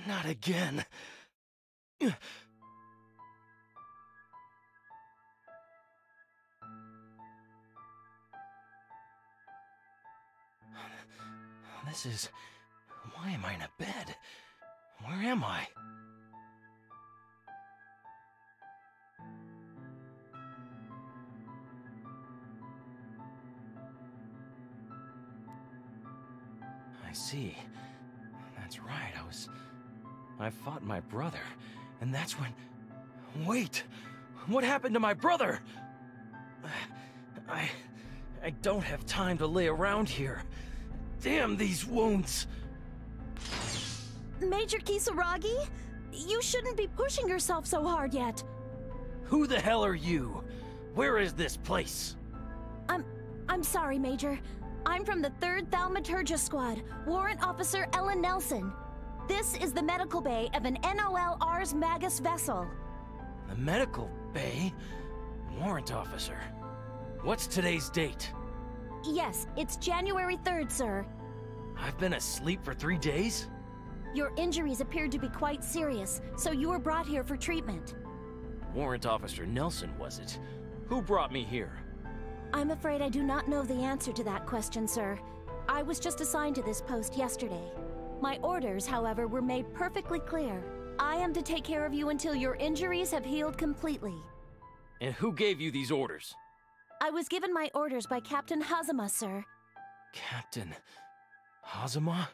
Not again. This is... Why am I in a bed? Where am I? I see. That's right, I fought my brother, and that's when... Wait! What happened to my brother? I don't have time to lay around here. Damn these wounds! Major Kisaragi? You shouldn't be pushing yourself so hard yet. Who the hell are you? Where is this place? I'm sorry, Major. I'm from the 3rd Thaumaturgia Squad, Warrant Officer Ellen Nelson. This is the medical bay of an NOL Ars Magus vessel. The medical bay? Warrant officer. What's today's date? Yes, it's January 3rd, sir. I've been asleep for 3 days? Your injuries appeared to be quite serious, so you were brought here for treatment. Warrant Officer Nelson, was it? Who brought me here? I'm afraid I do not know the answer to that question, sir. I was just assigned to this post yesterday. My orders, however, were made perfectly clear. I am to take care of you until your injuries have healed completely. And who gave you these orders? I was given my orders by Captain Hazama, sir. Captain... Hazama?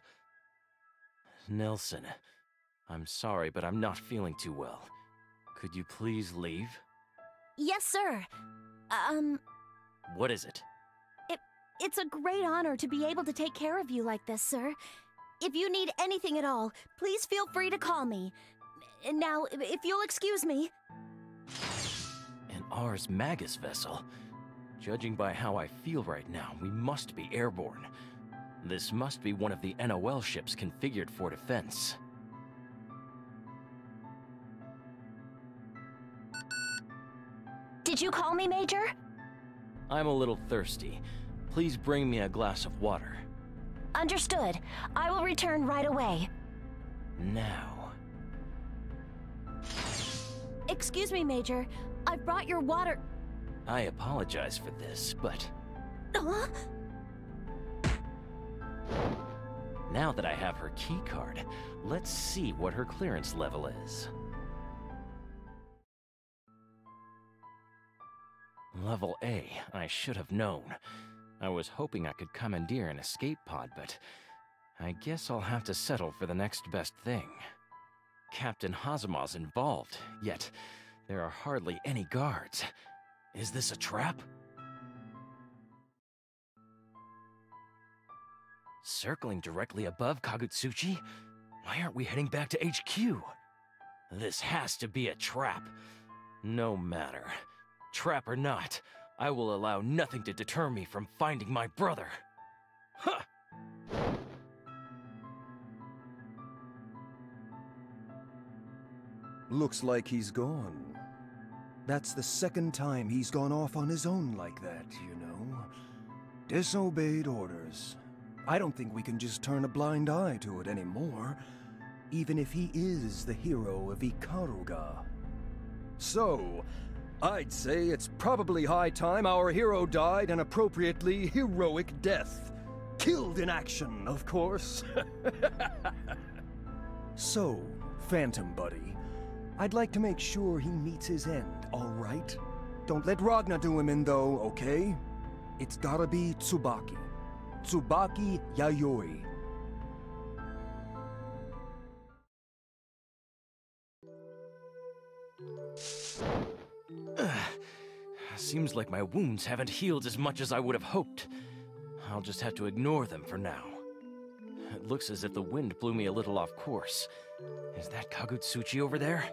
Nelson, I'm sorry, but I'm not feeling too well. Could you please leave? Yes, sir. What is it? It's a great honor to be able to take care of you like this, sir. If you need anything at all, please feel free to call me. Now, if you'll excuse me... An Ars Magus vessel? Judging by how I feel right now, we must be airborne. This must be one of the NOL ships configured for defense. Did you call me, Major? I'm a little thirsty. Please bring me a glass of water. Understood. I will return right away. Now. Excuse me, Major. I've brought your water... I apologize for this, but... Huh? Now that I have her keycard, let's see what her clearance level is. Level A, I should have known. I was hoping I could commandeer an escape pod, but I guess I'll have to settle for the next best thing. Captain Hazama's involved, yet there are hardly any guards. Is this a trap? Circling directly above Kagutsuchi? Why aren't we heading back to HQ? This has to be a trap. No matter. Trap or not, I will allow nothing to deter me from finding my brother. Huh! Looks like he's gone. That's the second time he's gone off on his own like that, you know. Disobeyed orders. I don't think we can just turn a blind eye to it anymore, even if he is the hero of Ikaruga. So, I'd say it's probably high time our hero died an appropriately heroic death. Killed in action, of course. So, Phantom Buddy, I'd like to make sure he meets his end, alright? Don't let Ragna do him in though, okay? It's gotta be Tsubaki. Tsubaki Yayoi. Seems like my wounds haven't healed as much as I would have hoped. I'll just have to ignore them for now. It looks as if the wind blew me a little off course. Is that Kagutsuchi over there?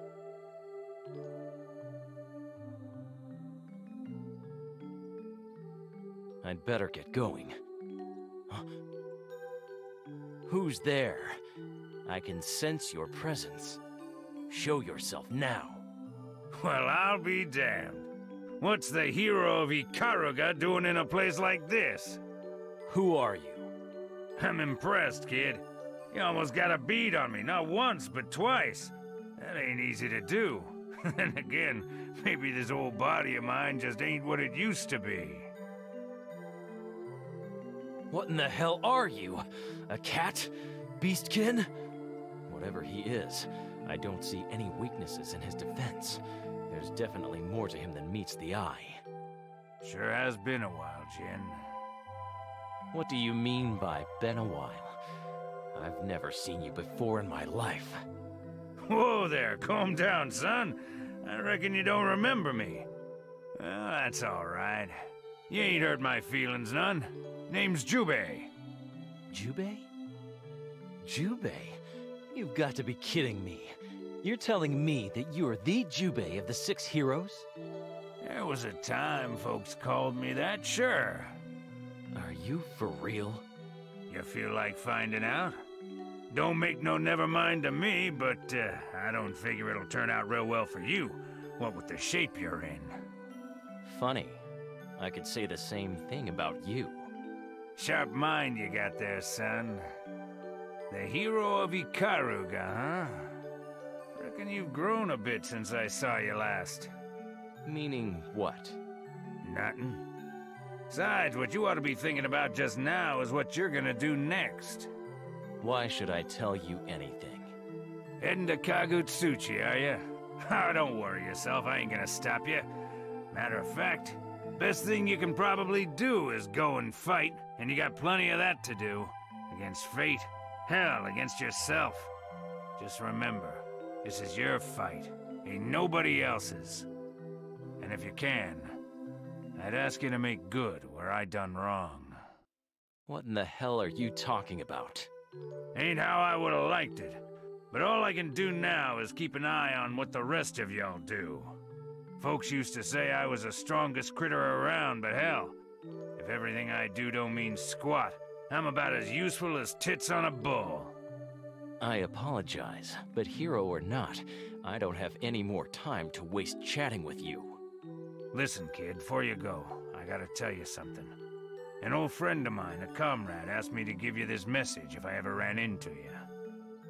I'd better get going. Huh? Who's there? I can sense your presence. Show yourself now. Well, I'll be damned. What's the hero of Ikaruga doing in a place like this? Who are you? I'm impressed, kid. You almost got a beat on me, not once, but twice. That ain't easy to do. Then again, maybe this old body of mine just ain't what it used to be. What in the hell are you? A cat? Beastkin? Whatever he is, I don't see any weaknesses in his defense. There's definitely more to him than meets the eye. Sure has been a while, Jin. What do you mean by been a while? I've never seen you before in my life. Whoa there, calm down, son. I reckon you don't remember me. Well, that's all right. You ain't hurt my feelings none. Name's Jubei. Jubei? Jubei? You've got to be kidding me. You're telling me that you're the Jubei of the 6 heroes? There was a time folks called me that, sure. Are you for real? You feel like finding out? Don't make no never mind to me, but I don't figure it'll turn out real well for you, what with the shape you're in. Funny. I could say the same thing about you. Sharp mind you got there, son. The hero of Ikaruga, huh? Reckon you've grown a bit since I saw you last. Meaning what? Nothing. Besides, what you ought to be thinking about just now is what you're gonna do next. Why should I tell you anything? Heading to Kagutsuchi, are you? Oh, don't worry yourself, I ain't gonna stop you. Matter of fact, best thing you can probably do is go and fight, and you got plenty of that to do. Against fate, hell, against yourself. Just remember, this is your fight, ain't nobody else's. And if you can, I'd ask you to make good where I done wrong. What in the hell are you talking about? Ain't how I would've liked it. But all I can do now is keep an eye on what the rest of y'all do. Folks used to say I was the strongest critter around, but hell, if everything I do don't mean squat, I'm about as useful as tits on a bull. I apologize, but hero or not, I don't have any more time to waste chatting with you. Listen, kid, before you go, I gotta tell you something. An old friend of mine, a comrade, asked me to give you this message if I ever ran into you.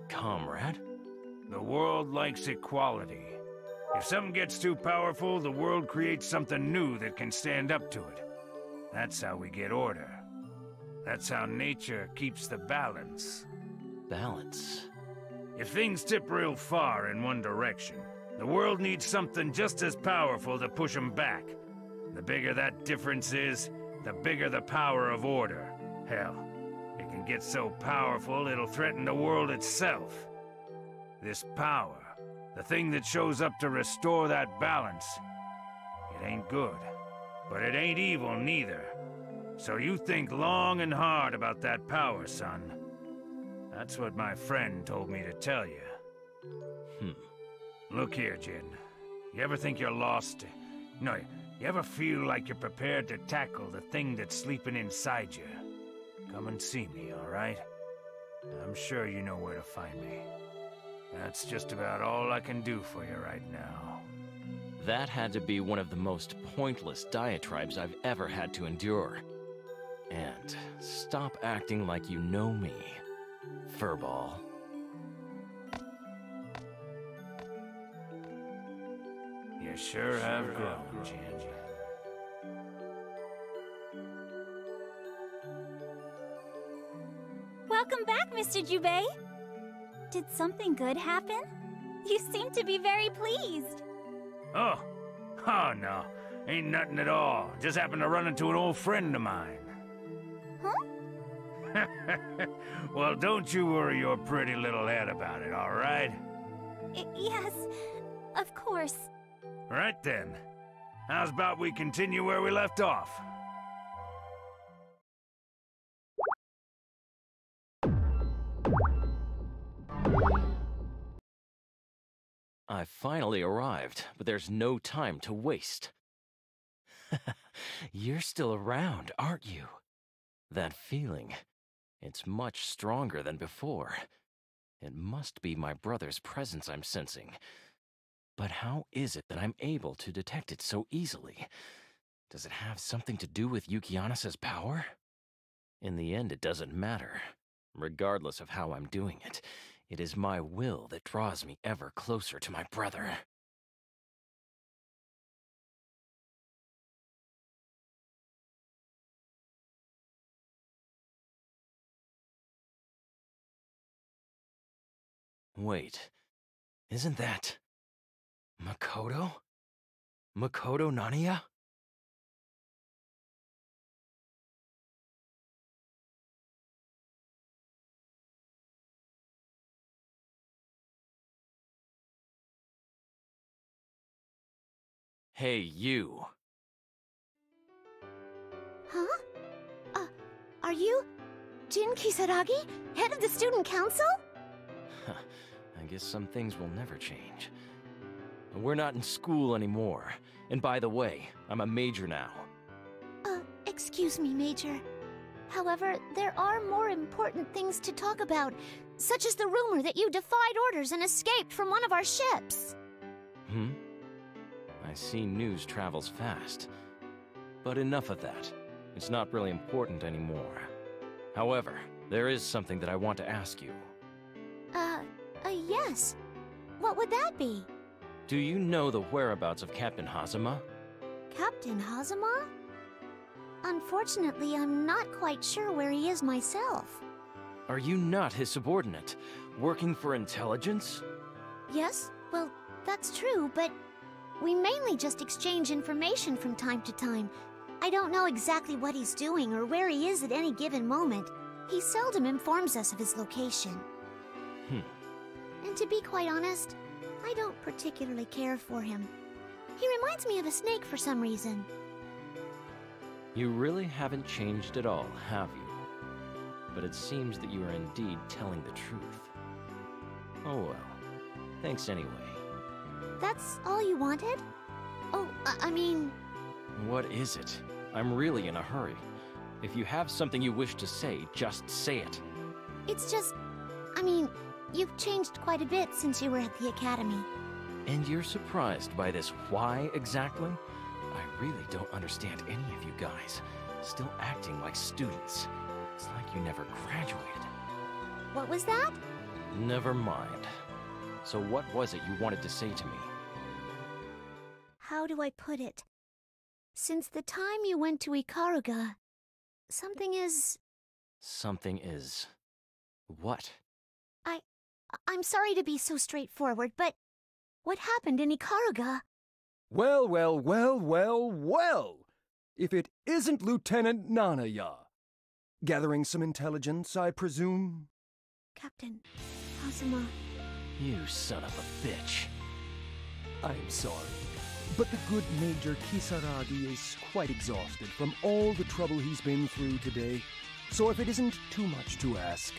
Comrade? The world likes equality. If something gets too powerful, the world creates something new that can stand up to it. That's how we get order. That's how nature keeps the balance. Balance? If things tip real far in one direction, the world needs something just as powerful to push them back. The bigger that difference is, the bigger the power of order. Hell, it can get so powerful it'll threaten the world itself. This power, the thing that shows up to restore that balance, it ain't good, but it ain't evil neither. So you think long and hard about that power, son. That's what my friend told me to tell you. Look here, Jin. You ever think you're lost? No, you ever feel like you're prepared to tackle the thing that's sleeping inside you? Come and see me, all right? I'm sure you know where to find me. That's just about all I can do for you right now. That had to be one of the most pointless diatribes I've ever had to endure. And stop acting like you know me, furball. You sure have grown, Jin. Welcome back, Mr. Jubei. Did something good happen? You seem to be very pleased. Oh no. Ain't nothing at all. Just happened to run into an old friend of mine. Huh? Well, don't you worry your pretty little head about it, all right? Yes, of course. Right then. How's about we continue where we left off? I finally arrived, but there's no time to waste. You're still around, aren't you? That feeling, it's much stronger than before. It must be my brother's presence I'm sensing. But how is it that I'm able to detect it so easily? Does it have something to do with Yukiana's power? In the end, it doesn't matter. Regardless of how I'm doing it, it is my will that draws me ever closer to my brother. Wait, isn't that Makoto? Makoto Naniya? Hey, you. Huh? Are you Jin Kisaragi, head of the student council? I guess some things will never change. We're not in school anymore. And by the way, I'm a major now. Excuse me, Major. However, there are more important things to talk about, such as the rumor that you defied orders and escaped from one of our ships. I see news travels fast. But enough of that. It's not really important anymore. However, there is something that I want to ask you. Yes. What would that be? Do you know the whereabouts of Captain Hazama? Captain Hazama? Unfortunately, I'm not quite sure where he is myself. Are you not his subordinate, working for intelligence? Yes, well, that's true, but we mainly just exchange information from time to time. I don't know exactly what he's doing or where he is at any given moment. He seldom informs us of his location. And to be quite honest, I don't particularly care for him. He reminds me of a snake for some reason. You really haven't changed at all, have you? But it seems that you are indeed telling the truth. Oh well. Thanks anyway. That's all you wanted? Oh, I mean... What is it? I'm really in a hurry. If you have something you wish to say, just say it. It's just... I mean, you've changed quite a bit since you were at the academy. And you're surprised by this why exactly? I really don't understand any of you guys. Still acting like students. It's like you never graduated. What was that? Never mind. So what was it you wanted to say to me? How do I put it? Since the time you went to Ikaruga, something is... Something is... what? I'm sorry to be so straightforward, but what happened in Ikaruga? Well, well, well, well, well! If it isn't Lieutenant Nanaya. Gathering some intelligence, I presume? Captain Hazama. You son of a bitch. I'm sorry, but the good Major Kisaragi is quite exhausted from all the trouble he's been through today. So if it isn't too much to ask,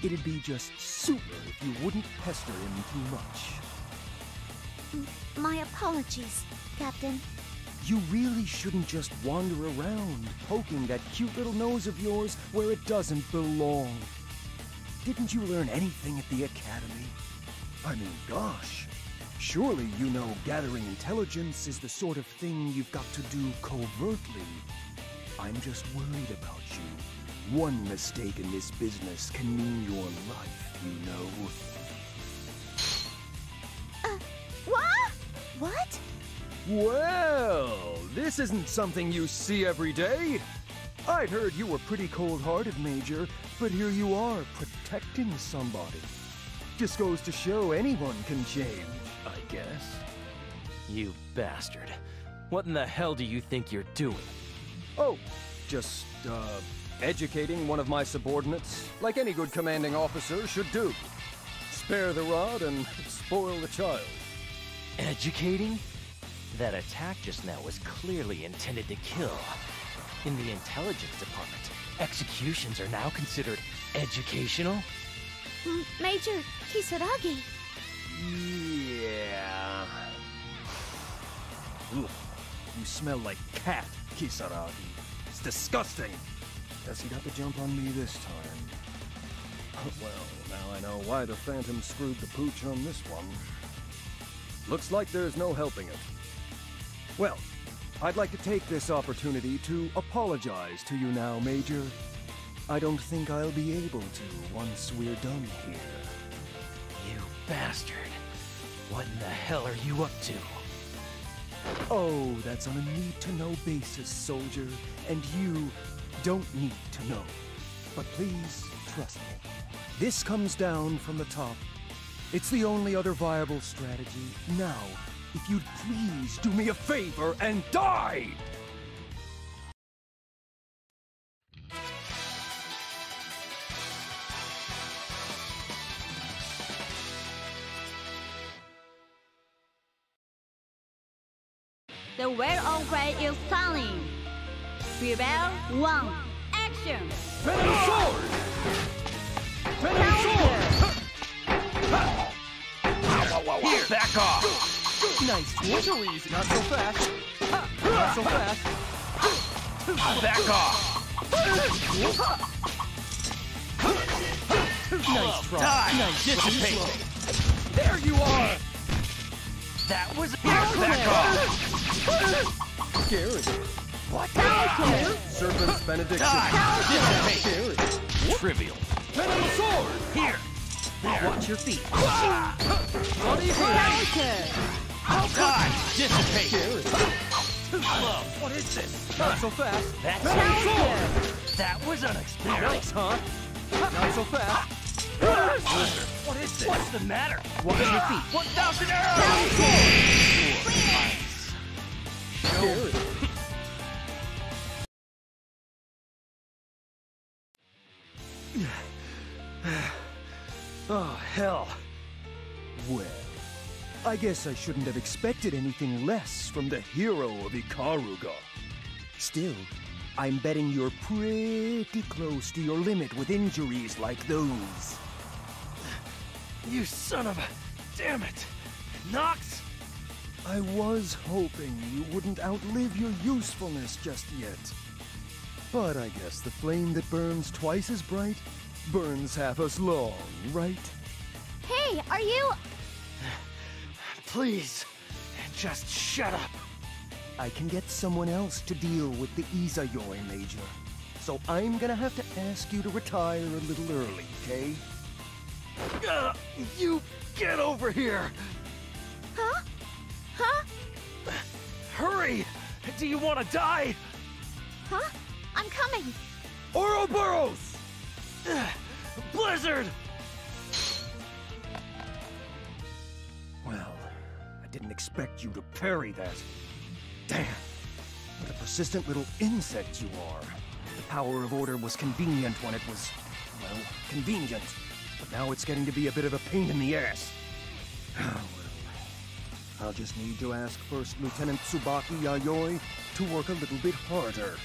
it'd be just super if you wouldn't pester him too much. My apologies, Captain. You really shouldn't just wander around, poking that cute little nose of yours where it doesn't belong. Didn't you learn anything at the academy? I mean, gosh. Surely you know gathering intelligence is the sort of thing you've got to do covertly. I'm just worried about you. One mistake in this business can mean your life, you know. What? Well, this isn't something you see every day. I'd heard you were pretty cold-hearted, Major, but here you are, protecting somebody. Just goes to show anyone can change, I guess. You bastard. What in the hell do you think you're doing? Oh, just, educating one of my subordinates, like any good commanding officer should do. Spare the rod and spoil the child. Educating? That attack just now was clearly intended to kill. In the intelligence department, executions are now considered educational? Major Kisaragi. Yeah. Ooh, you smell like cat, Kisaragi. It's disgusting. Guess he got the jump on me this time. Well, now I know why the Phantom screwed the pooch on this one. Looks like there's no helping it. Well, I'd like to take this opportunity to apologize to you now, Major. I don't think I'll be able to once we're done here. You bastard. What in the hell are you up to? Oh, that's on a need-to-know basis, soldier. And you don't need to know. But please, trust me. This comes down from the top. It's the only other viable strategy. Now, if you'd please do me a favor and die! The Way of Grey is coming. Rebel 1. Action! Venom sword! Venom sword! Here, back off! Nice twitch. Easy. Not so fast. Not so fast. Back off! Nice try. Die! Nice Dissipate! There you are! That was back off! Scary. What? Serpent's benediction. Die! Dissipate! Scary. Trivial. Venom sword! Here! There. Watch your feet. Bloody Die! Dissipate! Scary. Love, what is this? Not so fast. That's Venom sword! That was unexpected. Nice, huh? Not so fast. What is this? What's the matter? Watch your feet. 1,000 arrows! Scary. Oh, hell. Well, I guess I shouldn't have expected anything less from the hero of Ikaruga. Still, I'm betting you're pretty close to your limit with injuries like those. You son of a... Damn it! Nox! I was hoping you wouldn't outlive your usefulness just yet. But I guess the flame that burns twice as bright burns half as long, right? Hey, are you... Please, just shut up. I can get someone else to deal with the Izayoi, Major. So I'm gonna have to ask you to retire a little early, okay? You get over here! Huh? Huh? Hurry! Do you want to die? Huh? I'm coming. Ouroboros! Blizzard! Well, I didn't expect you to parry that. Damn! What a persistent little insect you are. The power of order was convenient when it was, well, convenient. But now it's getting to be a bit of a pain in the ass. Well, I'll just need to ask First Lieutenant Tsubaki Yayoi to work a little bit harder.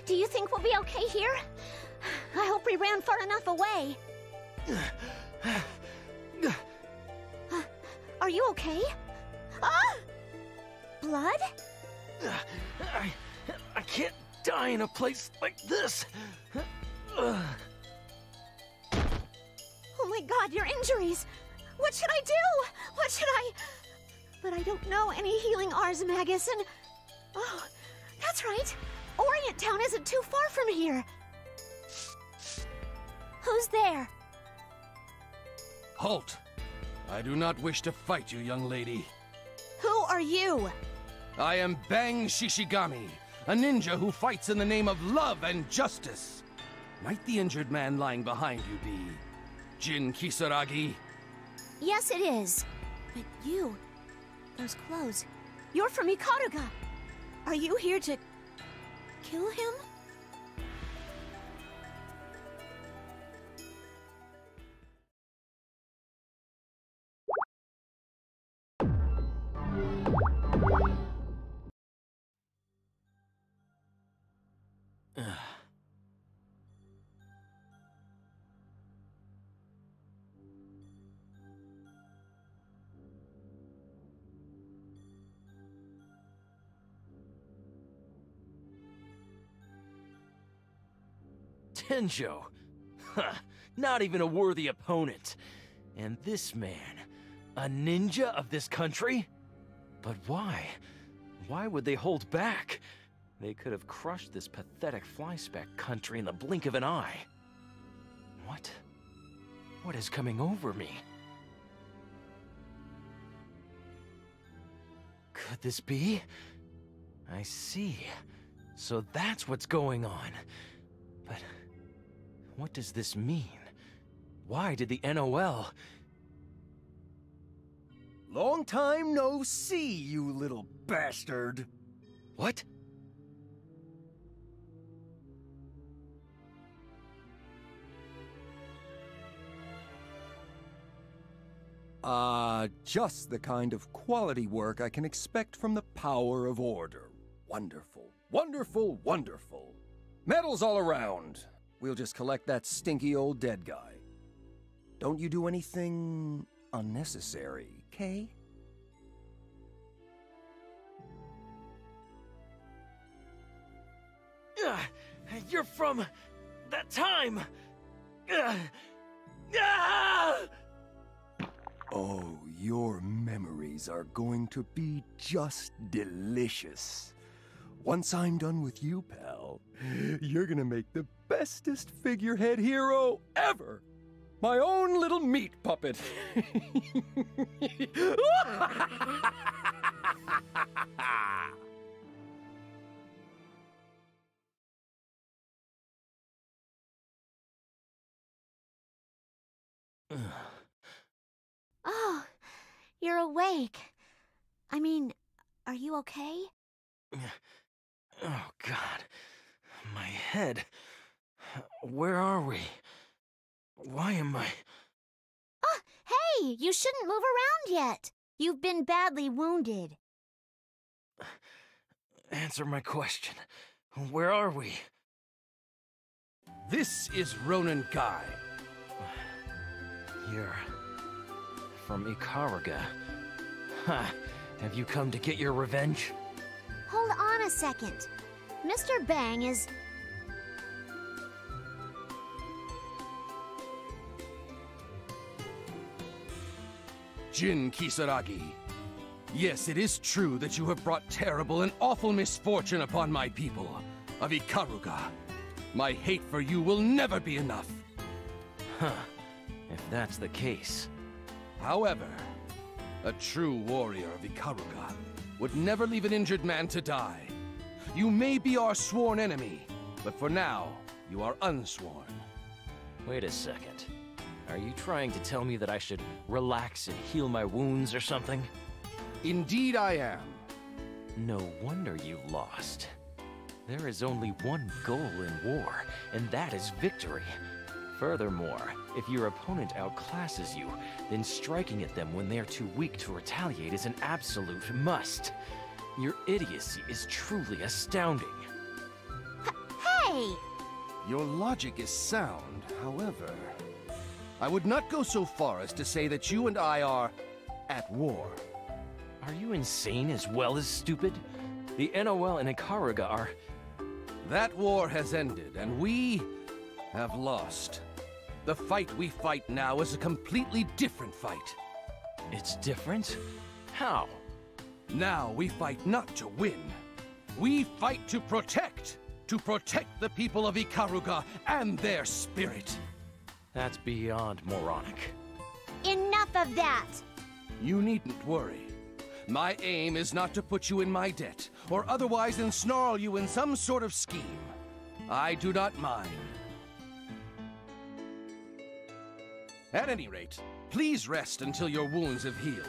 Do you think we'll be okay here? I hope we ran far enough away. Are you okay? Ah! Blood? I can't die in a place like this. Oh my god, your injuries! What should I do? What should I... But I don't know any healing Ars Magus and... Oh, that's right. Orient Town isn't too far from here. Who's there? Halt! I do not wish to fight you, young lady. Who are you? I am Bang Shishigami, a ninja who fights in the name of love and justice. Might the injured man lying behind you be Jin Kisaragi? Yes, it is. But you... Those clothes... You're from Ikaruga. Are you here to... kill him? Tenjo. Huh, not even a worthy opponent. And this man, a ninja of this country? But why? Why would they hold back? They could have crushed this pathetic flyspeck country in the blink of an eye. What is coming over me? Could this be? I see. So that's what's going on. But what does this mean? Why did the NOL... Long time no see, you little bastard. What? Just the kind of quality work I can expect from the power of order. Wonderful, wonderful, wonderful. Medals all around. We'll just collect that stinky old dead guy. Don't you do anything unnecessary, Kay? You're from that time! Oh, your memories are going to be just delicious. Once I'm done with you, pal, you're gonna make the bestest figurehead hero ever! My own little meat puppet! Oh, you're awake. I mean, are you okay? Oh, God. My head. Where are we? Why am I... Oh, hey! You shouldn't move around yet. You've been badly wounded. Answer my question. Where are we? This is Ronan Guy. You're... from Ikaruga. Ha! Have you come to get your revenge? Hold on a second. Mr. Bang is... Jin Kisaragi. Yes, it is true that you have brought terrible and awful misfortune upon my people of Ikaruga. My hate for you will never be enough. Huh. If that's the case... However, a true warrior of Ikaruga would never leave an injured man to die. You may be our sworn enemy, but for now, you are unsworn. Wait a second. Are you trying to tell me that I should relax and heal my wounds or something? Indeed I am. No wonder you lost. There is only one goal in war, and that is victory. Furthermore, if your opponent outclasses you, then striking at them when they're too weak to retaliate is an absolute must. Your idiocy is truly astounding. Hey! Your logic is sound, however... I would not go so far as to say that you and I are at war. Are you insane as well as stupid? The NOL and Ikaruga are... That war has ended, and we have lost. The fight we fight now is a completely different fight. It's different? How? Now we fight not to win. We fight to protect! To protect the people of Ikaruga and their spirit. That's beyond moronic. Enough of that! You needn't worry. My aim is not to put you in my debt, or otherwise ensnarl you in some sort of scheme. I do not mind. At any rate, please rest until your wounds have healed.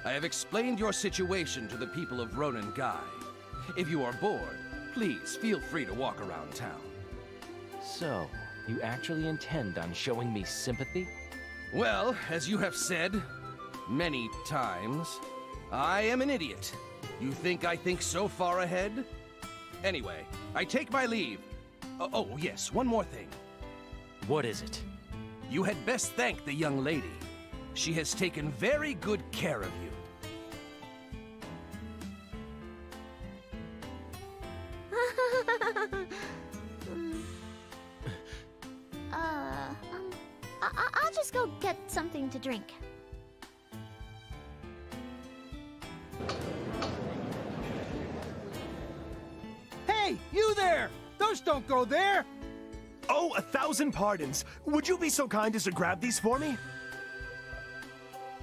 I have explained your situation to the people of Ronan Guy. If you are bored, please feel free to walk around town. So, you actually intend on showing me sympathy? Well, as you have said many times, I am an idiot. You think I think so far ahead? Anyway, I take my leave. Oh, yes, one more thing. What is it? You had best thank the young lady. She has taken very good care of you. I'll just go get something to drink. Hey, you there! Those don't go there! Oh, 1,000 pardons. Would you be so kind as to grab these for me?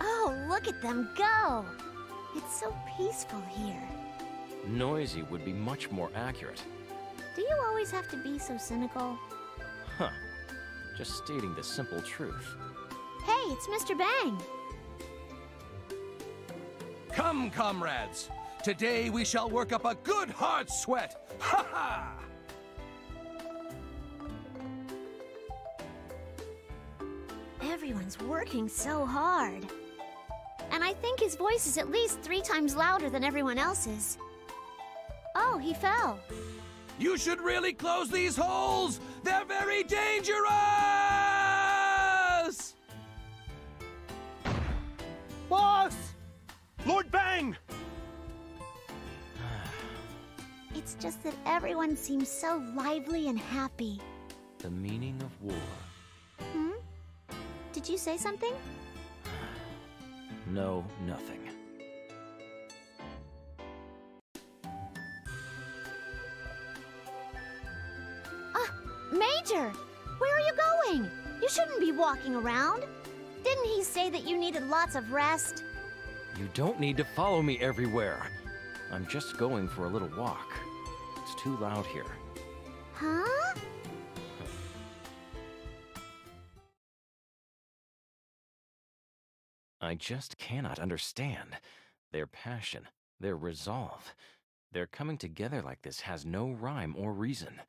Oh, look at them go! It's so peaceful here. Noisy would be much more accurate. Do you always have to be so cynical? Huh. Just stating the simple truth. Hey, it's Mr. Bang! Come, comrades! Today we shall work up a good hard sweat! Ha ha! Everyone's working so hard. And I think his voice is at least 3 times louder than everyone else's. Oh, he fell. You should really close these holes! They're very dangerous! Boss! Lord Bang! It's just that everyone seems so lively and happy. The meaning of war. Hmm? Did you say something? No, nothing. Major! Where are you going? You shouldn't be walking around. Didn't he say that you needed lots of rest? You don't need to follow me everywhere. I'm just going for a little walk. It's too loud here. Huh? I just cannot understand. Their passion, their resolve. Their coming together like this has no rhyme or reason.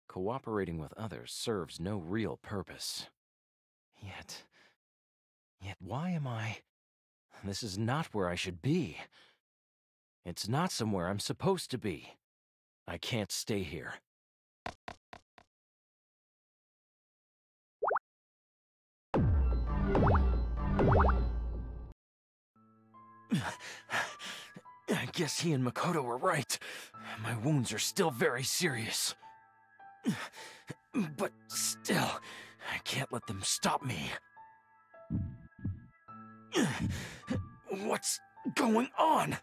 Cooperating with others serves no real purpose. Yet why am I... This is not where I should be. It's not somewhere I'm supposed to be. I can't stay here. I guess he and Makoto were right. My wounds are still very serious. But still, I can't let them stop me. What's going on?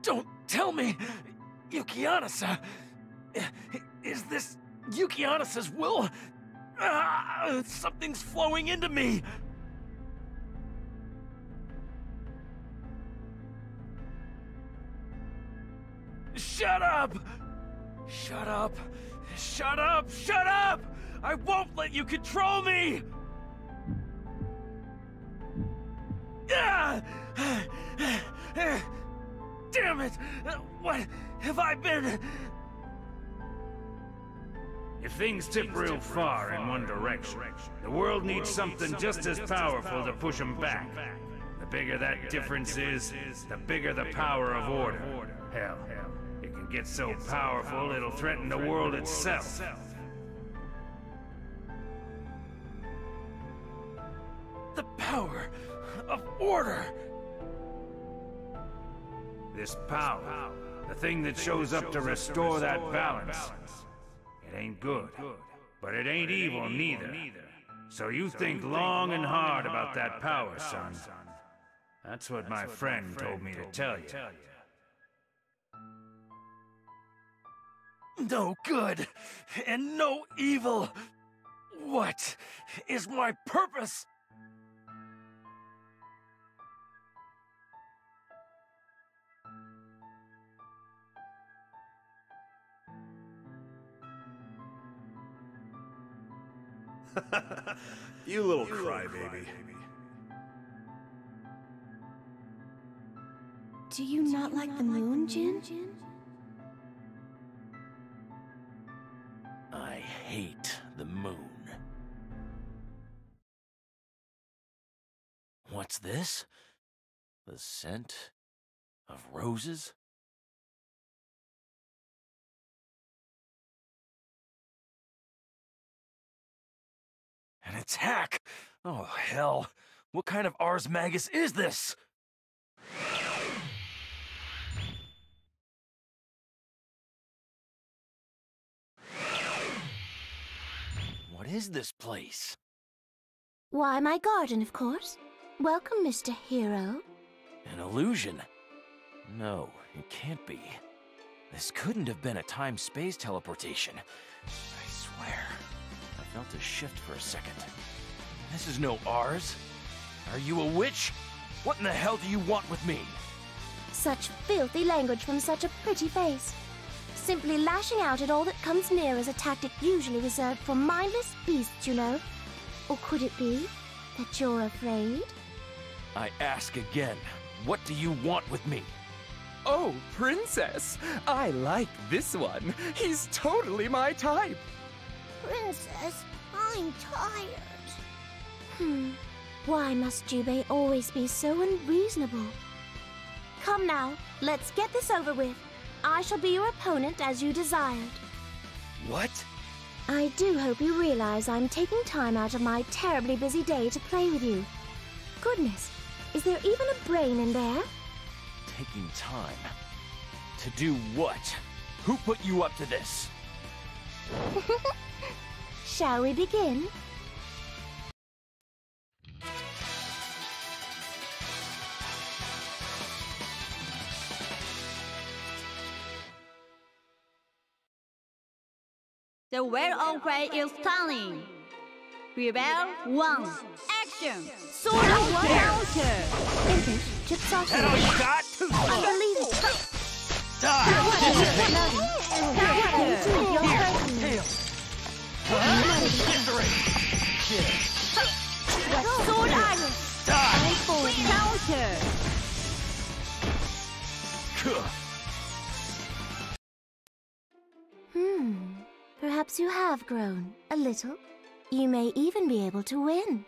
Don't tell me! Yukianasa! Is this Yukianasa's will? Something's flowing into me! Shut up! Shut up! Shut up! Shut up! I won't let you control me! Damn it! What have I been? If things tip real far in one direction, the world needs something just as powerful to push them back. The bigger that difference is, the bigger the power of order. Hell, it can get so powerful it'll threaten the world itself. The power of order! This power, the thing that shows up to restore that balance. It ain't good, but it ain't evil neither. So you think long and hard about that power, son. That's what my friend told me to tell you. No good and no evil. What is my purpose? You little crybaby. Do you not like the moon, Jin? I hate the moon. What's this? The scent of roses? An attack! Oh, hell. What kind of Ars Magus is this? What is this place? Why, my garden, of course. Welcome, Mr. Hero. An illusion? No, it can't be. This couldn't have been a time-space teleportation. I swear, I felt a shift for a second. This is no ours. Are you a witch? What in the hell do you want with me? Such filthy language from such a pretty face. Simply lashing out at all that comes near is a tactic usually reserved for mindless beasts, you know. Or could it be that you're afraid? I ask again, what do you want with me? Oh, Princess! I like this one. He's totally my type. Princess, I'm tired. Why must Jubei always be so unreasonable? Come now, let's get this over with. I shall be your opponent as you desired. What? I do hope you realize I'm taking time out of my terribly busy day to play with you. Goodness, is there even a brain in there? Taking time? To do what? Who put you up to this? Shall we begin? The Whale of Grey is stunning. Rebel 1. Action! Sword of counter! Impish, Jigsaw That all you got? Unbelievable! Sword Iron! Counter! Perhaps you have grown a little. You may even be able to win.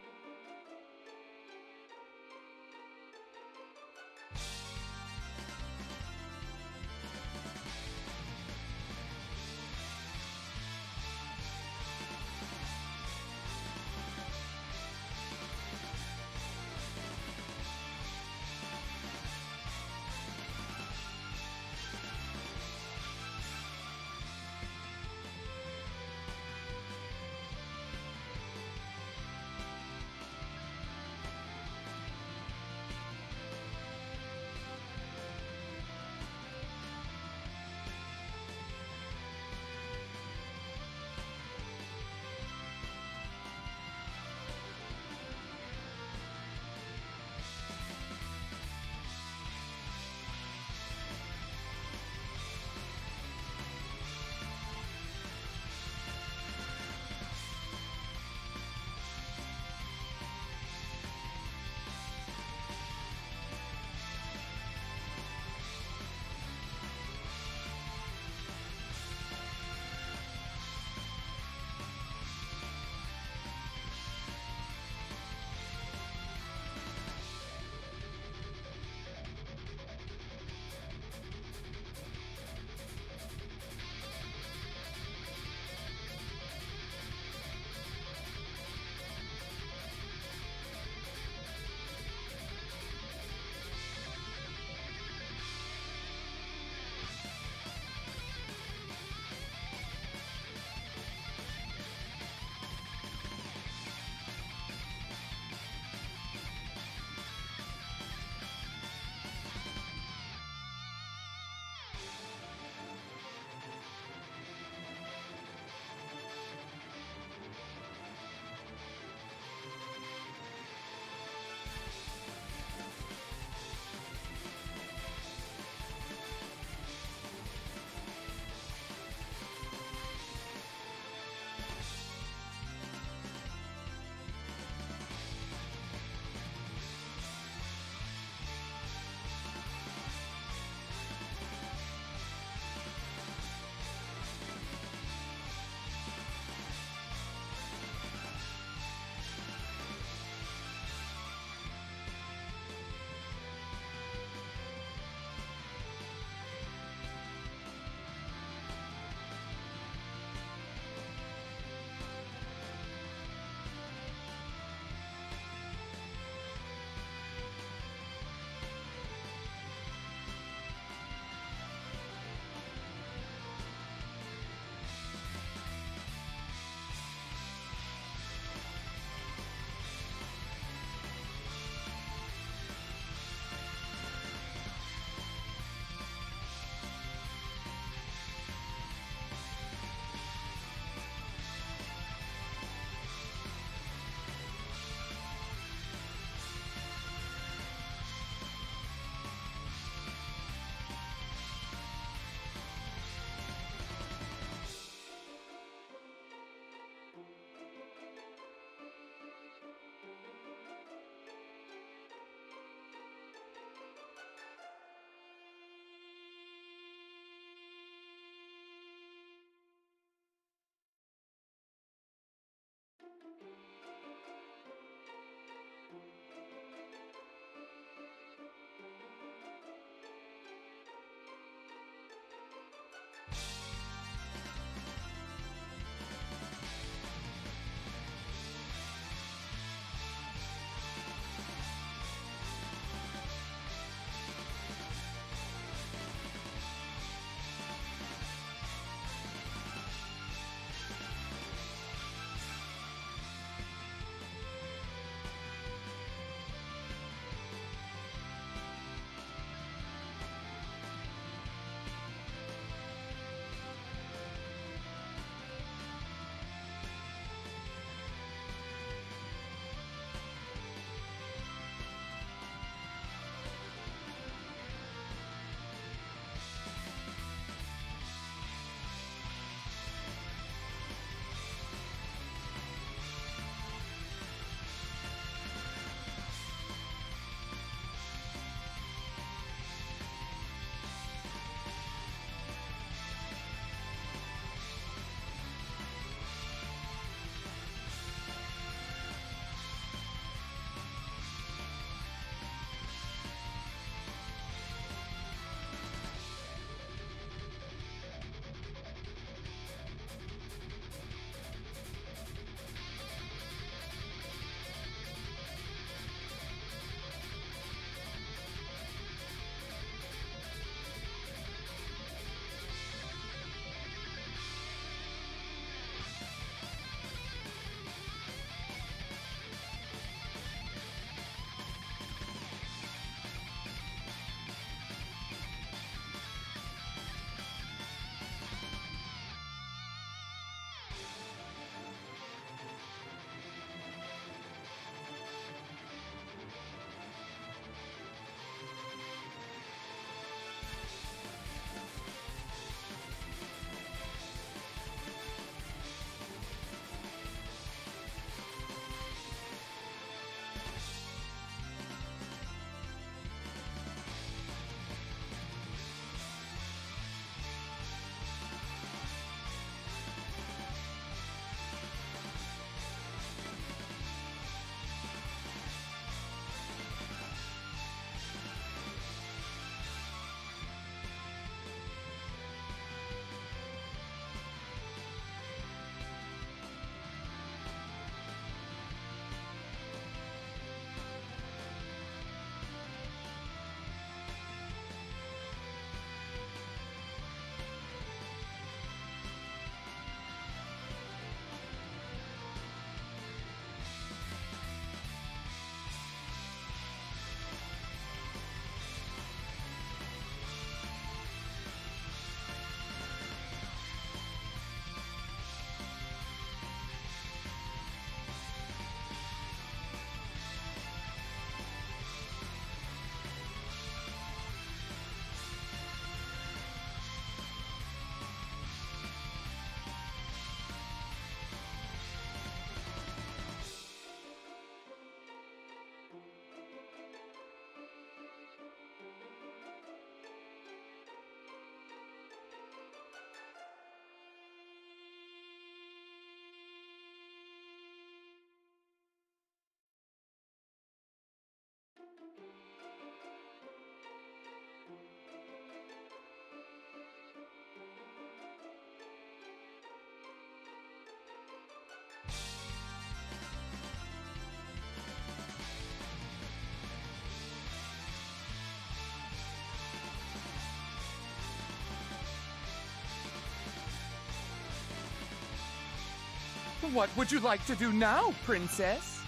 What would you like to do now, Princess?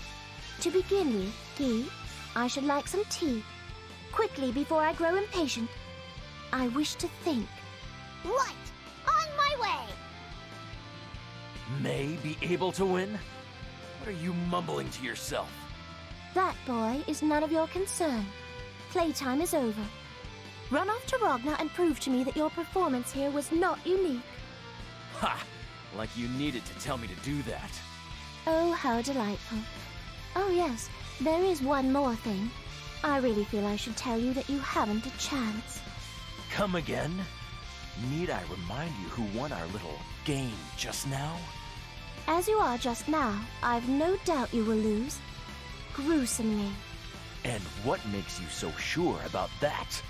To begin with, Guy, I should like some tea. Quickly, before I grow impatient. I wish to think. Right! On my way! May be able to win? What are you mumbling to yourself? That, boy, is none of your concern. Playtime is over. Run off to Rogna and prove to me that your performance here was not unique. Ha! Like you needed to tell me to do that. Oh, how delightful. Oh, yes, there is one more thing. I really feel I should tell you that you haven't a chance. Come again? Need I remind you who won our little game just now? As you are just now, I've no doubt you will lose. Gruesomely. And what makes you so sure about that?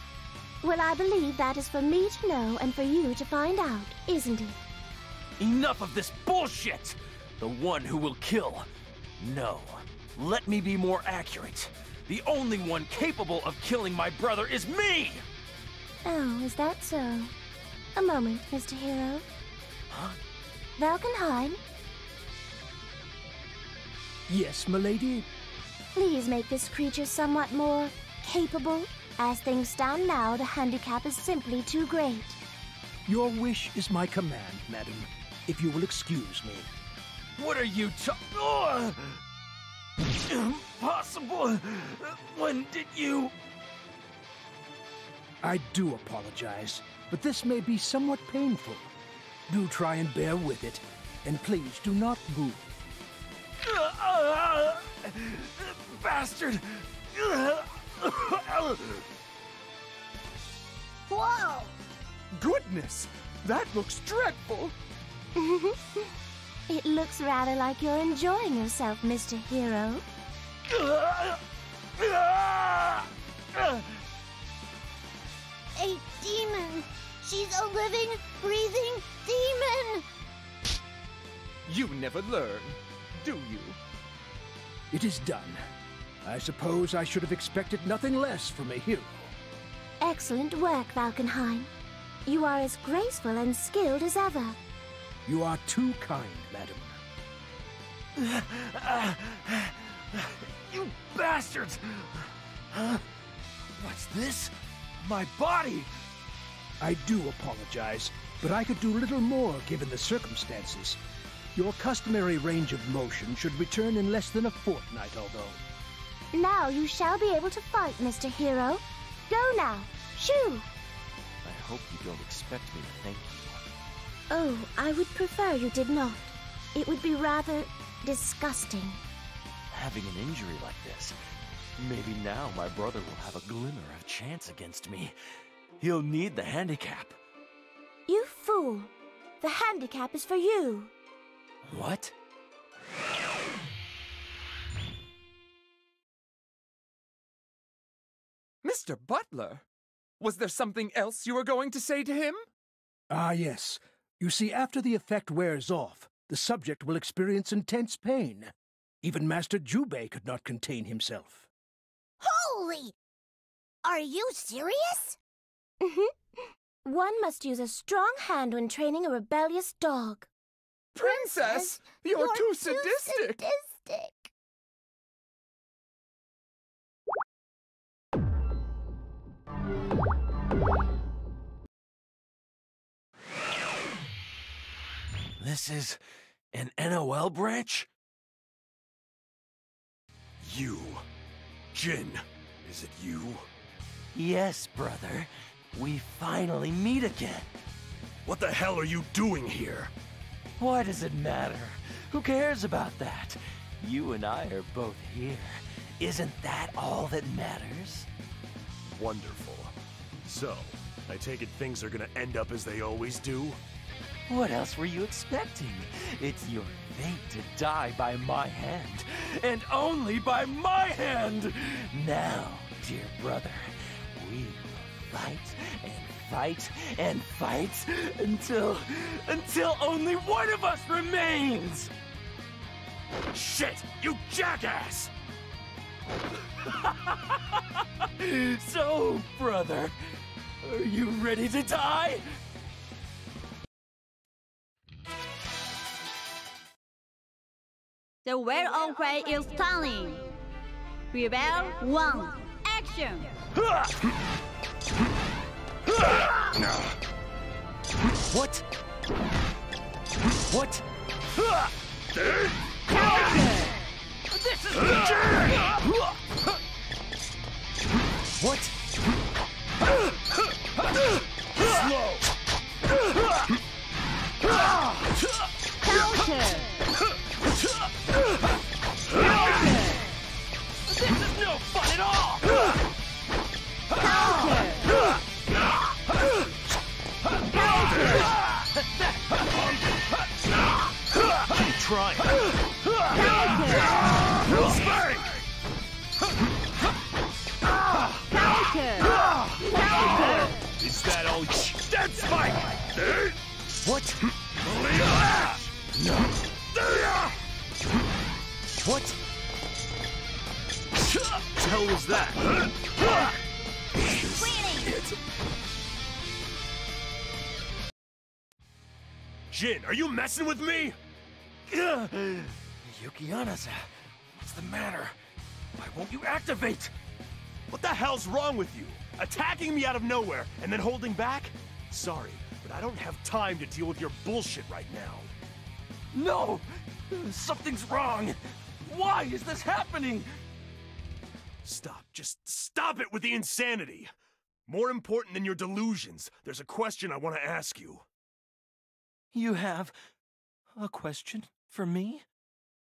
Well, I believe that is for me to know and for you to find out, isn't it? Enough of this bullshit! The one who will kill. No. Let me be more accurate. The only one capable of killing my brother is me! Oh, is that so? A moment, Mr. Hero. Huh? Valkenheim, Yes, milady? please make this creature somewhat more capable. As things stand now, the handicap is simply too great. Your wish is my command, madam, if you will excuse me. What are you Oh! Impossible! When did you... I do apologize, but this may be somewhat painful. Do try and bear with it, and please do not move. Bastard! Whoa! Goodness, that looks dreadful. It looks rather like you're enjoying yourself, Mr. Hero. A demon! She's a living, breathing demon! You never learn, do you? It is done. I suppose I should have expected nothing less from a hero. Excellent work, Valkenheim. You are as graceful and skilled as ever. You are too kind, madam. You bastards! What's this? My body! I do apologize, but I could do little more given the circumstances. Your customary range of motion should return in less than a fortnight, although. Now you shall be able to fight, Mr. Hero. Go now. Shoo! I hope you don't expect me to thank you. Oh, I would prefer you did not. It would be rather disgusting. Having an injury like this, maybe now my brother will have a glimmer of chance against me. He'll need the handicap. You fool! The handicap is for you. What? Mr. Butler, was there something else you were going to say to him? Ah, yes. You see, after the effect wears off, the subject will experience intense pain. Even Master Jubei could not contain himself. Holy! Are you serious? One must use a strong hand when training a rebellious dog. Princess, you're too sadistic. This is an NOL branch? You. Jin, is it you? Yes, brother. We finally meet again. What the hell are you doing here? Why does it matter? Who cares about that? You and I are both here. Isn't that all that matters? Wonderful. So, I take it things are gonna end up as they always do? What else were you expecting? It's your fate to die by my hand, and only by my hand! Now, dear brother, we will fight and fight and fight until only one of us remains! Shit! You jackass! So, brother, are you ready to die? The Well of Grey is stunning. Rebel 1, action! What? What? This is What? Slow! counter! This is no fun at all! Keep trying! Is that all? Dead spike! What? No! What? The hell was that? Jin, are you messing with me? Yukianasa, what's the matter? Why won't you activate? What the hell's wrong with you? Attacking me out of nowhere and then holding back? Sorry, but I don't have time to deal with your bullshit right now. No! Something's wrong! Why is this happening? Stop. Just stop it with the insanity. More important than your delusions, there's a question I want to ask you. You have a question for me?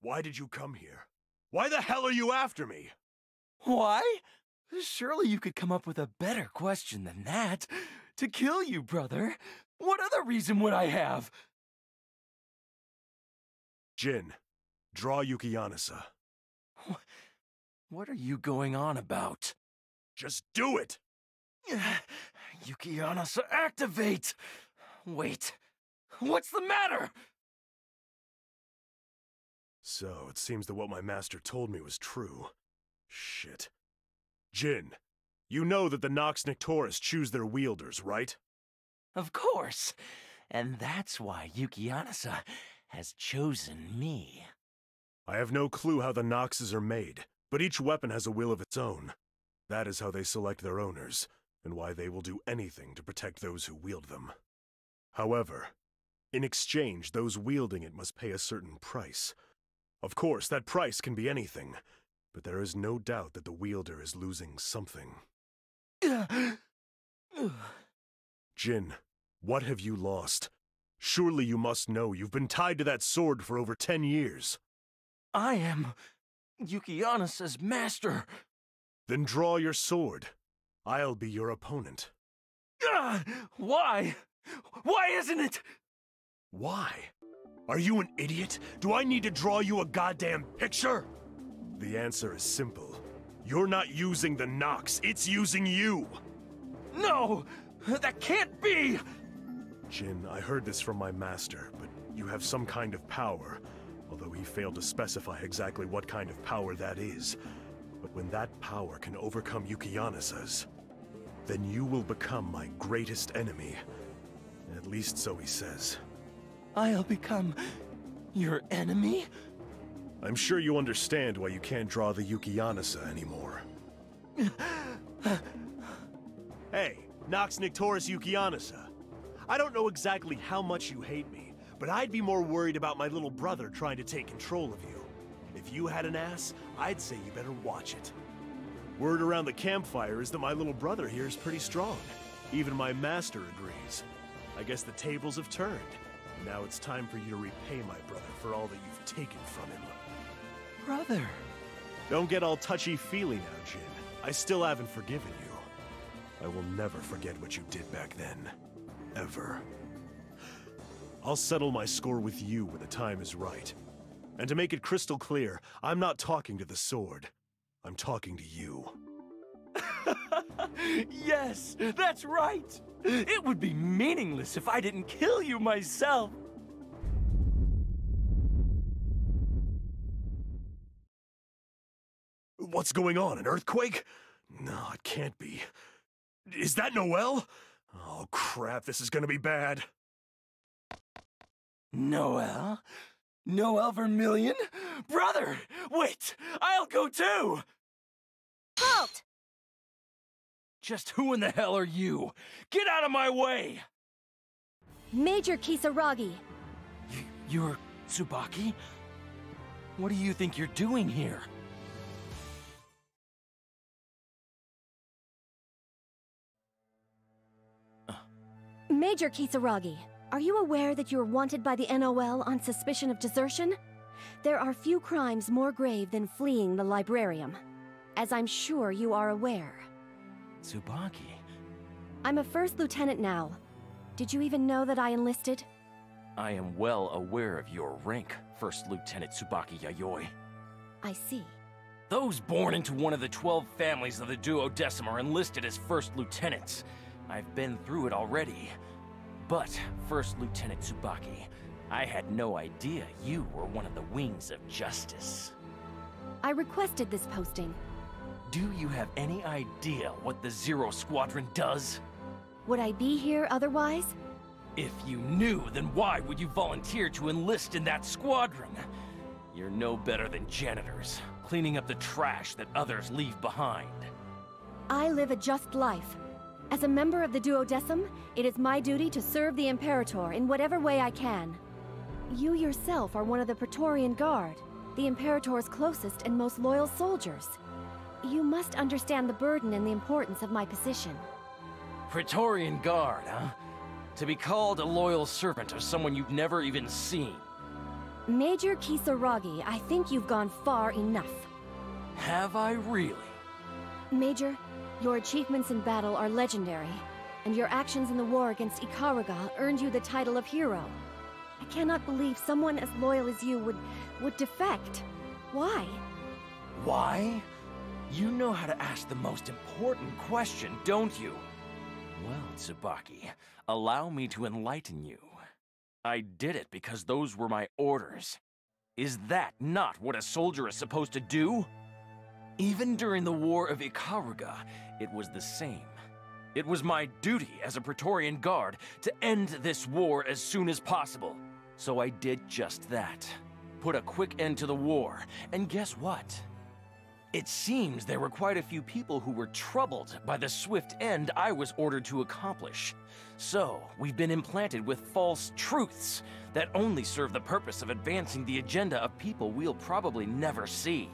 Why did you come here? Why the hell are you after me? Why? Surely you could come up with a better question than that. To kill you, brother. What other reason would I have? Jin, draw Yukianasa. What are you going on about? Just do it! Yukianasa, activate! Wait, what's the matter? So, it seems that what my master told me was true. Shit. Jin, you know that the Nox Nictoris choose their wielders, right? Of course. And that's why Yukianasa has chosen me. I have no clue how the Noxes are made, but each weapon has a will of its own. That is how they select their owners, and why they will do anything to protect those who wield them. However, in exchange, those wielding it must pay a certain price. Of course, that price can be anything, but there is no doubt that the wielder is losing something. Jin, what have you lost? Surely you must know you've been tied to that sword for over 10 years. I am Yukianasa's master. Then draw your sword. I'll be your opponent. Why? Why isn't it? Why? Are you an idiot? Do I need to draw you a goddamn picture? The answer is simple. You're not using the Nox, it's using you! No! That can't be! Jin, I heard this from my master, but you have some kind of power, although he failed to specify exactly what kind of power that is. But when that power can overcome Yukianasa's, then you will become my greatest enemy. At least so he says. I'll become your enemy? I'm sure you understand why you can't draw the Yukianasa anymore. Hey, Nox Nictoris Yukianasa. I don't know exactly how much you hate me, but I'd be more worried about my little brother trying to take control of you. If you had an ass, I'd say you better watch it. Word around the campfire is that my little brother here is pretty strong. Even my master agrees. I guess the tables have turned. Now it's time for you to repay my brother for all that you've taken from him. Brother. Don't get all touchy-feely now, Jin. I still haven't forgiven you. I will never forget what you did back then. Ever. I'll settle my score with you when the time is right. And to make it crystal clear, I'm not talking to the sword. I'm talking to you. Yes, that's right! It would be meaningless if I didn't kill you myself! What's going on, an earthquake? No, it can't be. Is that Noelle? Oh crap, this is gonna be bad. Noelle? No Vermilion? Brother! Wait! I'll go too! Halt! Just who in the hell are you? Get out of my way! Major Kisaragi. You're Tsubaki? What do you think you're doing here? Major Kisaragi, are you aware that you are wanted by the NOL on suspicion of desertion? There are few crimes more grave than fleeing the librarium, as I'm sure you are aware. Tsubaki? I'm a first lieutenant now. Did you even know that I enlisted? I am well aware of your rank, First Lieutenant Tsubaki Yayoi. I see. Those born into one of the 12 families of the Duodecim are enlisted as first lieutenants. I've been through it already. But, First Lieutenant Tsubaki, I had no idea you were one of the Wings of Justice. I requested this posting. Do you have any idea what the Zero Squadron does? Would I be here otherwise? If you knew, then why would you volunteer to enlist in that squadron? You're no better than janitors, cleaning up the trash that others leave behind. I live a just life. As a member of the Duodecim, it is my duty to serve the Imperator in whatever way I can. You yourself are one of the Praetorian Guard, the Imperator's closest and most loyal soldiers. You must understand the burden and the importance of my position. Praetorian Guard, huh? To be called a loyal servant of someone you've never even seen. Major Kisaragi, I think you've gone far enough. Have I really? Major, your achievements in battle are legendary, and your actions in the war against Ikaruga earned you the title of hero. I cannot believe someone as loyal as you would defect. Why? Why? You know how to ask the most important question, don't you? Well, Tsubaki, allow me to enlighten you. I did it because those were my orders. Is that not what a soldier is supposed to do? Even during the War of Ikaruga, it was the same. It was my duty as a Praetorian Guard to end this war as soon as possible. So I did just that. Put a quick end to the war, and guess what? It seems there were quite a few people who were troubled by the swift end I was ordered to accomplish. So, we've been implanted with false truths that only serve the purpose of advancing the agenda of people we'll probably never see.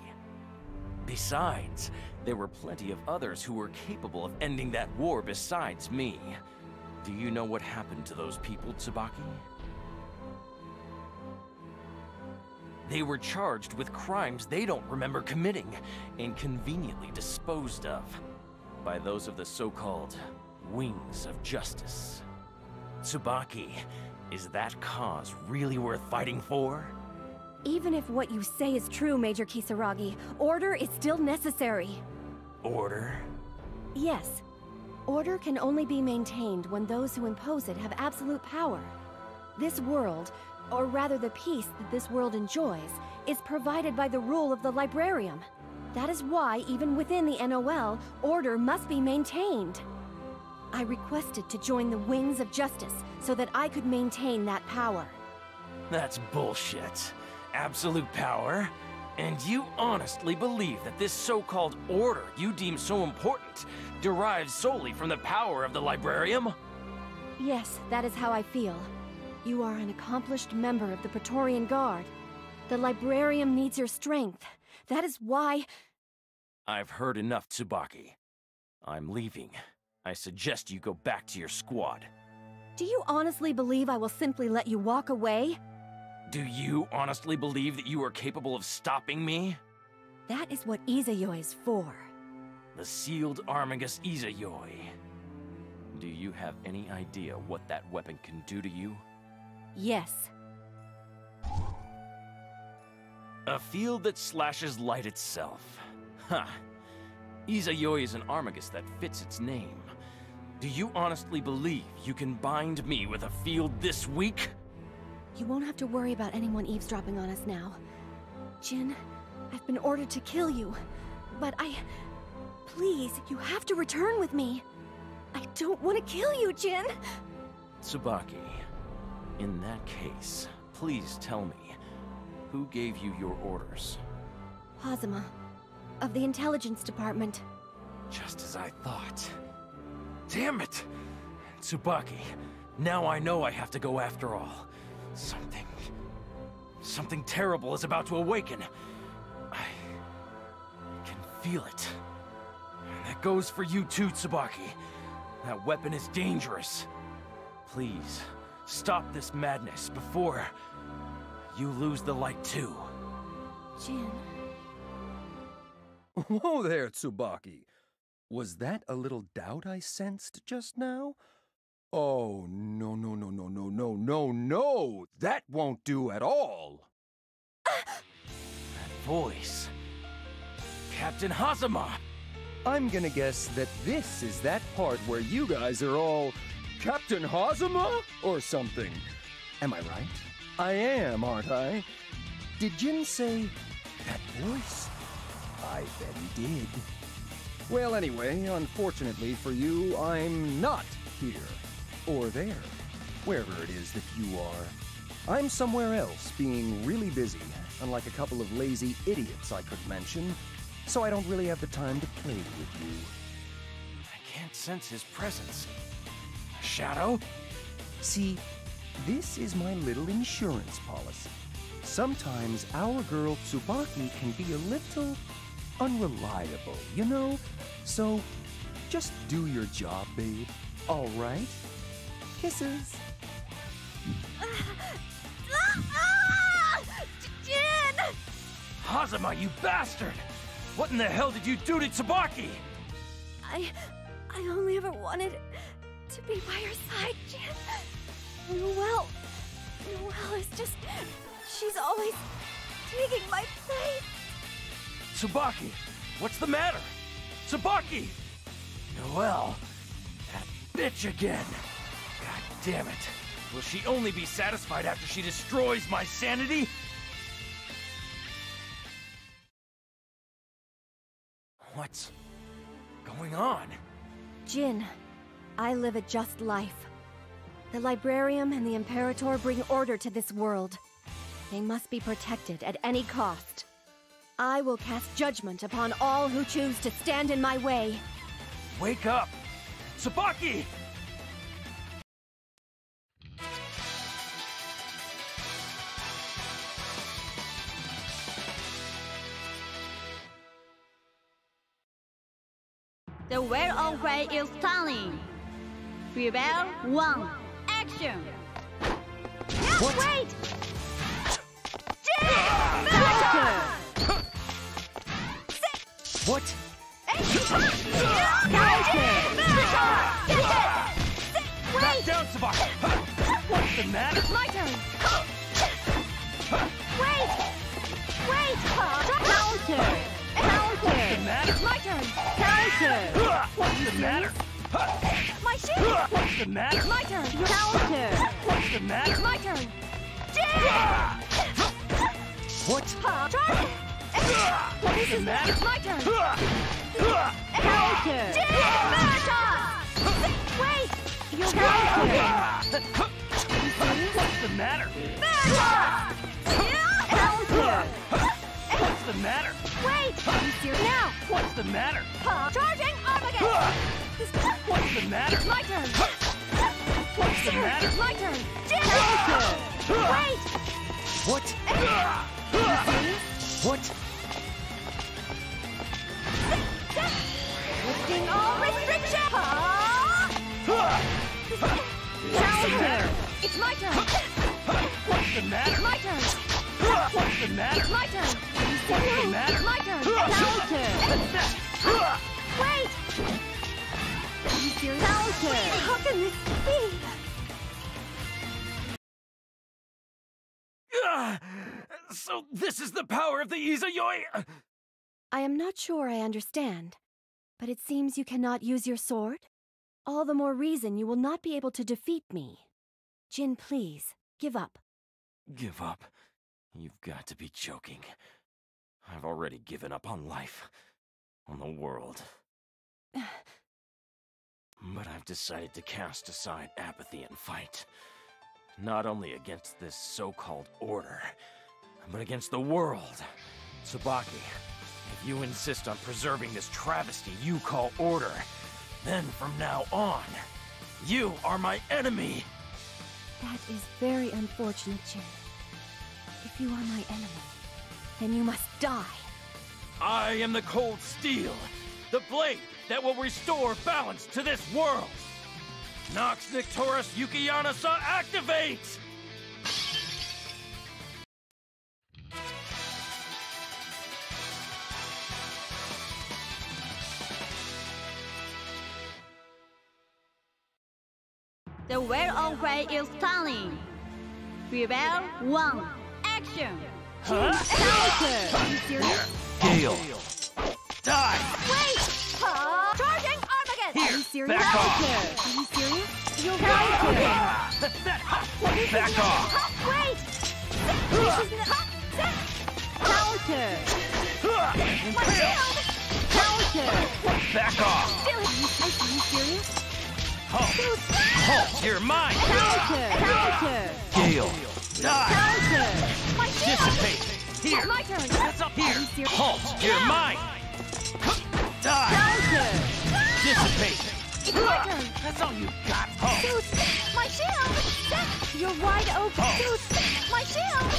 Besides, there were plenty of others who were capable of ending that war besides me. Do you know what happened to those people, Tsubaki? They were charged with crimes they don't remember committing, and conveniently disposed of by those of the so-called Wings of Justice. Tsubaki, is that cause really worth fighting for? Even if what you say is true, Major Kisaragi, order is still necessary. Order? Yes. Order can only be maintained when those who impose it have absolute power. This world, or rather the peace that this world enjoys, is provided by the rule of the Librarium. That is why, even within the NOL, order must be maintained. I requested to join the Wings of Justice so that I could maintain that power. That's bullshit. Absolute power? And you honestly believe that this so-called order you deem so important derives solely from the power of the Librarium? Yes, that is how I feel. You are an accomplished member of the Praetorian Guard. The Librarium needs your strength. That is why... I've heard enough, Tsubaki. I'm leaving. I suggest you go back to your squad. Do you honestly believe I will simply let you walk away? Do you honestly believe that you are capable of stopping me? That is what Izayoi is for. The sealed Armagus Izayoi. Do you have any idea what that weapon can do to you? Yes. A field that slashes light itself. Ha! Izayoi is an Armagus that fits its name. Do you honestly believe you can bind me with a field this weak? You won't have to worry about anyone eavesdropping on us now. Jin, I've been ordered to kill you, but Please, you have to return with me. I don't want to kill you, Jin! Tsubaki, in that case, please tell me, Who gave you your orders? Hazama, of the Intelligence Department. Just as I thought. Damn it! Tsubaki, now I know I have to go after all. Something terrible is about to awaken. I can feel it. And that goes for you too, Tsubaki. That weapon is dangerous. Please, stop this madness before you lose the light too. Jin. Whoa there, Tsubaki. Was that a little doubt I sensed just now? Oh, no, no, no, no, no, no, no, no! That won't do at all! That voice... Captain Hazama! I'm gonna guess that this is that part where you guys are all Captain Hazama or something. Am I right? I am, aren't I? Did Jin say that voice? I bet he did. Well, anyway, unfortunately for you, I'm not here. Or there. Wherever it is that you are. I'm somewhere else, being really busy, unlike a couple of lazy idiots I could mention, so I don't really have the time to play with you. I can't sense his presence. A shadow? See, this is my little insurance policy. Sometimes our girl Tsubaki can be a little unreliable, you know? So, just do your job, babe. All right? Kisses. Jin! Hazama, you bastard! What in the hell did you do to Tsubaki? I only ever wanted to be by her side, Jin. Noelle is just... She's always taking my place. Tsubaki, what's the matter? Tsubaki! Noelle, that bitch again. God damn it. Will she only be satisfied after she destroys my sanity? What's going on? Jin, I live a just life. The Librarium and the Imperator bring order to this world. They must be protected at any cost. I will cast judgment upon all who choose to stand in my way. Wake up! Tsubaki! The Well of Grey is stunning. Rebel 1, action! What? Wait! What? Back down, Tsubaki! What's the matter? My turn! Wait! Counter! What's the matter? My turn! Counter! What's the matter? My shield! What's the matter? My turn! Counter! What's the matter? My turn! What? Try! What's the matter? My turn! Counter! Wait! You're Counter! What's the matter? Counter! What's the matter? Wait! Are you serious now? What's the matter? Charging Armageddon! What's the matter? My turn! What's the matter? My turn! Counter! Wait! What? What? Lifting all restrictions! Counter! It's my turn! What's the matter? My turn! What's the matter? My turn! What's the matter? My turn! Counter! Wait! Are you serious? Counter! How can this be? So this is the power of the Izayoi! I am not sure I understand, but it seems you cannot use your sword? All the more reason you will not be able to defeat me. Jin, please, give up. Give up? You've got to be joking. I've already given up on life, on the world. But I've decided to cast aside apathy and fight. Not only against this so-called order, but against the world. Tsubaki, if you insist on preserving this travesty you call order, then from now on, you are my enemy! That is very unfortunate, Jin. If you are my enemy, then you must die. I am the cold steel, the blade that will restore balance to this world! Nox Nictoris Yukiyanasa activates! The Well of Grey is stunning. Rebel 1, action! Huh? Counter! Are you serious? Gale! Die! Wait! Charging Armageddon! Here, Are you serious? back off! Are you serious? You're Counter! Back off! Wait! This is not... Counter! My shield! Counter! Back off! Are you serious? Halt! Halt! You're mine! Counter! Counter! Gale! Die! Counter! My shield! Dissipate! Here! My turn. That's up here! Halt! You're mine! Die! Counter! Dissipate! It's my turn. That's all you got! Halt! Dude, my shield! You're wide open. Dude, my shield!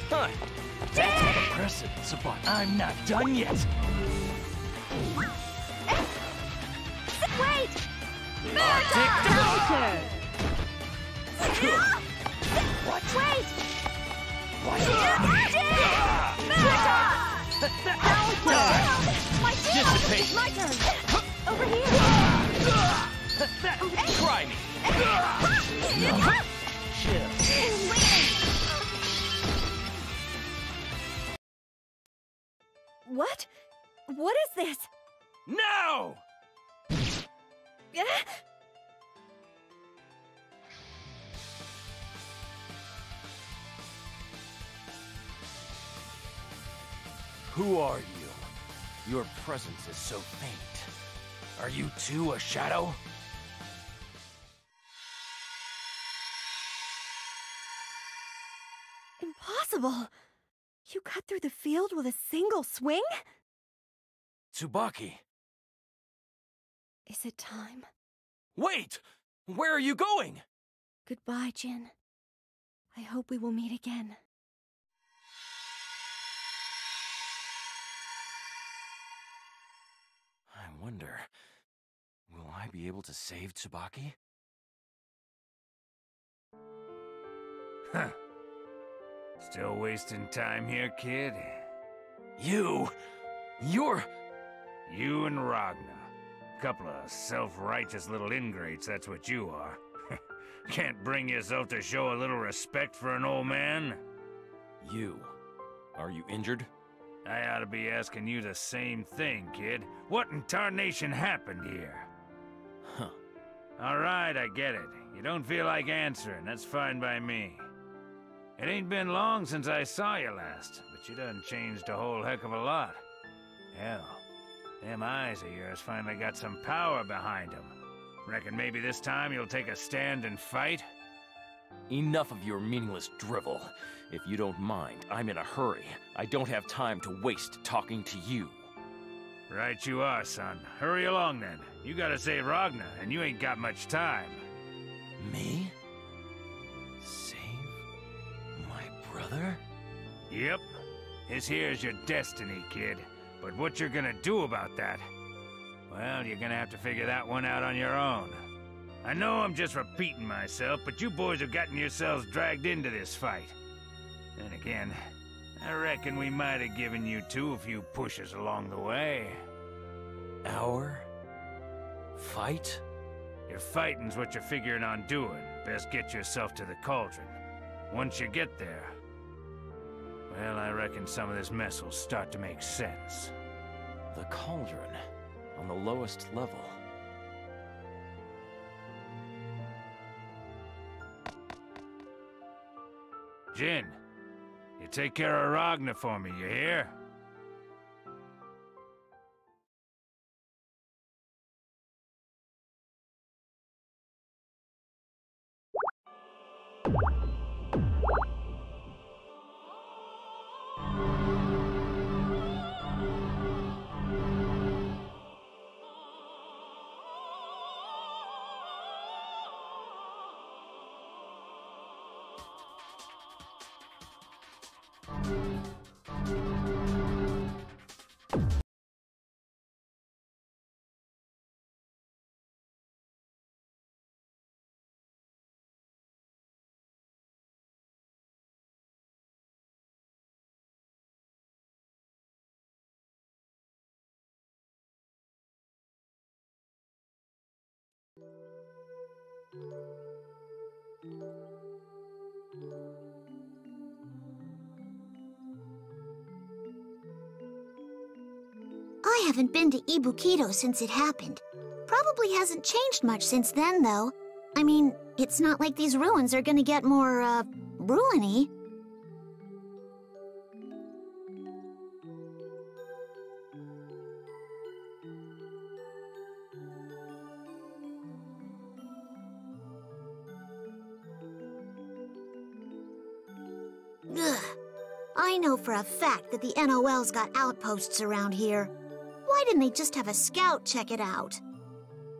Huh. That's impressive, Tsubaki. I'm not done yet! Wait! Counter! What? Wait! What? Counter! My shield! Dissipate! My turn. Over here. Try me! What? What is this? Now! Who are you? Your presence is so faint. Are you too a shadow? Impossible! You cut through the field with a single swing? Tsubaki! Is it time? Wait! Where are you going? Goodbye, Jin. I hope we will meet again. I wonder, will I be able to save Tsubaki? Huh. Still wasting time here, kid? You're... You and Ragna. Couple of self-righteous little ingrates, that's what you are. Can't bring yourself to show a little respect for an old man? Are you injured? I ought to be asking you the same thing, kid. What in tarnation happened here? Huh. Alright, I get it. You don't feel like answering, that's fine by me. It ain't been long since I saw you last, but you done changed a whole heck of a lot. Hell, them eyes of yours finally got some power behind them. Reckon maybe this time you'll take a stand and fight? Enough of your meaningless drivel. If you don't mind, I'm in a hurry. I don't have time to waste talking to you. Right you are, son. Hurry along then. You gotta save Ragna, and you ain't got much time. Me? Save my brother? Yep. This here's your destiny, kid. But what you're gonna do about that? Well, you're gonna have to figure that one out on your own. I know I'm just repeating myself, but you boys have gotten yourselves dragged into this fight. Then again, I reckon we might have given you two a few pushes along the way. Our fight? If fighting's what you're figuring on doing, best get yourself to the cauldron. Once you get there, well, I reckon some of this mess will start to make sense. The cauldron, on the lowest level. Jin, you take care of Ragna for me, you hear? I haven't been to Ibukido since it happened. Probably hasn't changed much since then, though. I mean, it's not like these ruins are gonna get more, ruiny. Ugh. I know for a fact that the NOL's got outposts around here. Why didn't they just have a scout check it out?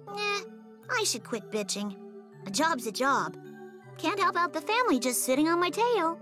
I should quit bitching. A job's a job. Can't help out the family just sitting on my tail.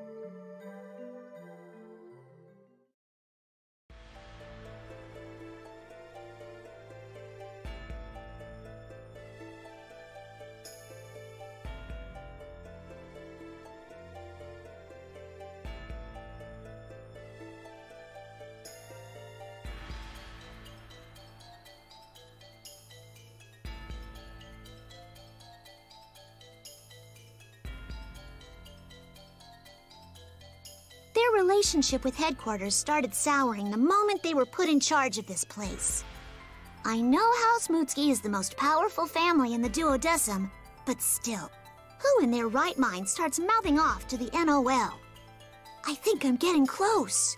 Their relationship with headquarters started souring the moment they were put in charge of this place. I know House Mutsuki is the most powerful family in the Duodecim, but still, who in their right mind starts mouthing off to the NOL? I think I'm getting close.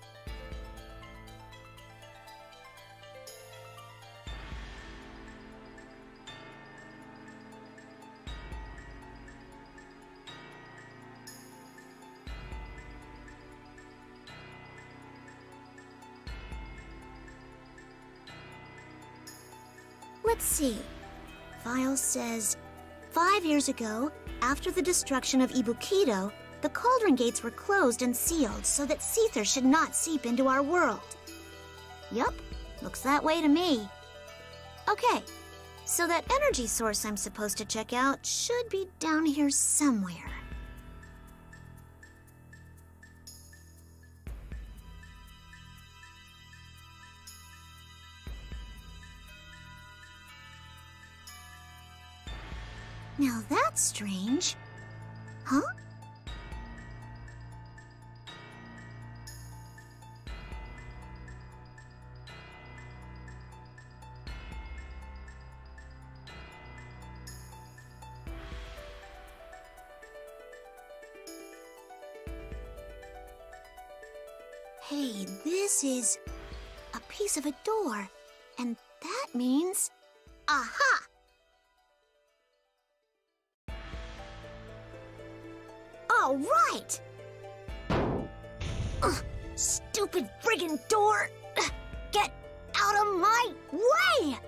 Let's see. File says, 5 years ago, after the destruction of Ibukido, the cauldron gates were closed and sealed so that Seether should not seep into our world. Yup, looks that way to me. Okay, so that energy source I'm supposed to check out should be down here somewhere. Now that's strange. Huh? Hey, this is a piece of a door, and that means... Aha! All right! Stupid friggin' door! Get out of my way!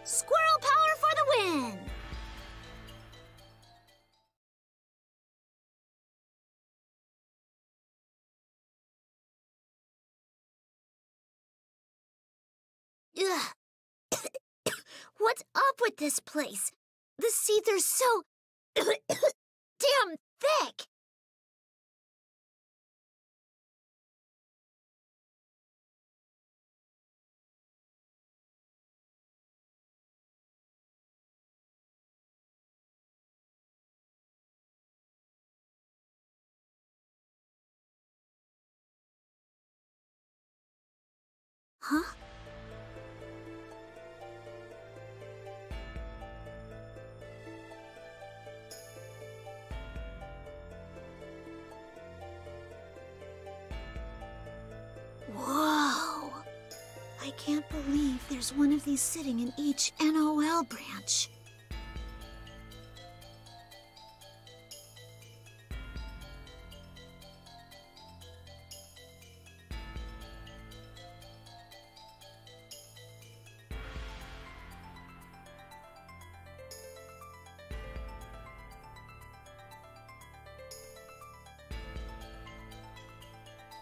Squirrel power for the win! Ugh. What's up with this place? The Seether's so... damn thick! Huh? Whoa! I can't believe there's one of these sitting in each NOL branch.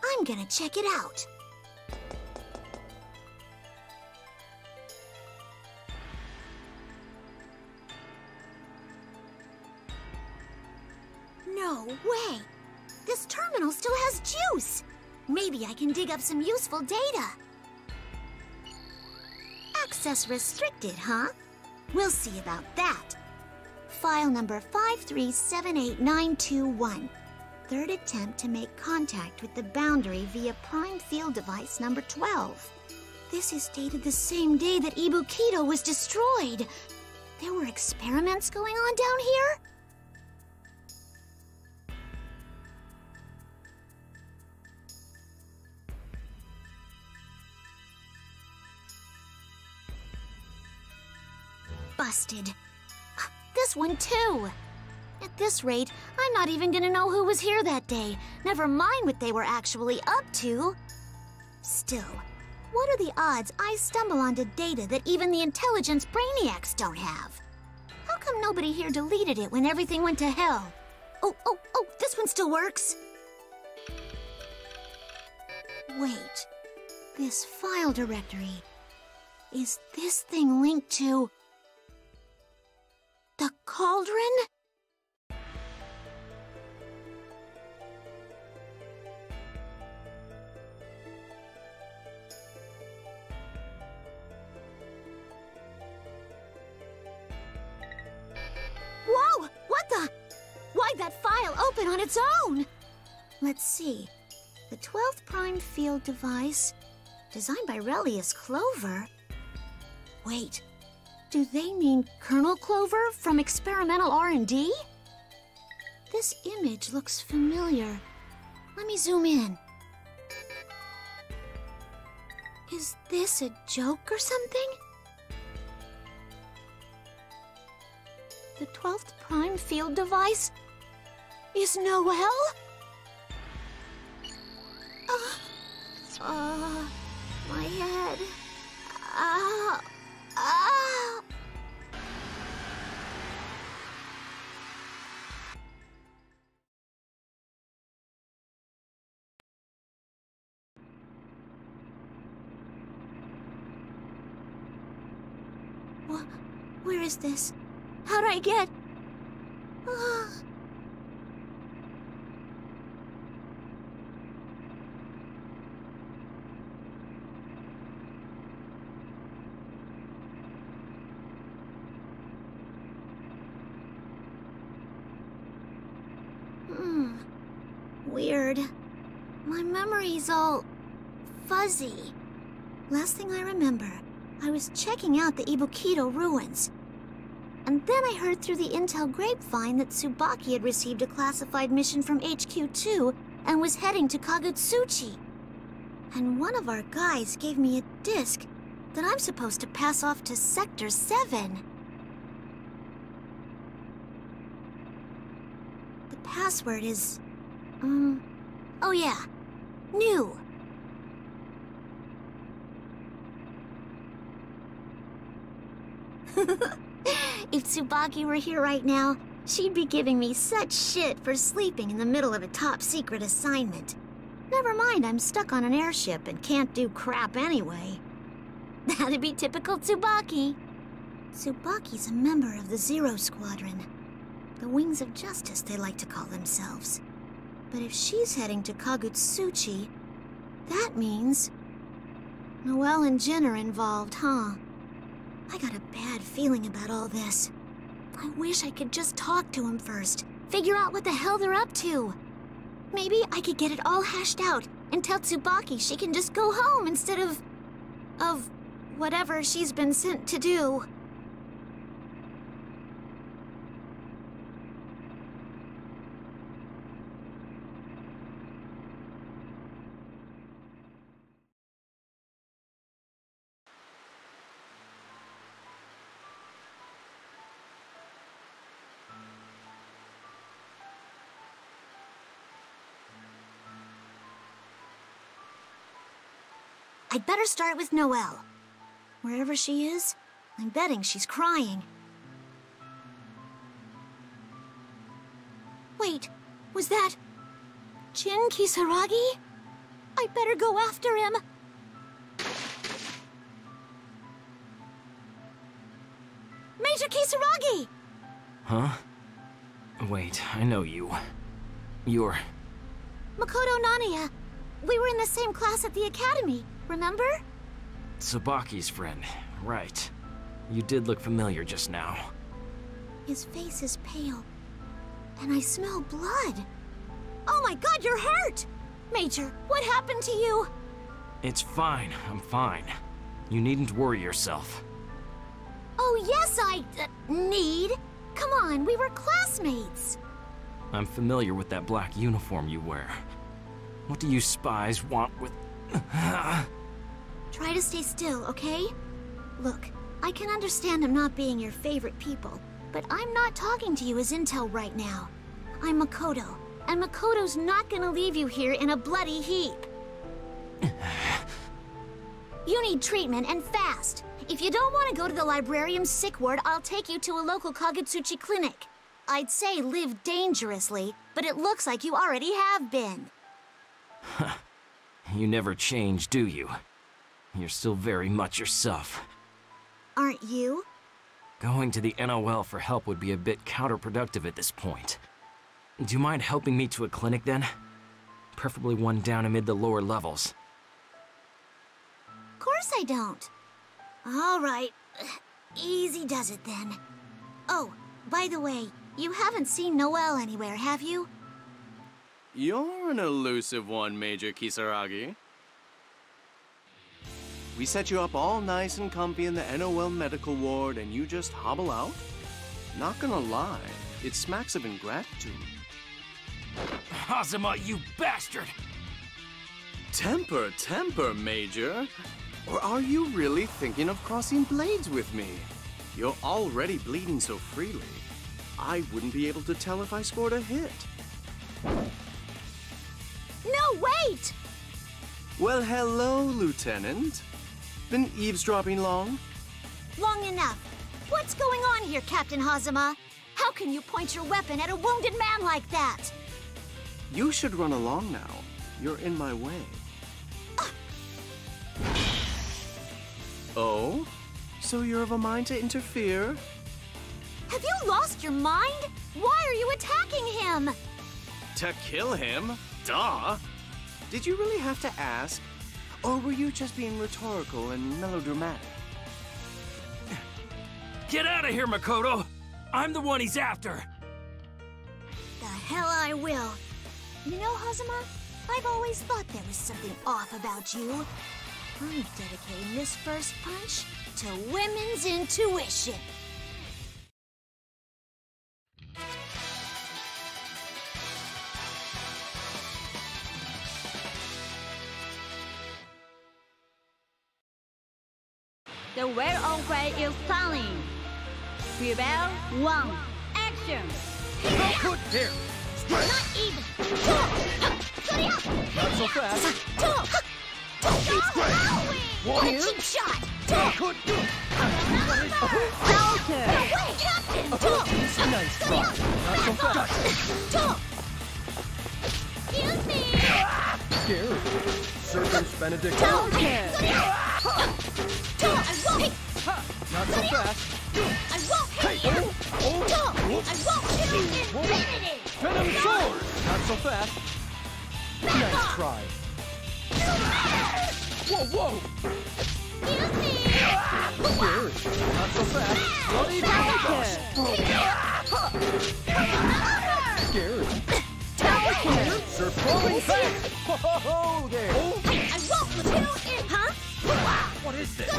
I'm gonna check it out. No way! This terminal still has juice! Maybe I can dig up some useful data. Access restricted, huh? We'll see about that. File number 5378921. Third attempt to make contact with the boundary via prime field device number 12. This is dated the same day that Ibukido was destroyed. There were experiments going on down here? Busted. This one too. At this rate, I'm not even gonna know who was here that day. Never mind what they were actually up to. Still, what are the odds I stumble onto data that even the intelligence brainiacs don't have? How come nobody here deleted it when everything went to hell? Oh, this one still works. Wait, this file directory. Is this thing linked to the cauldron? Whoa! What the? Why'd that file open on its own? Let's see. The 12th prime field device, designed by Relius Clover. Wait, do they mean Colonel Clover from Experimental R&D? This image looks familiar. Let me zoom in. Is this a joke or something? The 12th prime field device is Noelle? My head. Where is this? How'd I get? Weird. My memory's all fuzzy. Last thing I remember, I was checking out the Ibukido ruins. And then I heard through the intel grapevine that Tsubaki had received a classified mission from HQ2 and was heading to Kagutsuchi. And one of our guys gave me a disc that I'm supposed to pass off to Sector 7. The password is... oh yeah, new. If Tsubaki were here right now, she'd be giving me such shit for sleeping in the middle of a top-secret assignment. Never mind, I'm stuck on an airship and can't do crap anyway. That'd be typical Tsubaki. Tsubaki's a member of the Zero Squadron. The Wings of Justice, they like to call themselves. But if she's heading to Kagutsuchi, that means Noelle and Jin are involved, huh? I got a bad feeling about all this. I wish I could just talk to him first, figure out what the hell they're up to. Maybe I could get it all hashed out and tell Tsubaki she can just go home instead of whatever she's been sent to do. I'd better start with Noelle. Wherever she is, I'm betting she's crying. Wait, was that Jin Kisaragi? I'd better go after him. Major Kisaragi! Huh? Wait, I know you. You're... Makoto Naniya. We were in the same class at the academy, remember? Tsubaki's friend. Right. You did look familiar just now. His face is pale, and I smell blood. Oh my god, you're hurt! Major, what happened to you? It's fine. I'm fine. You needn't worry yourself. Oh yes, I need. Come on, we were classmates. I'm familiar with that black uniform you wear. What do you spies want with... Try to stay still, okay? Look, I can understand I'm not being your favorite people, but I'm not talking to you as intel right now. I'm Makoto, and Makoto's not gonna leave you here in a bloody heap. You need treatment, and fast. If you don't want to go to the librarian's sick ward, I'll take you to a local Kagutsuchi clinic. I'd say live dangerously, but it looks like you already have been. You never change, do you? You're still very much yourself. Aren't you? Going to the NOL for help would be a bit counterproductive at this point. Do you mind helping me to a clinic then? Preferably one down amid the lower levels. Of course I don't. All right. Easy does it then. Oh, by the way, you haven't seen Noelle anywhere, have you? You're an elusive one, Major Kisaragi. We set you up all nice and comfy in the NOL medical ward and you just hobble out? Not gonna lie, it smacks of ingratitude. Hazama, you bastard! Temper, temper, Major. Or are you really thinking of crossing blades with me? You're already bleeding so freely. I wouldn't be able to tell if I scored a hit. No, wait! Well, hello, Lieutenant. Been eavesdropping long? Long enough. What's going on here, Captain Hazama? How can you point your weapon at a wounded man like that? You should run along now. You're in my way. Oh? So you're of a mind to interfere? Have you lost your mind? Why are you attacking him? To kill him? Duh! Did you really have to ask? Or were you just being rhetorical and melodramatic? Get out of here, Makoto! I'm the one he's after! The hell I will. You know, Hazama, I've always thought there was something off about you. I'm dedicating this first punch to women's intuition. The word on grade is stunning. Rebel 1. Action! Good here. Not even. Not so fast. One cheap shot. Good. Counter. Captain. Nice try. Not so fast. Excuse me. Scary. Serpent's Benedict. Counter. Not so fast. I won't hit you! I won't hit you! Infinity! Venom sword! Not so fast. Nice try. Whoa, whoa! Excuse me! Scary. Not so fast. Bloody Scary. Surprising fast! Ho there! I won't let you in, huh? What is this?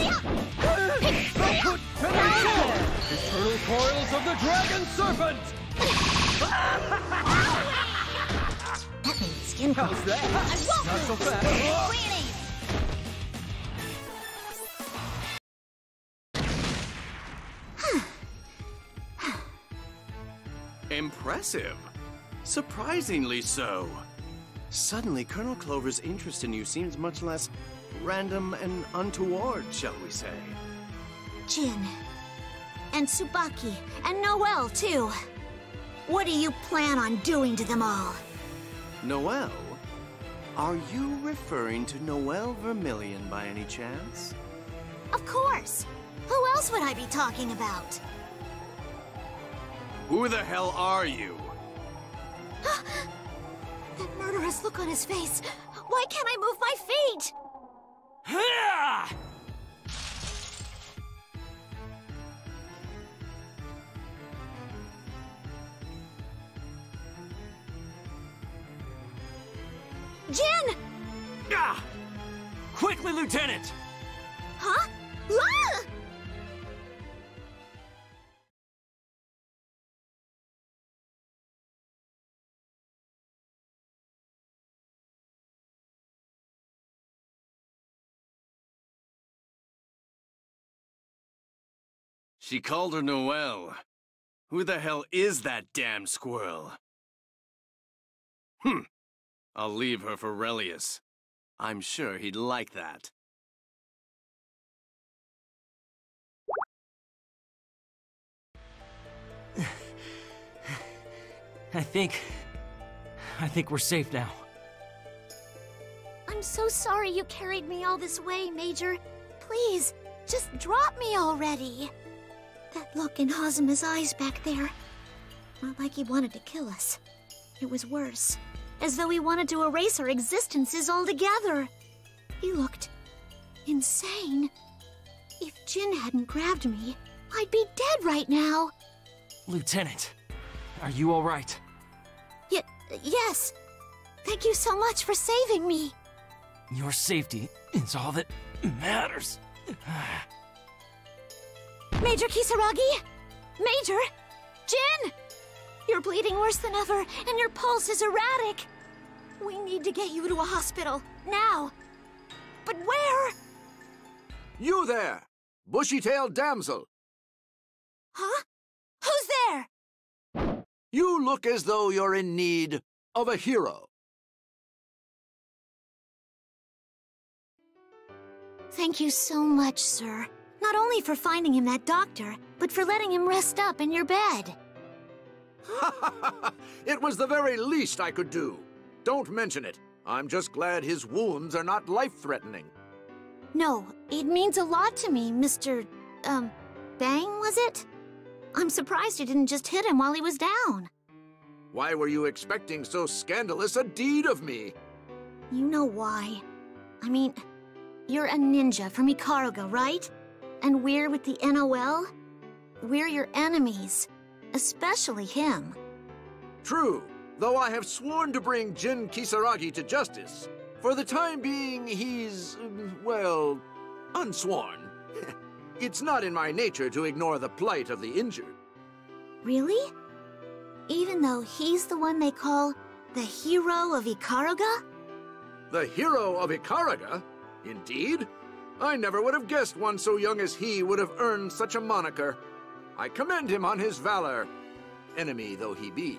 Eternal coils of the dragon serpent! That made skin crawl. How's that? I won't Not so lose. fast. Really? Impressive. Surprisingly so. Suddenly, Colonel Clover's interest in you seems much less random and untoward, shall we say. Jin. And Tsubaki. And Noelle, too. What do you plan on doing to them all? Noelle? Are you referring to Noelle Vermillion by any chance? Of course. Who else would I be talking about? Who the hell are you? That murderous look on his face. Why can't I move my feet? Jin! Ah! Quickly, Lieutenant! Huh? Ah! She called her Noelle. Who the hell is that damn squirrel? I'll leave her for Relius. I'm sure he'd like that. I think we're safe now. I'm so sorry you carried me all this way, Major. Please, just drop me already. That look in Hazuma's eyes back there. Not like he wanted to kill us. It was worse. As though he wanted to erase our existences altogether. He looked insane. If Jin hadn't grabbed me, I'd be dead right now. Lieutenant, are you all right? Yes. Thank you so much for saving me. Your safety is all that matters. Major Kisaragi? Major? Jin! You're bleeding worse than ever, and your pulse is erratic. We need to get you to a hospital, now. But where? You there! Bushy-tailed damsel! Huh? Who's there? You look as though you're in need of a hero. Thank you so much, sir. Not only for finding him that doctor, but for letting him rest up in your bed. It was the very least I could do. Don't mention it. I'm just glad his wounds are not life-threatening. No, it means a lot to me, Mr. Bang, was it? I'm surprised you didn't just hit him while he was down. Why were you expecting so scandalous a deed of me? You know why. I mean, you're a ninja from Ikaruga, right? And we're with the NOL? We're your enemies. Especially him. True, though I have sworn to bring Jin Kisaragi to justice. For the time being, he's, well, unsworn. It's not in my nature to ignore the plight of the injured. Really? Even though he's the one they call the hero of Ikaruga? The hero of Ikaruga? Indeed? I never would have guessed one so young as he would have earned such a moniker. I commend him on his valor, enemy though he be.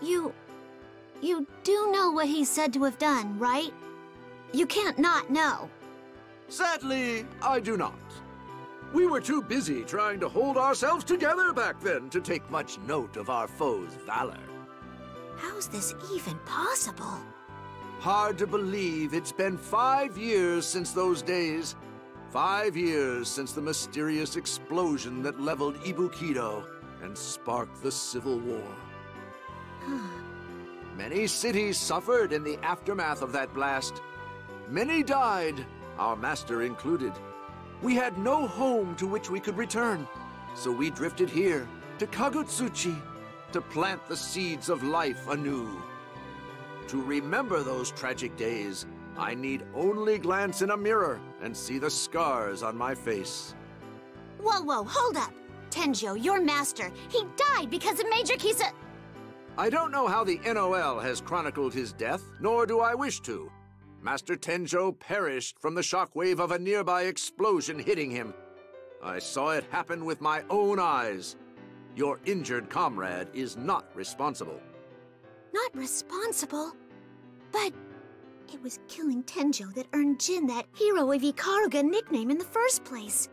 You do know what he's said to have done, right? You can't not know. Sadly, I do not. We were too busy trying to hold ourselves together back then to take much note of our foe's valor. How's this even possible? Hard to believe it's been 5 years since those days. 5 years since the mysterious explosion that leveled Ibukido and sparked the Civil War. Many cities suffered in the aftermath of that blast. Many died, our master included. We had no home to which we could return, so we drifted here, to Kagutsuchi, to plant the seeds of life anew. To remember those tragic days, I need only glance in a mirror and see the scars on my face. Whoa, hold up! Tenjo, your master, he died because of Major Kisa... I don't know how the NOL has chronicled his death, nor do I wish to. Master Tenjo perished from the shockwave of a nearby explosion hitting him. I saw it happen with my own eyes. Your injured comrade is not responsible. Not responsible? But it was killing Tenjo that earned Jin that Hero of Ikaruga nickname in the first place.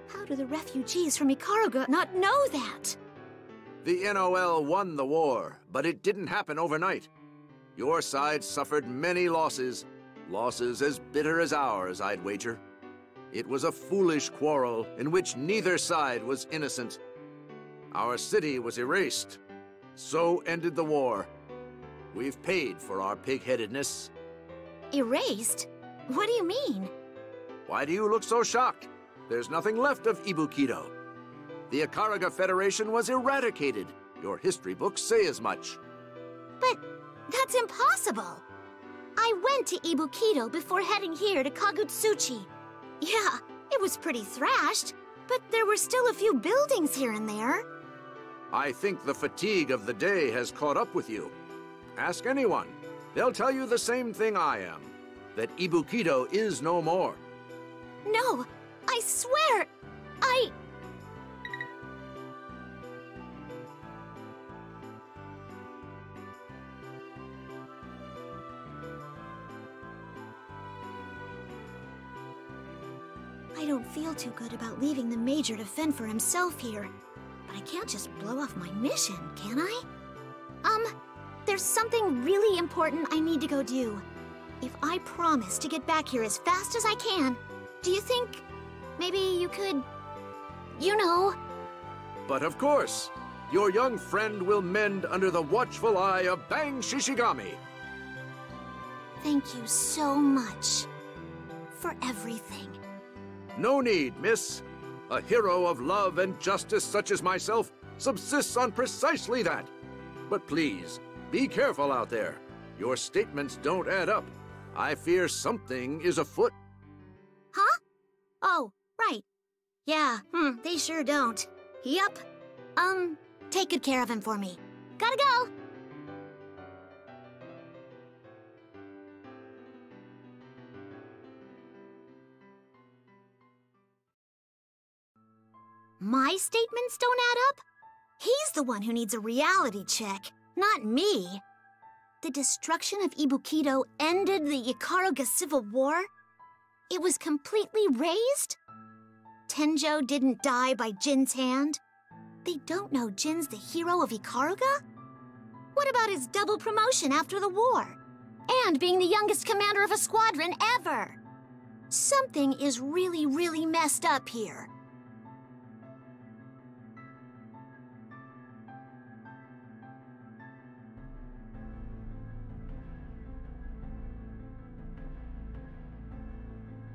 How do the refugees from Ikaruga not know that? The NOL won the war, but it didn't happen overnight. Your side suffered many losses. Losses as bitter as ours, I'd wager. It was a foolish quarrel in which neither side was innocent. Our city was erased. So ended the war. We've paid for our pig-headedness. Erased? What do you mean? Why do you look so shocked? There's nothing left of Ibukido. The Ikaruga Federation was eradicated. Your history books say as much. But that's impossible. I went to Ibukido before heading here to Kagutsuchi. Yeah, it was pretty thrashed, but there were still a few buildings here and there. I think the fatigue of the day has caught up with you. Ask anyone. They'll tell you the same thing I am, that Ibukido is no more. No, I swear, I don't feel too good about leaving the Major to fend for himself here. But I can't just blow off my mission, can I? There's something really important I need to go do. If I promise to get back here as fast as I can, do you think maybe you could, you know? But of course, your young friend will mend under the watchful eye of Bang Shishigami. Thank you so much for everything. No need, miss. A hero of love and justice such as myself subsists on precisely that. But please, be careful out there. Your statements don't add up. I fear something is afoot. Huh? Oh, right. Yeah, they sure don't. Yup. Take good care of him for me. Gotta go! My statements don't add up? He's the one who needs a reality check, not me. The destruction of Ibukido ended the Ikaruga Civil War? It was completely razed? Tenjo didn't die by Jin's hand? They don't know Jin's the hero of Ikaruga? What about his double promotion after the war? And being the youngest commander of a squadron ever? Something is really, really messed up here.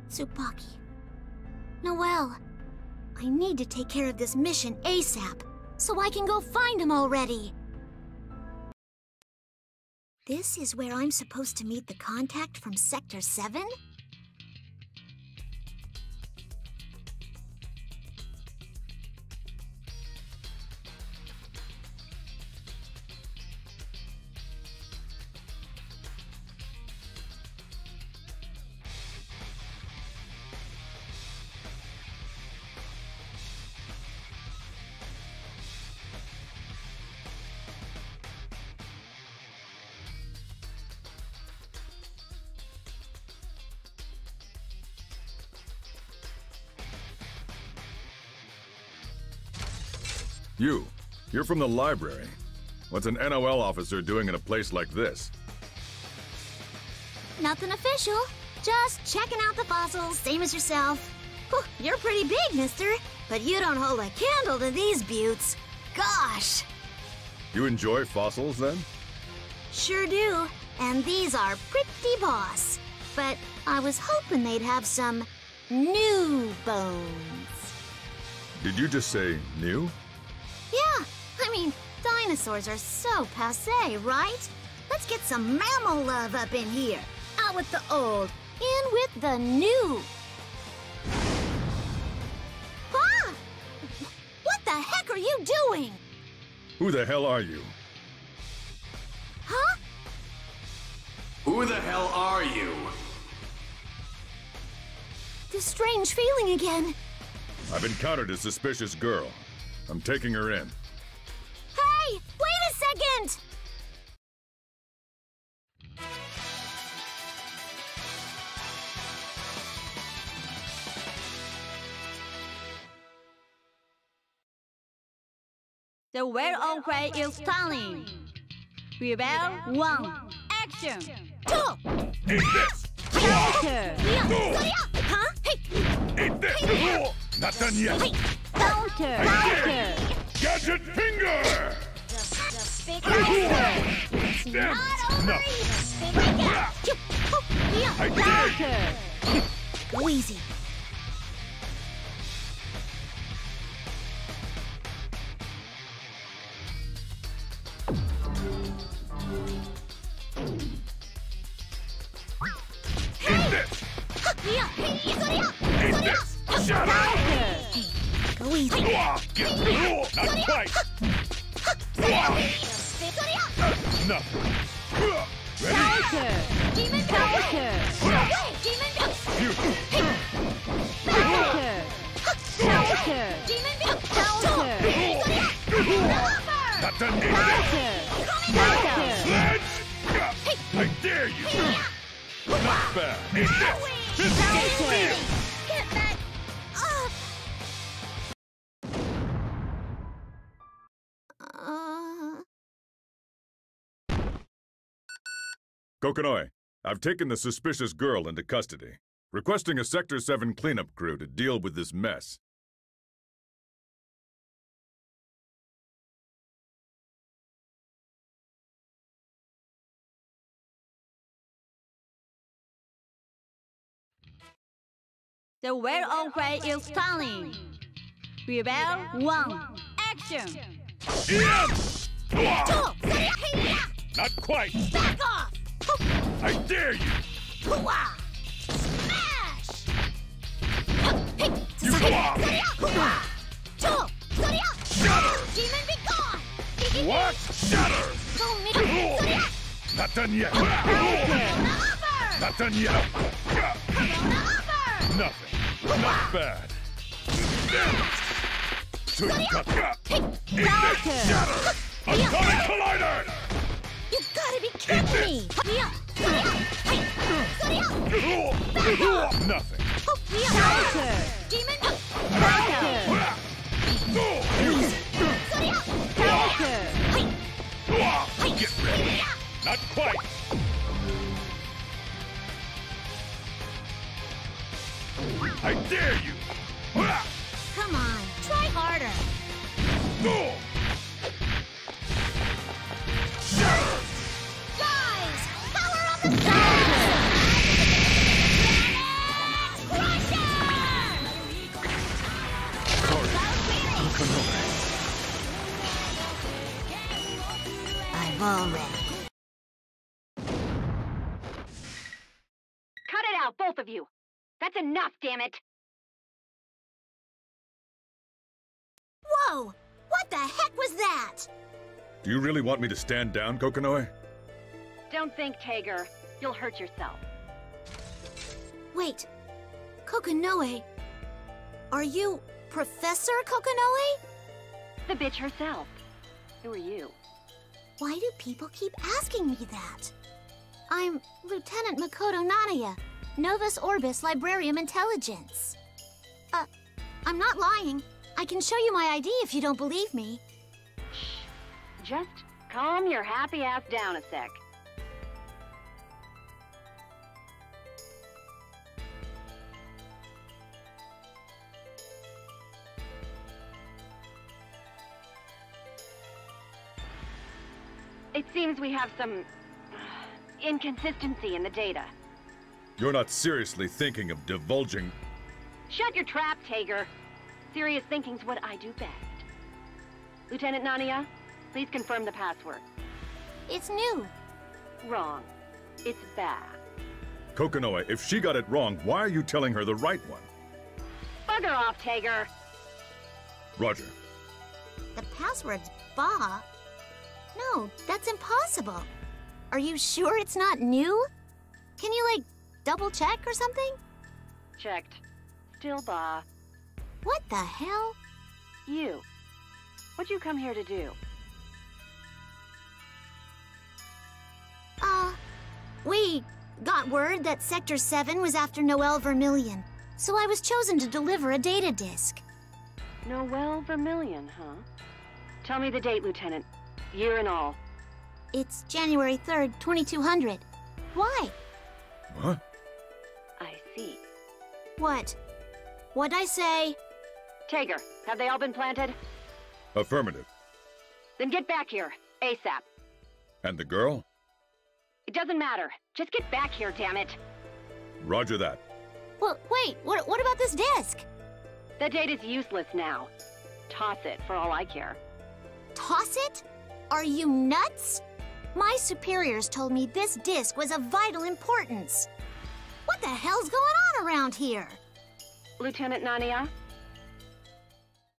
Tsubaki. Noelle, I need to take care of this mission ASAP, so I can go find him already. This is where I'm supposed to meet the contact from Sector 7? You're from the library. What's an NOL officer doing in a place like this? Nothing official. Just checking out the fossils, same as yourself. Whew, you're pretty big, mister. But you don't hold a candle to these buttes. Gosh! You enjoy fossils, then? Sure do. And these are pretty boss. But I was hoping they'd have some new bones. Did you just say new? Yeah, I mean, dinosaurs are so passé, right? Let's get some mammal love up in here. Out with the old, in with the new. Ah! What the heck are you doing? Who the hell are you? Huh? Who the hell are you? The strange feeling again. I've encountered a suspicious girl. I'm taking her in. Hey! Wait a second! The word of prey is stunning. Rebel 1. Action! Go! Eat this! Counter! Huh? Hey! Eat this! Not done yet! Counter! Counter! Gadget finger! Counter! No! I Counter! Go easy. Go easy. Not quite. Nothing. Counter! Demon counter! Demon counter! Counter! Demon counter! Not done yet. Sledge! I dare you. Not bad. Get back up! Kokonoi, I've taken the suspicious girl into custody, requesting a Sector 7 cleanup crew to deal with this mess. The Well Hawkeye is stunning. Rebel 1. Action! Not quite. Back off! I dare you. Hooah! Smash! You go off. Shatter! Demon be gone! What? Shatter! Not done yet. Not done yet. Nothing. Not bad. So you got shatter! Atomic collider! You gotta be kidding me! Nothing. Counter! Demon! Counter! Get ready. Not quite. I dare you. Come on, try harder. Guys, power up the I'm already. Cut it out, both of you! That's enough, damn it! Whoa! What the heck was that? Do you really want me to stand down, Kokonoi? Don't think, Tager. You'll hurt yourself. Wait, Kokonoe, are you Professor Kokonoe? The bitch herself. Who are you? Why do people keep asking me that? I'm Lieutenant Makoto Nanaya, Novus Orbis Librarium Intelligence. I'm not lying. I can show you my ID if you don't believe me. Shh. Just calm your happy ass down a sec. It seems we have some inconsistency in the data. You're not seriously thinking of divulging... Shut your trap, Tager. Serious thinking's what I do best. Lieutenant Nanaya, please confirm the password. It's new. Wrong. It's bad. Kokonoi, if she got it wrong, why are you telling her the right one? Bugger off, Tager. Roger. The password's Ba. No, that's impossible. Are you sure it's not new? Can you, like, double check or something? Checked. Still Ba. What the hell? You. What'd you come here to do? We got word that Sector 7 was after Noel Vermillion, so I was chosen to deliver a data disk. Noel Vermillion, huh? Tell me the date, Lieutenant. Year and all. It's January 3rd, 2200. Why? What? I see. What? What'd I say? Tager, have they all been planted? Affirmative. Then get back here, ASAP. And the girl? It doesn't matter. Just get back here, damn it. Roger that. Well, wait, what about this disk? That data's useless now. Toss it, for all I care. Toss it? Are you nuts? My superiors told me this disk was of vital importance. What the hell's going on around here? Lieutenant Nania?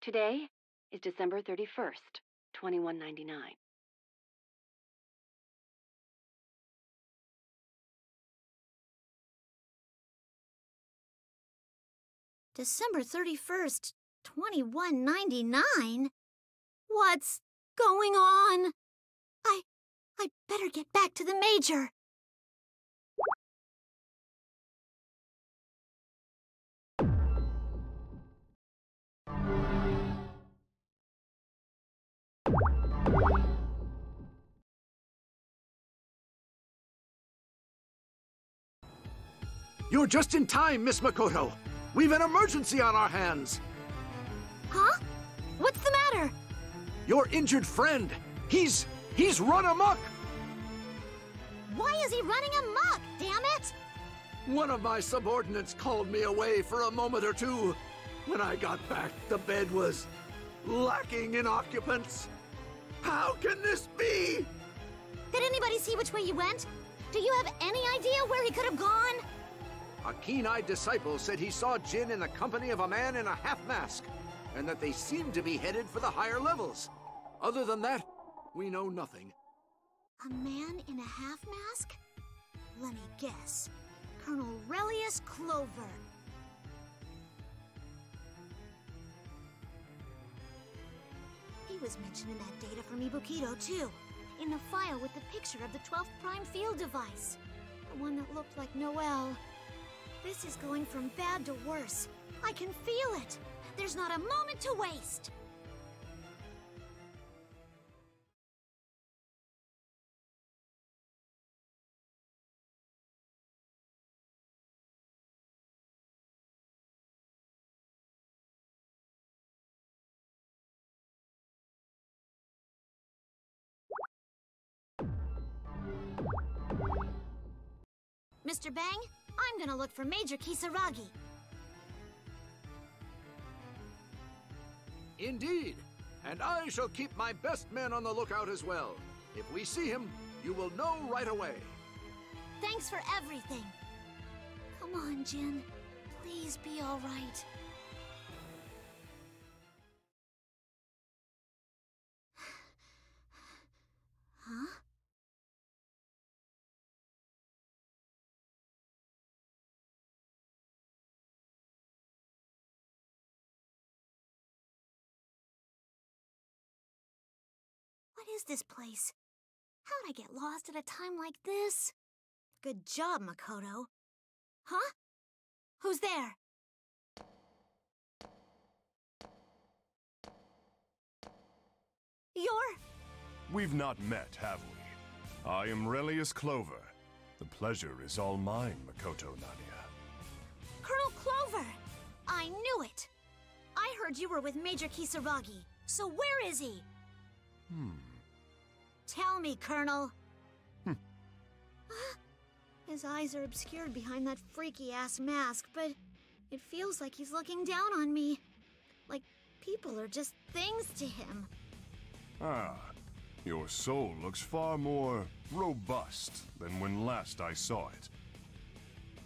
Today is December 31st, 2199. December 31st, 2199? What's going on? I better get back to the Major. You're just in time, Miss Makoto. We've an emergency on our hands. Huh? What's the matter? Your injured friend. He's run amok. Why is he running amok, damn it? One of my subordinates called me away for a moment or two. When I got back, the bed was lacking in occupants. How can this be? Did anybody see which way you went? Do you have any idea where he could have gone? A keen-eyed disciple said he saw Jin in the company of a man in a half-mask, and that they seemed to be headed for the higher levels. Other than that, we know nothing. A man in a half-mask? Let me guess. Colonel Relius Clover. He was mentioned in that data from Ibukido, too. In the file with the picture of the 12th Prime Field device. The one that looked like Noelle. This is going from bad to worse. I can feel it. There's not a moment to waste. Mr. Bang, I'm gonna look for Major Kisaragi. Indeed, and I shall keep my best men on the lookout as well. If we see him, you will know right away. Thanks for everything. Come on, Jin. Please be all right. Huh? What is this place? How'd I get lost at a time like this? Good job, Makoto. Huh? Who's there? You're... We've not met, have we? I am Relius Clover. The pleasure is all mine, Makoto Nania. Colonel Clover! I knew it! I heard you were with Major Kisaragi, so where is he? Tell me, Colonel. His eyes are obscured behind that freaky-ass mask, but it feels like he's looking down on me. Like people are just things to him. Ah, your soul looks far more robust than when last I saw it.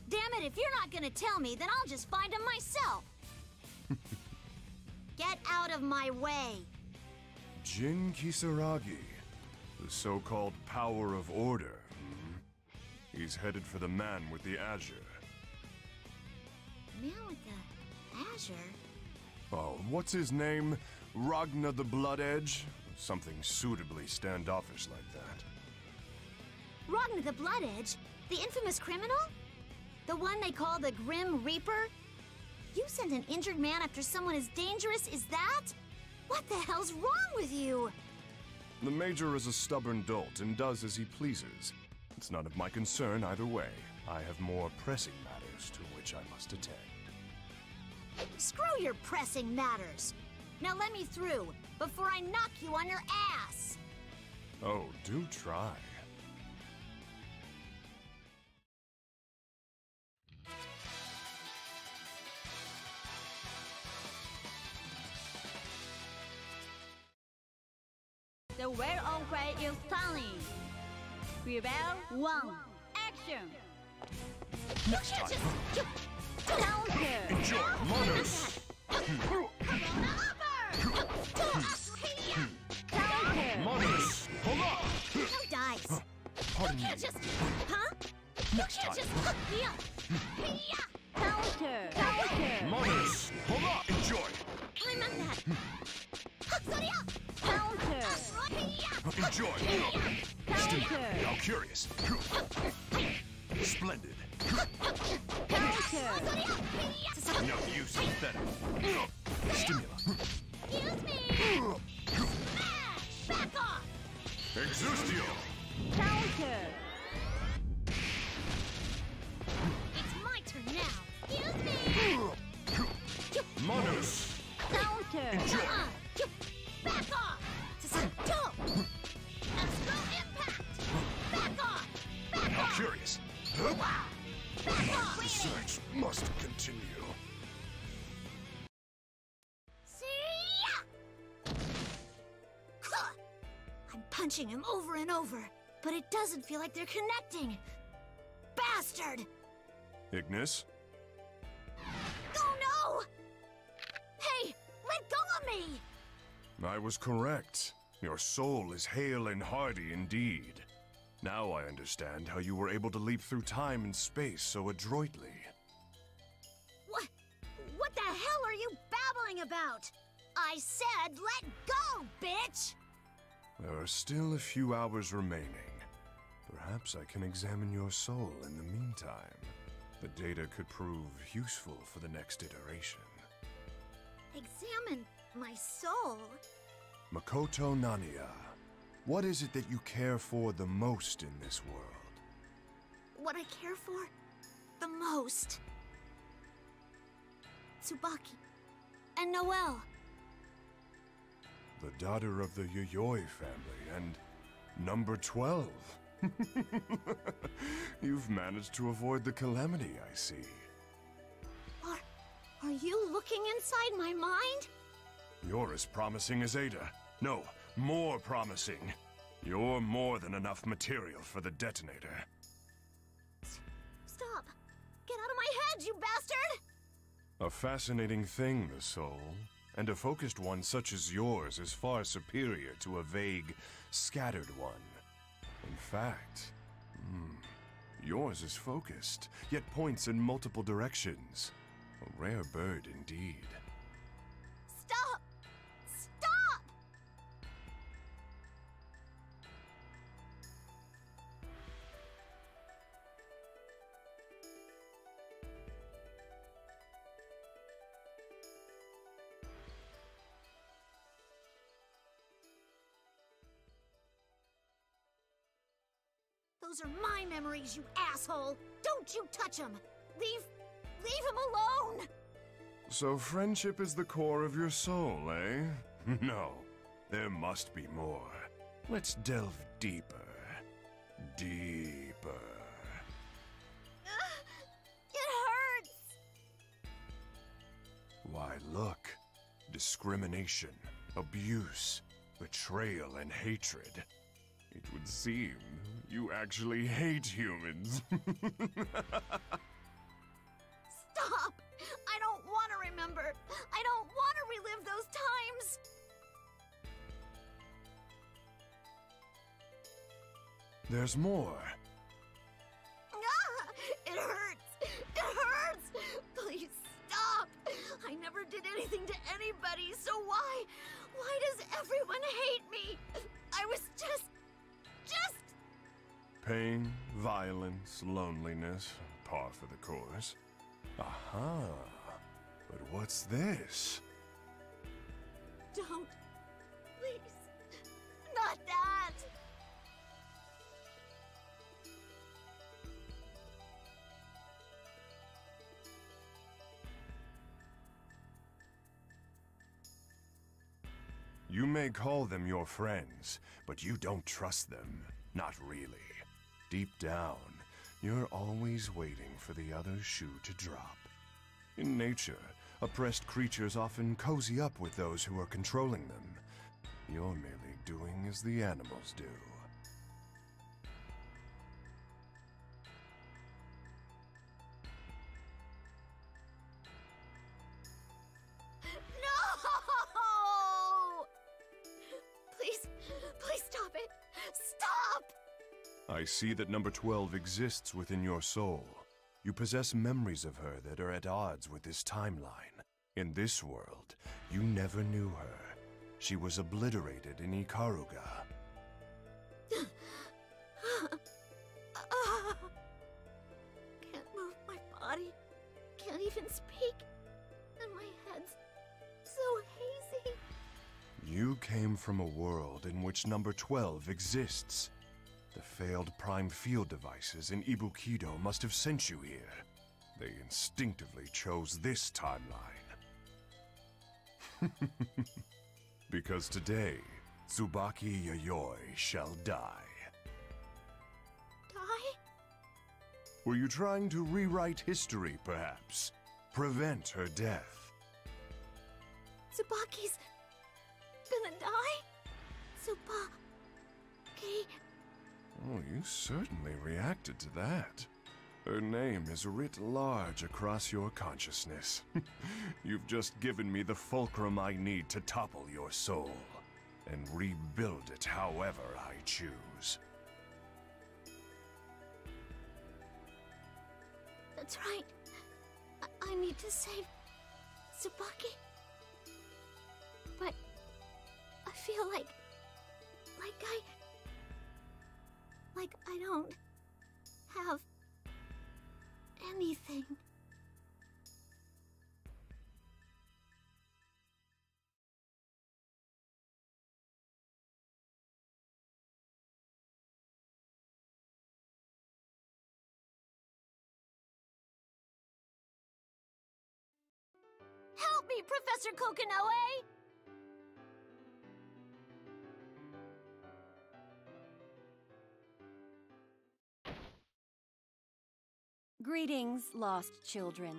Damn it, if you're not gonna tell me, then I'll just find him myself. Get out of my way. Jin Kisaragi, the so-called power of order. He's headed for the man with the azure. Man with the azure? Oh, what's his name? Ragna the Blood Edge? Something suitably standoffish like that. Ragna the Blood Edge? The infamous criminal? The one they call the Grim Reaper? You send an injured man after someone as dangerous as that? What the hell's wrong with you? The Major is a stubborn dolt and does as he pleases. It's none of my concern either way. I have more pressing matters to which I must attend. Screw your pressing matters. Now let me through, before I knock you on your ass! Oh, do try. The Red Oakway is stunning. Rebel 1, action! Next time. Enjoy. Monos. Monos. Hold on. No dice. Pardon me. Just... Huh? Next time. Just hook me up. Counter. Counter. Monos. Hold on. Enjoy. I'm on that. Counter. Enjoy. Counter. Now curious. Splendid. Counter. No use synthetic. Stimula. Excuse me. Smash! Back off! Exustio. Counter. It's my turn now. Excuse me. Monos. Counter. Enjoy. Back off! Astral impact! Back off! Back Now off! curious. Back off! The search must continue. See ya! I'm punching him over and over, but it doesn't feel like they're connecting. Bastard! Ignis? Oh no! Hey, let go of me! I was correct. Your soul is hale and hardy indeed. Now I understand how you were able to leap through time and space so adroitly. What the hell are you babbling about? I said let go, bitch! There are still a few hours remaining. Perhaps I can examine your soul in the meantime. The data could prove useful for the next iteration. Examine my soul? Makoto Nania, what is it that you care for the most in this world? What I care for the most. Tsubaki and Noelle. The daughter of the Yayoi family and number 12. You've managed to avoid the calamity, I see. Are you looking inside my mind? You're as promising as Ada. No, more promising. You're more than enough material for the detonator. Stop! Get out of my head, you bastard! A fascinating thing, the soul. And a focused one such as yours is far superior to a vague, scattered one. In fact, yours is focused, yet points in multiple directions. A rare bird indeed. Stop! Stop! Those are my memories, you asshole! Don't you touch them! Leave him alone! So friendship is the core of your soul, eh? No, there must be more. Let's delve deeper. Deeper. It hurts! Why, look. Discrimination, abuse, betrayal, and hatred. It would seem you actually hate humans. Stop! I don't want to remember! I don't want to relive those times! There's more. Ah! It hurts! It hurts! Please stop! I never did anything to anybody, so why does everyone hate me? I was just... Pain, violence, loneliness, par for the course. Aha. But what's this? Don't. Please. Not that! You may call them your friends, but you don't trust them. Not really. Deep down, you're always waiting for the other shoe to drop. In nature, oppressed creatures often cozy up with those who are controlling them. You're merely doing as the animals do. I see that number 12 exists within your soul. You possess memories of her that are at odds with this timeline. In this world, you never knew her. She was obliterated in Ikaruga. Can't move my body. Can't even speak. And my head's so hazy. You came from a world in which number 12 exists. The failed prime field devices in Ibukido must have sent you here. They instinctively chose this timeline. Because today, Tsubaki Yayoi shall die. Die? Were you trying to rewrite history, perhaps? Prevent her death? Tsubaki's gonna die? Tsubaki... Oh, you certainly reacted to that. Her name is writ large across your consciousness. You've just given me the fulcrum I need to topple your soul and rebuild it however I choose. That's right. I need to save Tsubaki. But I feel like I don't have anything. Help me, Professor Kokonoe! Greetings, lost children.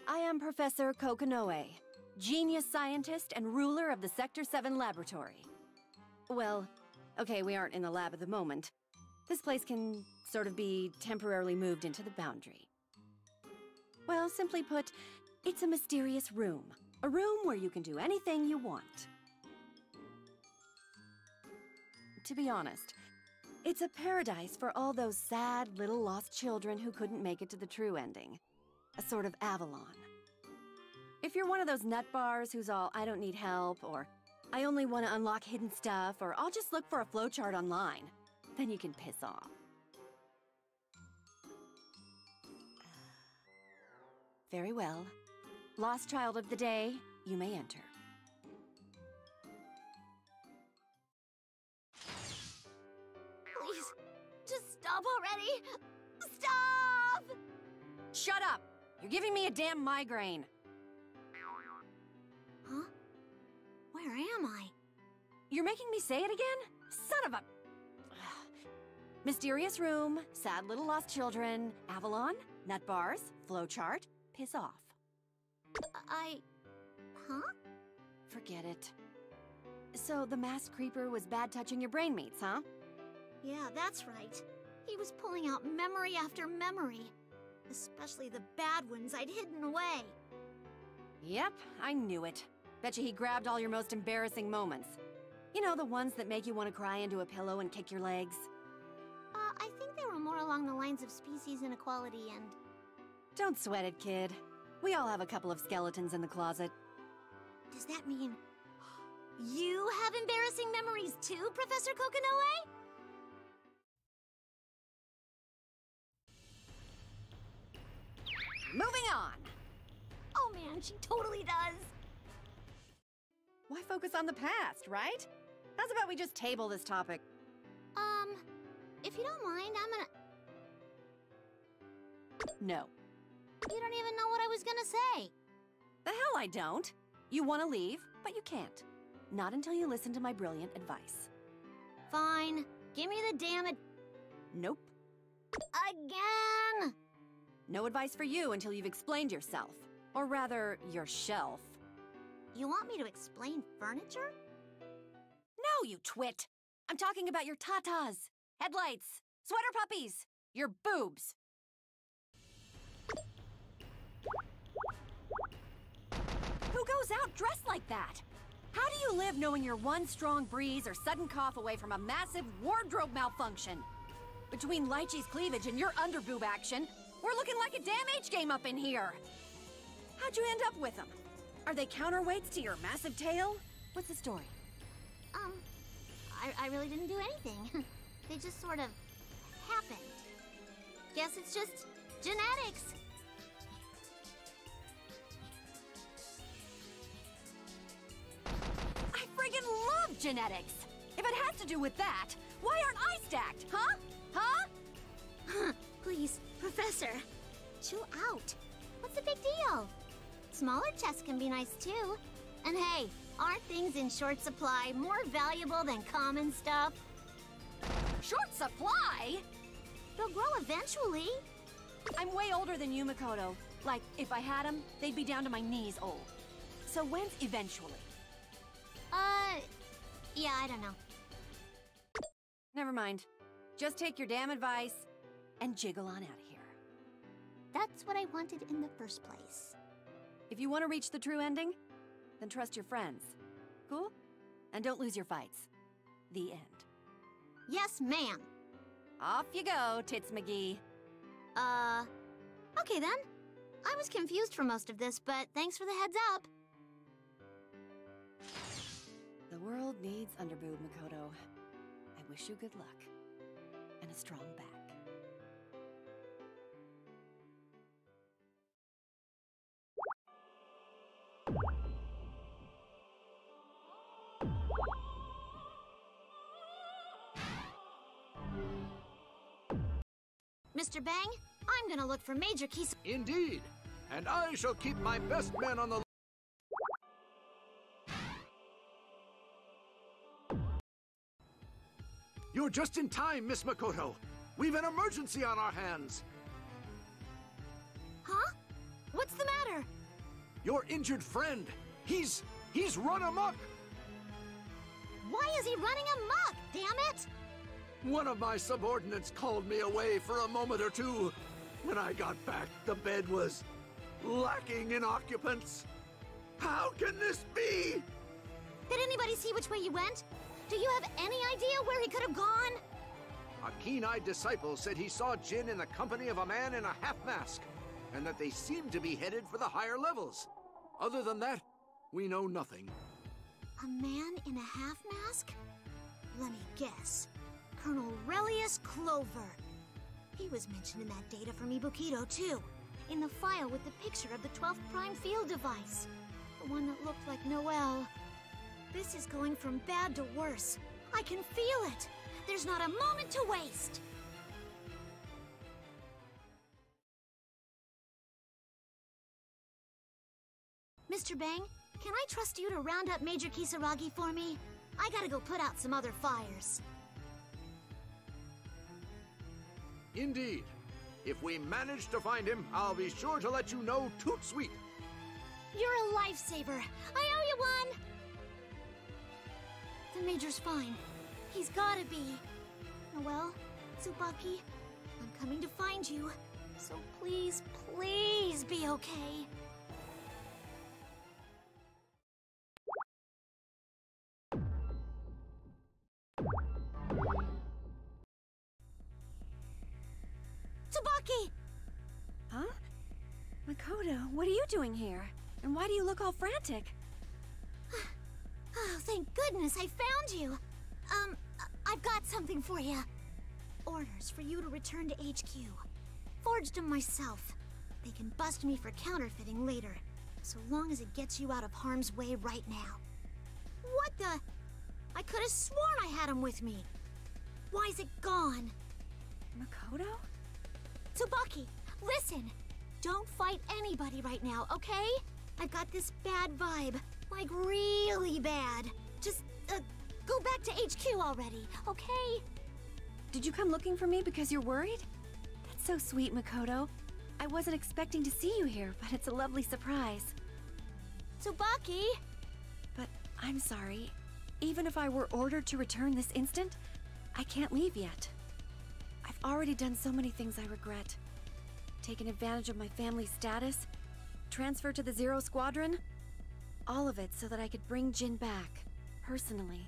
I am Professor Kokonoe, genius scientist and ruler of the Sector 7 laboratory. Well, okay, we aren't in the lab at the moment. This place can sort of be temporarily moved into the boundary. Well, simply put, it's a mysterious room. A room where you can do anything you want. To be honest, it's a paradise for all those sad little lost children who couldn't make it to the true ending. A sort of Avalon. If you're one of those nut bars who's all, I don't need help, or I only want to unlock hidden stuff, or I'll just look for a flowchart online, then you can piss off. Very well. Lost child of the day, you may enter. Please, just stop already! Stop! Shut up! You're giving me a damn migraine. Huh? Where am I? You're making me say it again? Son of a... Mysterious room, sad little lost children, Avalon, nut bars, flowchart, piss off. Huh? Forget it. So the masked creeper was bad touching your brain mates, huh? Yeah, that's right. He was pulling out memory after memory. Especially the bad ones I'd hidden away. Yep, I knew it. Betcha he grabbed all your most embarrassing moments. You know, the ones that make you want to cry into a pillow and kick your legs. I think they were more along the lines of species inequality and... Don't sweat it, kid. We all have a couple of skeletons in the closet. Does that mean... you have embarrassing memories too, Professor Kokonoe? Moving on! Oh man, she totally does! Why focus on the past, right? How's about we just table this topic? If you don't mind, I'm gonna... No. You don't even know what I was gonna say. The hell I don't. You want to leave, but you can't. Not until you listen to my brilliant advice. Fine. Give me the damn it. Nope. Again! No advice for you until you've explained yourself. Or rather, your shelf. You want me to explain furniture? No, you twit! I'm talking about your tatas, headlights, sweater puppies, your boobs. Who goes out dressed like that? How do you live knowing you're one strong breeze or sudden cough away from a massive wardrobe malfunction? Between Lychee's cleavage and your underboob action, we're looking like a damn H-game up in here! How'd you end up with them? Are they counterweights to your massive tail? What's the story? I really didn't do anything. They just sort of happened. Guess it's just genetics. I friggin' love genetics! If it has to do with that, why aren't I stacked, huh? Huh? Please, Professor, chill out. What's the big deal? Smaller chests can be nice too. And hey, aren't things in short supply more valuable than common stuff? Short supply? They'll grow eventually. I'm way older than you, Makoto. Like, if I had them, they'd be down to my knees old. So when's eventually? Yeah, I don't know. Never mind. Just take your damn advice and jiggle on out of here. That's what I wanted in the first place. If you want to reach the true ending, then trust your friends. Cool? And don't lose your fights. The end. Yes, ma'am. Off you go, Tits McGee. Okay then. I was confused for most of this, but thanks for the heads up. The world needs underboob, Makoto. I wish you good luck. And a strong back. Mr. Bang, I'm gonna look for Major Keys. Indeed. And I shall keep my best men on the... You're just in time, Miss Makoto. We've an emergency on our hands. Huh? What's the matter? Your injured friend. He's run amok. Why is he running amok, damn it? One of my subordinates called me away for a moment or two. When I got back, the bed was lacking in occupants. How can this be? Did anybody see which way you went? Do you have any idea where he could have gone? A keen-eyed disciple said he saw Jin in the company of a man in a half-mask, and that they seemed to be headed for the higher levels. Other than that, we know nothing. A man in a half-mask? Let me guess. Colonel Relius Clover. He was mentioned in that data from Ibukido, too. In the file with the picture of the 12th Prime Field device. The one that looked like Noelle. This is going from bad to worse. I can feel it. There's not a moment to waste. Mr. Bang, can I trust you to round up Major Kisaragi for me? I gotta go put out some other fires. Indeed. If we manage to find him, I'll be sure to let you know toot sweet. You're a lifesaver. I owe you one. The Major's fine. He's gotta be. Noelle, Tsubaki, I'm coming to find you. So please, please be okay. Tsubaki! Huh? Makoto, what are you doing here? And why do you look all frantic? Oh, thank goodness I found you. I've got something for you. Orders for you to return to HQ. Forged them myself. They can bust me for counterfeiting later, so long as it gets you out of harm's way right now. What the? I could have sworn I had them with me. Why is it gone? Makoto? Tsubaki, listen. Don't fight anybody right now, okay? I've got this bad vibe. Like, really bad. Just, go back to HQ already, okay? Did you come looking for me because you're worried? That's so sweet, Makoto. I wasn't expecting to see you here, but it's a lovely surprise. Tsubaki! But I'm sorry. Even if I were ordered to return this instant, I can't leave yet. I've already done so many things I regret. Taken advantage of my family's status, transferred to the Zero Squadron, all of it so that I could bring Jin back, personally.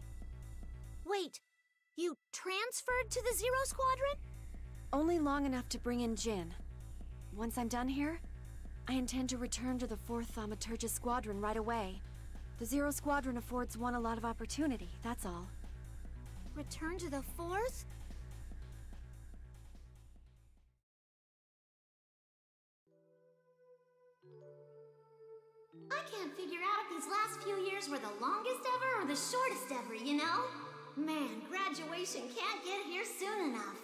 Wait, you transferred to the Zero Squadron? Only long enough to bring in Jin. Once I'm done here, I intend to return to the 4th Thaumaturgus Squadron right away. The Zero Squadron affords one a lot of opportunity, that's all. Return to the 4th? I can't figure out if these last few years were the longest ever or the shortest ever, you know? Man, graduation can't get here soon enough.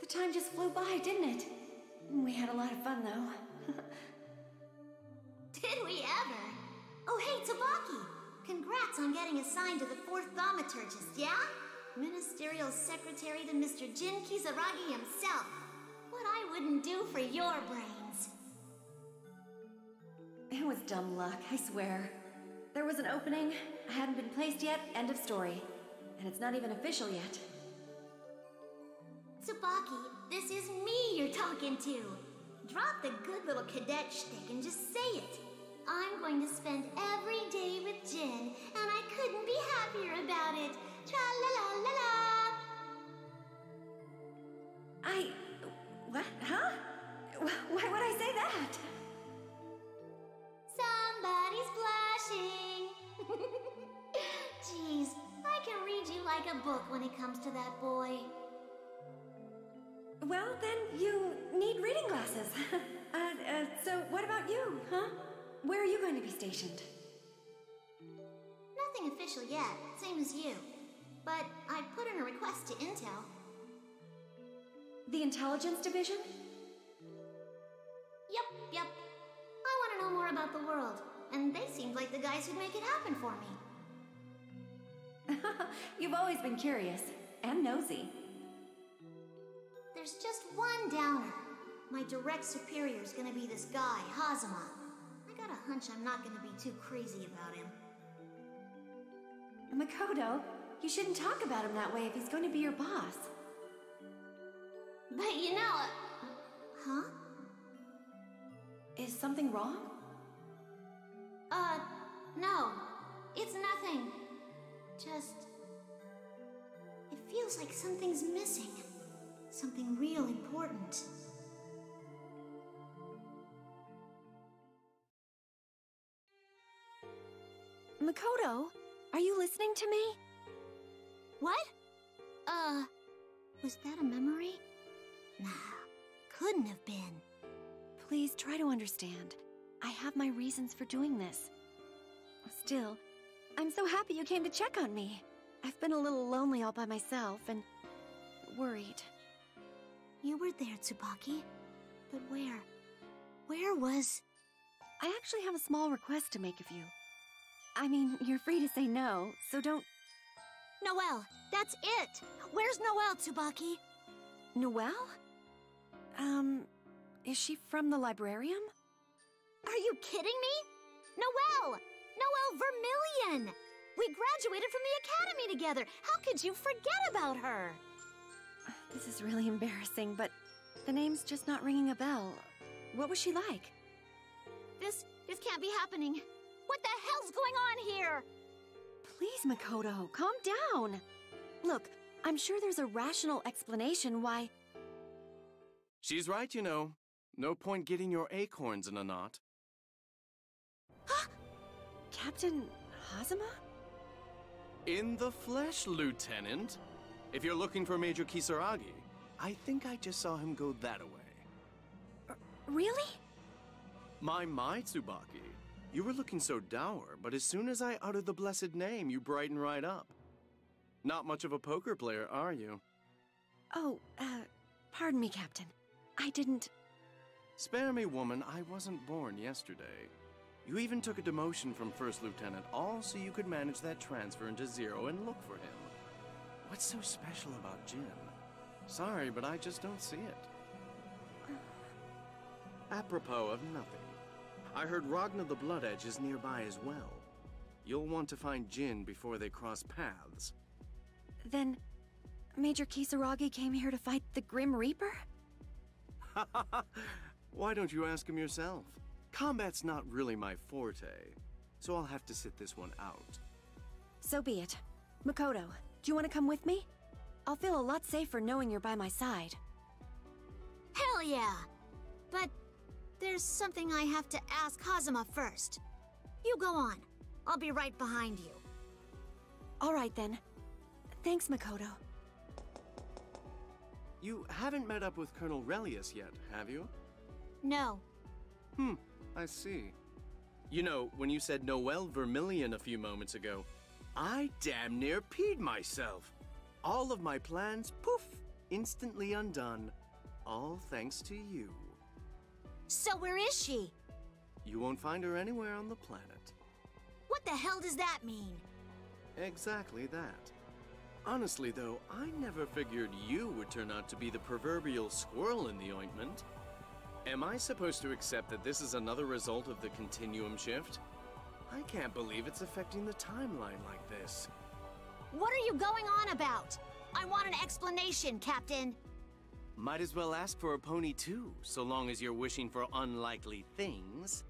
The time just flew by, didn't it? We had a lot of fun, though. Did we ever? Oh, hey, Tsubaki! Congrats on getting assigned to the 4th Thaumaturgist, yeah? Ministerial Secretary to Mr. Jin Kisaragi himself. What I wouldn't do for your brains. It was dumb luck, I swear. There was an opening, I hadn't been placed yet, end of story. And it's not even official yet. Tsubaki, this is me you're talking to. Drop the good little cadet shtick and just say it. I'm going to spend every day with Jin, and I couldn't be happier about it. Tra-la-la-la-la! What? Huh? Why would I say that? Somebody's blushing. Jeez, I can read you like a book when it comes to that boy. Well, then you need reading glasses. So what about you, huh? Where are you going to be stationed? Nothing official yet, same as you. But I put in a request to Intel. The Intelligence Division? Yep. I want to know more about the world, and they seemed like the guys who'd make it happen for me. You've always been curious, and nosy. There's just one downer. My direct superior's gonna be this guy, Hazama. I got a hunch I'm not gonna be too crazy about him. Makoto, you shouldn't talk about him that way if he's going to be your boss. But you know... Huh? Is something wrong? No. It's nothing. Just... It feels like something's missing. Something real important. Makoto, are you listening to me? What? Was that a memory? Nah, couldn't have been. Please try to understand. I have my reasons for doing this. Still, I'm so happy you came to check on me. I've been a little lonely all by myself and worried. You were there, Tsubaki. But where? Where was... I actually have a small request to make of you. I mean, you're free to say no, so don't... Noelle! That's it! Where's Noelle, Tsubaki? Noelle? Is she from the librarium? Are you kidding me? Noelle! Noelle Vermillion! We graduated from the academy together! How could you forget about her? This is really embarrassing, but the name's just not ringing a bell. What was she like? This can't be happening. What the hell's going on here? Please, Makoto, calm down. Look, I'm sure there's a rational explanation why... She's right, you know. No point getting your acorns in a knot. Captain Hazama? In the flesh, Lieutenant. If you're looking for Major Kisaragi, I think I just saw him go that-a-way. Really? My, Tsubaki. You were looking so dour, but as soon as I uttered the blessed name, you brighten right up. Not much of a poker player, are you? Oh, pardon me, Captain. I didn't... Spare me, woman. I wasn't born yesterday. You even took a demotion from First Lieutenant, all so you could manage that transfer into Zero and look for him. What's so special about Jin? Sorry, but I just don't see it. Apropos of nothing, I heard Ragna the Blood Edge is nearby as well. You'll want to find Jin before they cross paths. Then, Major Kisaragi came here to fight the Grim Reaper? Why don't you ask him yourself? Combat's not really my forte, so I'll have to sit this one out. So be it. Makoto, do you want to come with me? I'll feel a lot safer knowing you're by my side. Hell yeah! But there's something I have to ask Hazama first. You go on. I'll be right behind you. All right then. Thanks, Makoto. You haven't met up with Colonel Relius yet, have you? No. I see. You know, when you said Noelle Vermillion a few moments ago, I damn near peed myself. All of my plans, poof, instantly undone. All thanks to you. So where is she? You won't find her anywhere on the planet. What the hell does that mean? Exactly that. Honestly, though, I never figured you would turn out to be the proverbial squirrel in the ointment. Am I supposed to accept that this is another result of the continuum shift? I can't believe it's affecting the timeline like this. What are you going on about? I want an explanation, Captain. Might as well ask for a pony too, so long as you're wishing for unlikely things.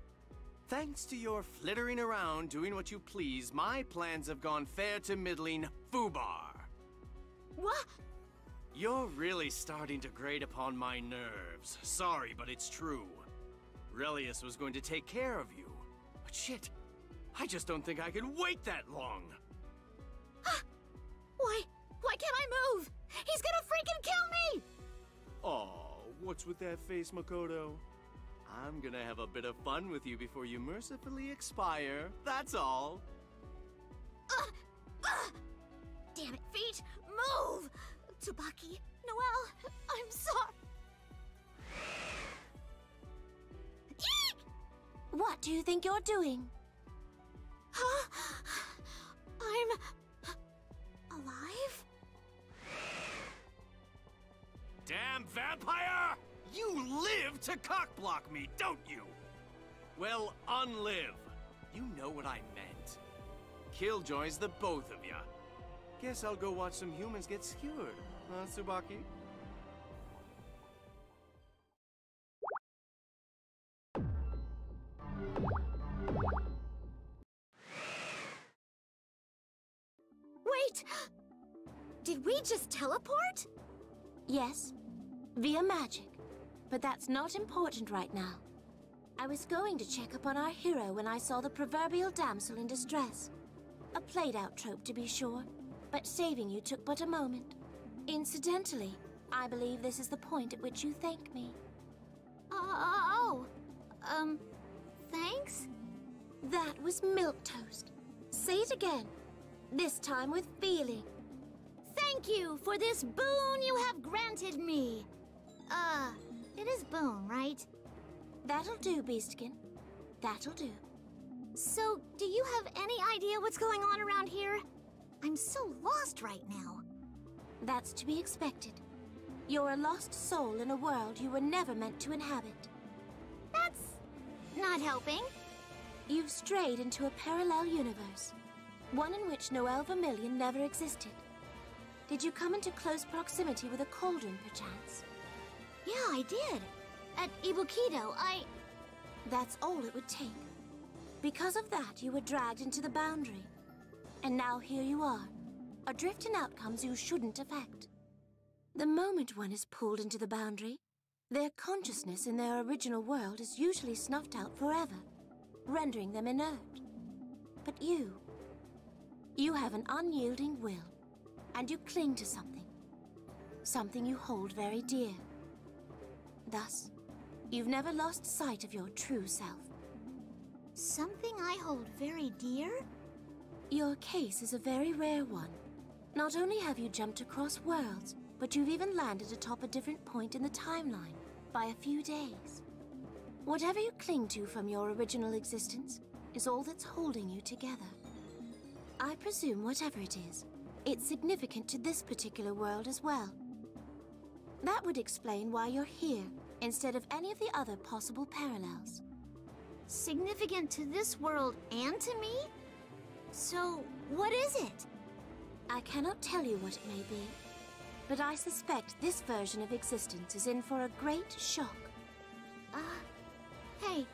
Thanks to your flittering around doing what you please, my plans have gone fair to middling foobar. What? You're really starting to grate upon my nerves. Sorry, but it's true. Relius was going to take care of you. But shit, I just don't think I can wait that long. Why can't I move? He's gonna freaking kill me! Oh, what's with that face, Makoto? I'm gonna have a bit of fun with you before you mercifully expire, that's all. Damn it, feet! Move! Tsubaki, Noelle, I'm sorry. Eek! What do you think you're doing? Huh? I'm alive? Damn vampire! You live to cockblock me, don't you? Well, unlive. You know what I meant. Killjoys the both of ya. Guess I'll go watch some humans get skewered, huh, Tsubaki? Wait! Did we just teleport? Yes, via magic. But that's not important right now. I was going to check up on our hero when I saw the proverbial damsel in distress. A played-out trope, to be sure, but saving you took but a moment. Incidentally, I believe this is the point at which you thank me. Thanks? That was milquetoast. Say it again, this time with feeling. Thank you for this boon you have granted me. It is boon, right? That'll do, Beastkin. That'll do. So, do you have any idea what's going on around here? I'm so lost right now. That's to be expected. You're a lost soul in a world you were never meant to inhabit. That's not helping. You've strayed into a parallel universe, one in which Noelle Vermillion never existed. Did you come into close proximity with a cauldron, perchance? Yeah, I did. At Ibukido, That's all it would take. Because of that, you were dragged into the boundary. And now here you are, adrift in outcomes you shouldn't affect. The moment one is pulled into the boundary, their consciousness in their original world is usually snuffed out forever, rendering them inert. But you have an unyielding will, and you cling to something. Something you hold very dear. Thus, you've never lost sight of your true self. Something I hold very dear? Your case is a very rare one. Not only have you jumped across worlds, but you've even landed atop a different point in the timeline by a few days. Whatever you cling to from your original existence is all that's holding you together. I presume whatever it is, it's significant to this particular world as well. That would explain why you're here instead of any of the other possible parallels. Significant to this world and to me? So, what is it? I cannot tell you what it may be, but I suspect this version of existence is in for a great shock. Hey,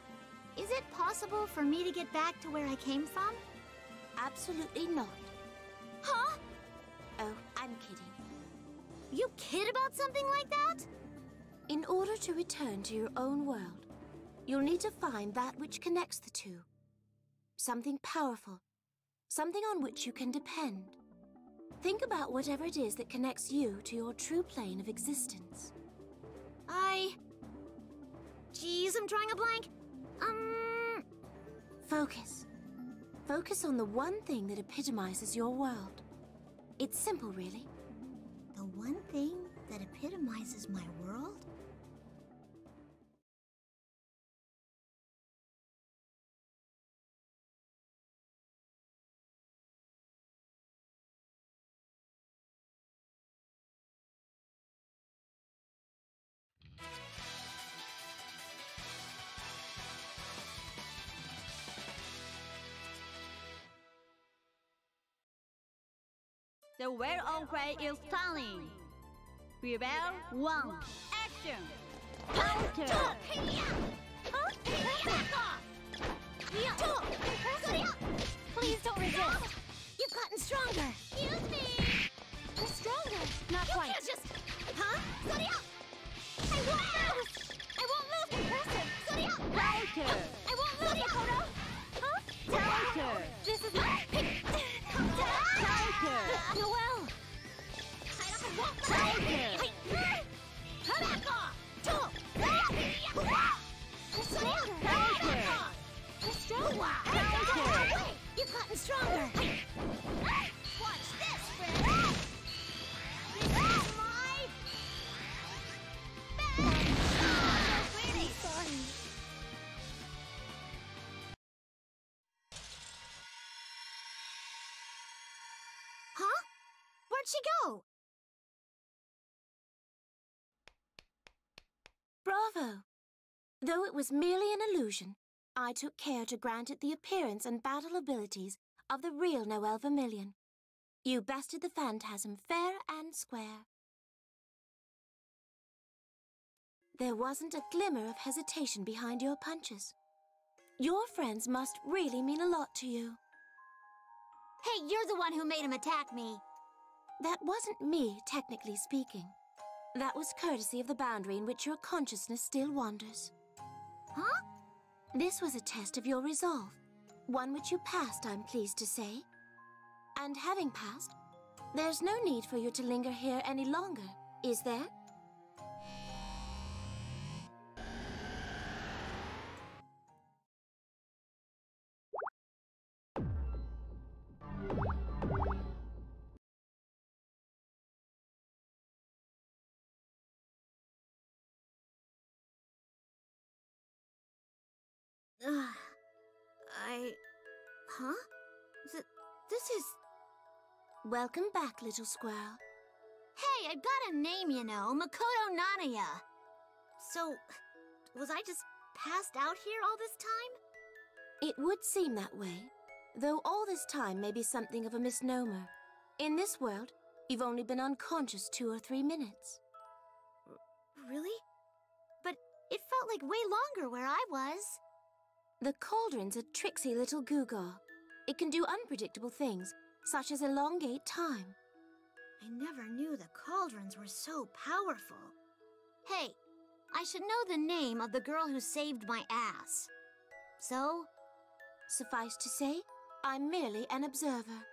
is it possible for me to get back to where I came from? Absolutely not. Huh? Oh, I'm kidding. You kid about something like that? In order to return to your own world, you'll need to find that which connects the two. Something powerful. Something on which you can depend. Think about whatever it is that connects you to your true plane of existence. Geez, I'm drawing a blank. Focus. Focus on the one thing that epitomizes your world. It's simple, really. The one thing that epitomizes my world? The werewolf is stunning. Rebel 1. Action! Counter! Please don't resist. You've gotten stronger. Excuse me! You're stronger. Not You quite. can't just... Huh? Study up! I won't lose! I won't lose! Impressive! Study up! Counter! I won't lose, Makoto! Huh? Counter! This is... Counter! Noel! Counter! You're stronger. You've gotten stronger. Watch this, friend. This is my Sorry. Huh? Where'd she go? Bravo! Though it was merely an illusion, I took care to grant it the appearance and battle abilities of the real Noel Vermillion. You bested the phantasm fair and square. There wasn't a glimmer of hesitation behind your punches. Your friends must really mean a lot to you. Hey, you're the one who made him attack me. That wasn't me, technically speaking. That was courtesy of the boundary in which your consciousness still wanders. Huh? This was a test of your resolve, one which you passed, I'm pleased to say. And having passed, there's no need for you to linger here any longer, is there? Huh? This is... Welcome back, little squirrel. Hey, I've got a name, you know, Makoto Nanaya. So, was I just passed out here all this time? It would seem that way, though all this time may be something of a misnomer. In this world, you've only been unconscious 2 or 3 minutes. Really? But it felt like way longer where I was. The cauldron's a tricksy little gewgaw. It can do unpredictable things, such as elongate time. I never knew the cauldrons were so powerful. Hey, I should know the name of the girl who saved my ass. So? Suffice to say, I'm merely an observer.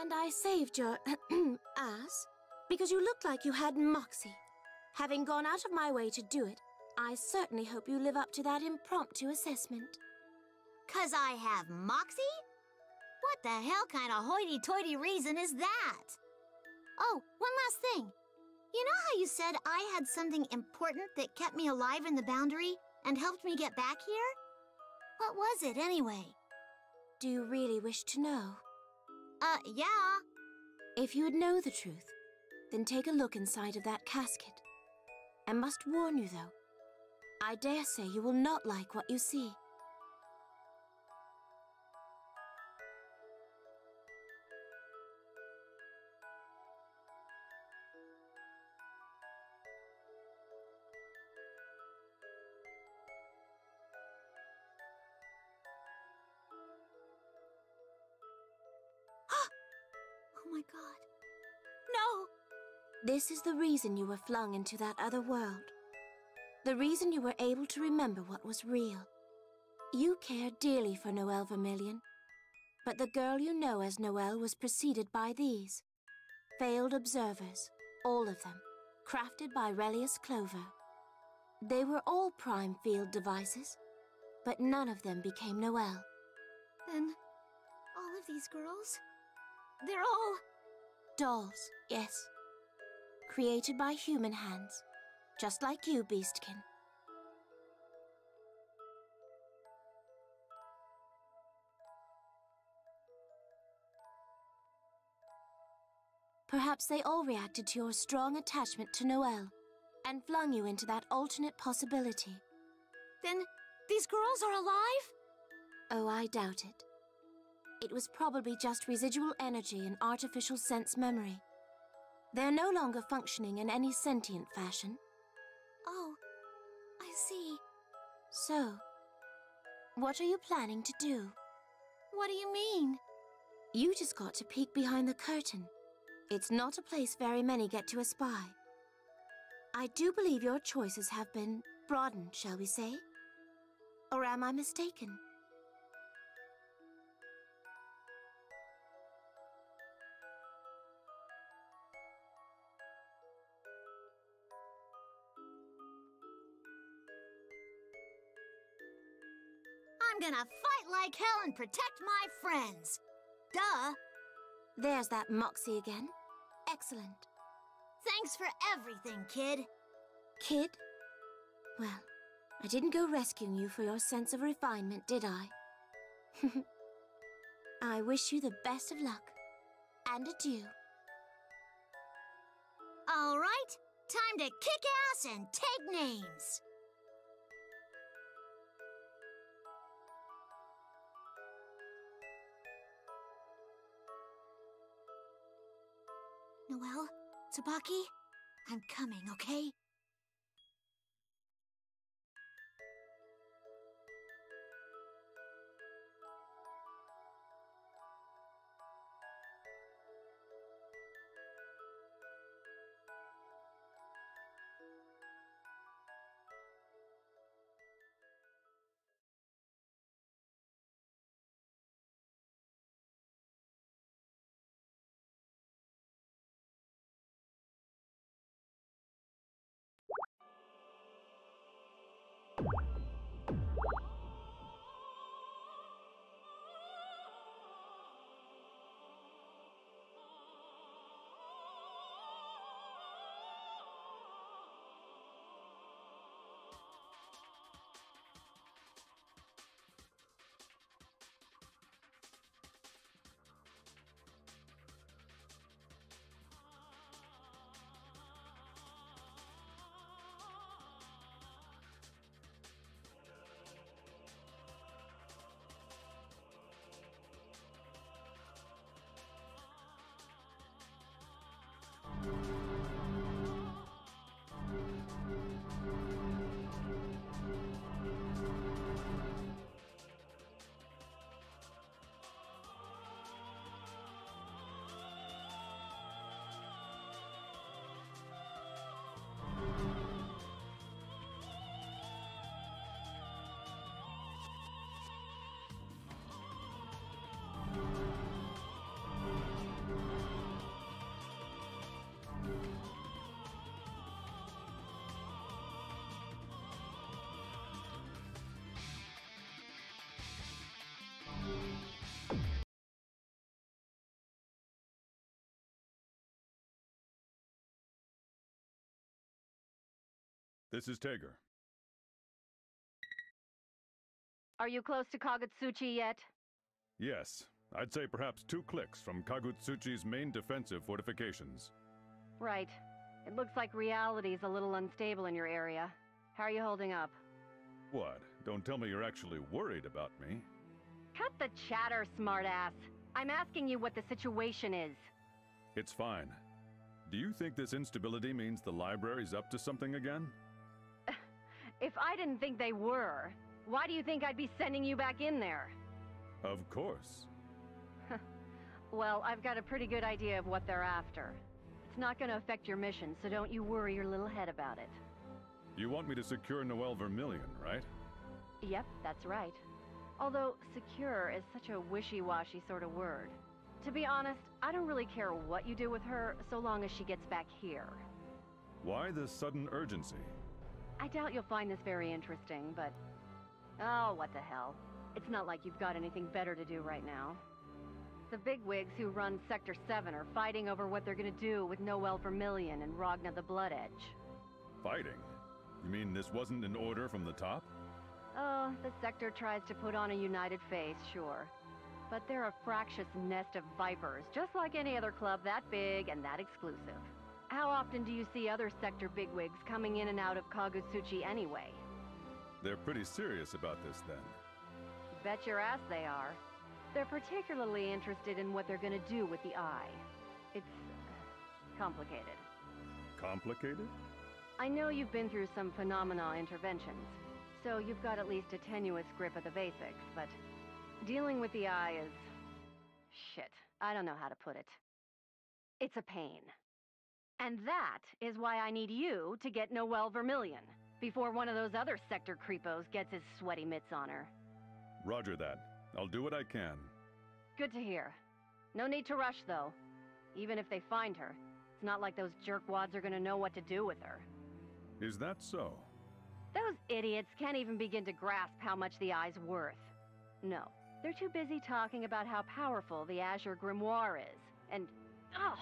And I saved your ass because you looked like you had moxie. Having gone out of my way to do it, I certainly hope you live up to that impromptu assessment. 'Cause I have moxie? What the hell kind of hoity-toity reason is that? Oh, one last thing. You know how you said I had something important that kept me alive in the boundary and helped me get back here? What was it anyway? Do you really wish to know? Yeah. If you would know the truth, then take a look inside of that casket. I must warn you, though, I dare say you will not like what you see. Oh my god. No! This is the reason you were flung into that other world. The reason you were able to remember what was real. You cared dearly for Noelle Vermillion, but the girl you know as Noelle was preceded by these. Failed observers, all of them, crafted by Relius Clover. They were all prime field devices, but none of them became Noelle. Then, all of these girls? They're all... Dolls, yes. Created by human hands, just like you, Beastkin. Perhaps they all reacted to your strong attachment to Noelle, and flung you into that alternate possibility. Then, these girls are alive? Oh, I doubt it. It was probably just residual energy and artificial sense memory. They're no longer functioning in any sentient fashion. Oh, I see. So, what are you planning to do? What do you mean? You just got to peek behind the curtain. It's not a place very many get to espy. I do believe your choices have been broadened, shall we say? Or am I mistaken? I'm gonna fight like hell and protect my friends. Duh. There's that moxie again. Excellent. Thanks for everything, kid. Kid? Well, I didn't go rescuing you for your sense of refinement, did I? I wish you the best of luck. And adieu. All right, time to kick ass and take names. Noelle, Tsubaki, I'm coming, okay? This is Tager. Are you close to Kagutsuchi yet? Yes, I'd say perhaps 2 clicks from Kagutsuchi's main defensive fortifications. Right. It looks like reality's a little unstable in your area. How are you holding up? What? Don't tell me you're actually worried about me. Cut the chatter, smartass. I'm asking you what the situation is. It's fine. Do you think this instability means the library's up to something again? If I didn't think they were, why do you think I'd be sending you back in there? Of course. Well, I've got a pretty good idea of what they're after. It's It's not gonna affect your mission, so don't you worry your little head about it. You want me to secure Noelle Vermillion, right? Yep, that's right. Although, secure is such a wishy-washy sort of word. To be honest, I don't really care what you do with her, so long as she gets back here. Why this sudden urgency? I doubt you'll find this very interesting, but... oh, what the hell. It's not like you've got anything better to do right now. The bigwigs who run Sector 7 are fighting over what they're gonna do with Noelle Vermillion and Ragna the Blood Edge. Fighting? You mean this wasn't an order from the top? Oh, the sector tries to put on a united face, sure. But they're a fractious nest of vipers, just like any other club that big and that exclusive. How often do you see other sector bigwigs coming in and out of Kagutsuchi anyway? They're pretty serious about this then. Bet your ass they are. They're particularly interested in what they're gonna do with the eye. It's complicated. Complicated? I know you've been through some phenomena interventions, so you've got at least a tenuous grip of the basics, but dealing with the eye is... shit, I don't know how to put it. It's a pain. And that is why I need you to get Noelle Vermillion, before one of those other sector creepos gets his sweaty mitts on her. Roger that. I'll do what I can. Good to hear. No need to rush, though. Even if they find her, it's not like those jerkwads are gonna know what to do with her. Is that so? Those idiots can't even begin to grasp how much the eye's worth. No, they're too busy talking about how powerful the Azure Grimoire is, and... oh,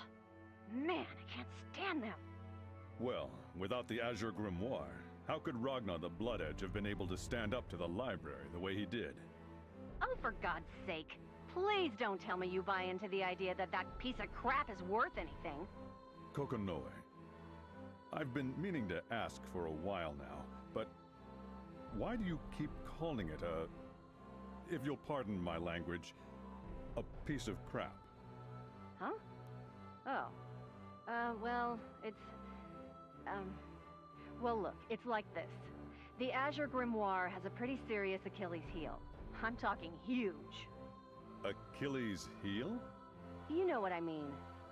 man, I can't stand them. Well, without the Azure Grimoire, how could Ragna the Blood Edge have been able to stand up to the library the way he did? Oh, for God's sake. Please don't tell me you buy into the idea that that piece of crap is worth anything. Kokonoe, I've been meaning to ask for a while now, but why do you keep calling it if you'll pardon my language, a piece of crap? Huh? Oh. Well, it's... well, look, it's like this. The Azure Grimoire has a pretty serious Achilles heel. I'm talking huge. Achilles heel? You know what I mean.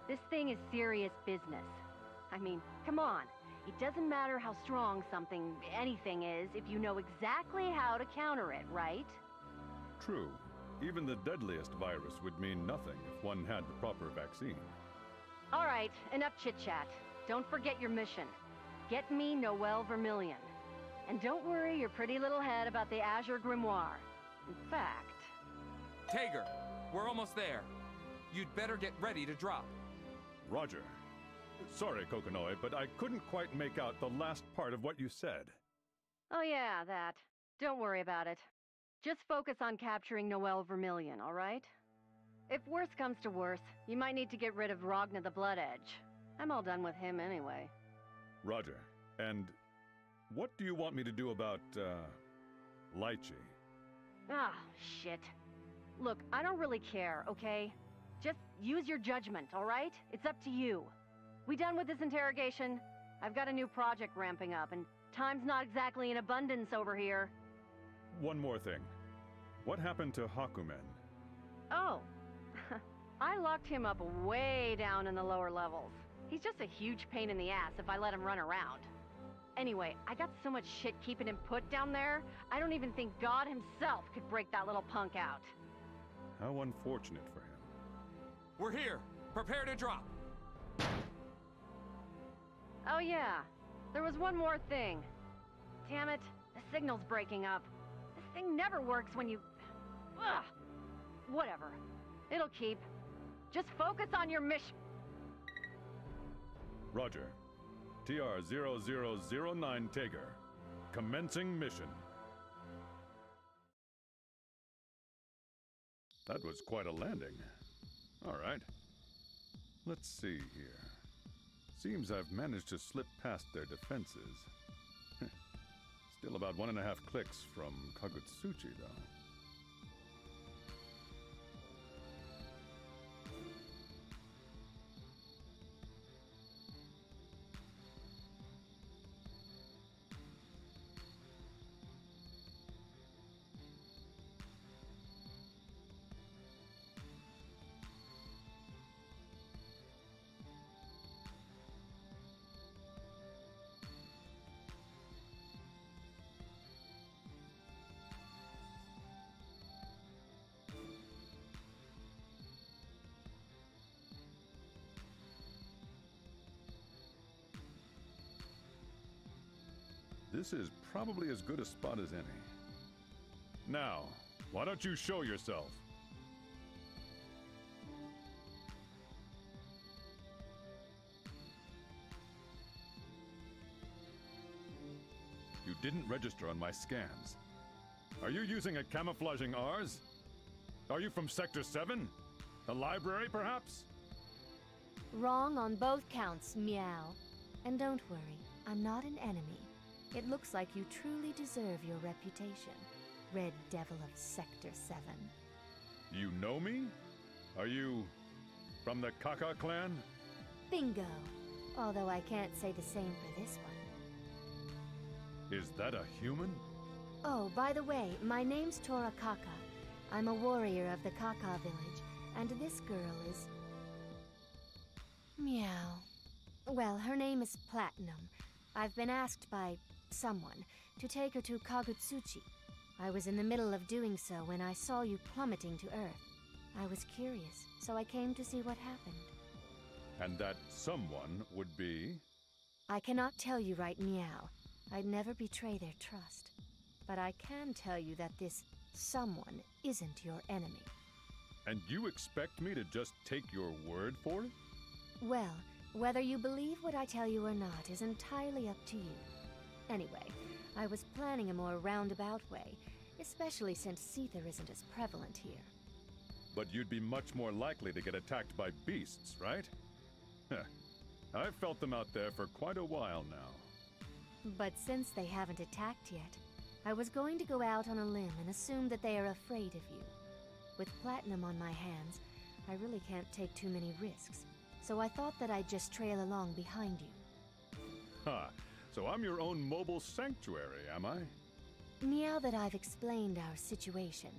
This thing is serious business. I mean, come on. It doesn't matter how strong anything is, if you know exactly how to counter it, right? True. Even the deadliest virus would mean nothing if one had the proper vaccine. All right, enough chit-chat. Don't forget your mission. Get me Noelle Vermillion. And don't worry your pretty little head about the Azure Grimoire. In fact... Tager, we're almost there. You'd better get ready to drop. Roger. Sorry, Kokonoe, but I couldn't quite make out the last part of what you said. Oh yeah, that. Don't worry about it. Just focus on capturing Noelle Vermillion, all right? If worse comes to worse, you might need to get rid of Ragna the Blood Edge. I'm all done with him anyway. Roger. And what do you want me to do about, Lychee? Ah, shit. Look, I don't really care, okay? Just use your judgment, all right? It's up to you. We done with this interrogation? I've got a new project ramping up, and time's not exactly in abundance over here. One more thing. What happened to Hakumen? Oh. I locked him up way down in the lower levels. He's just a huge pain in the ass if I let him run around. Anyway, I got so much shit keeping him put down there, I don't even think God himself could break that little punk out. How unfortunate for him. We're here. Prepare to drop. Oh yeah, there was one more thing. Damn it, the signal's breaking up. This thing never works when you... Ugh. Whatever. It'll keep. Just focus on your mission. Roger. TR-0009 Tager. Commencing mission. That was quite a landing. All right. Let's see here. Seems I've managed to slip past their defenses. Still about 1.5 clicks from Kagutsuchi, though. This is probably as good a spot as any. Now, why don't you show yourself? You didn't register on my scans. Are you using a camouflaging R's? Are you from Sector 7? The library, perhaps? Wrong on both counts, Meow. And don't worry, I'm not an enemy. It looks like you truly deserve your reputation, Red Devil of Sector 7. You know me? Are you from the Kaka clan? Bingo. Although I can't say the same for this one. Is that a human? Oh, by the way, my name's Tora Kaka. I'm a warrior of the Kaka village, and this girl is... Meow. Well, her name is Platinum. I've been asked by someone to take her to Kagutsuchi. I was in the middle of doing so when I saw you plummeting to Earth. I was curious, so I came to see what happened. And that someone would be? I cannot tell you right Meow. I'd never betray their trust. But I can tell you that this someone isn't your enemy. And you expect me to just take your word for it? Well, whether you believe what I tell you or not is entirely up to you. Anyway, I was planning a more roundabout way, especially since Seether isn't as prevalent here. But you'd be much more likely to get attacked by beasts, right? I've felt them out there for quite a while now. But since they haven't attacked yet, I was going to go out on a limb and assume that they are afraid of you. With Platinum on my hands, I really can't take too many risks, so I thought that I'd just trail along behind you. Ha! So I'm your own mobile sanctuary, am I? Now that I've explained our situation,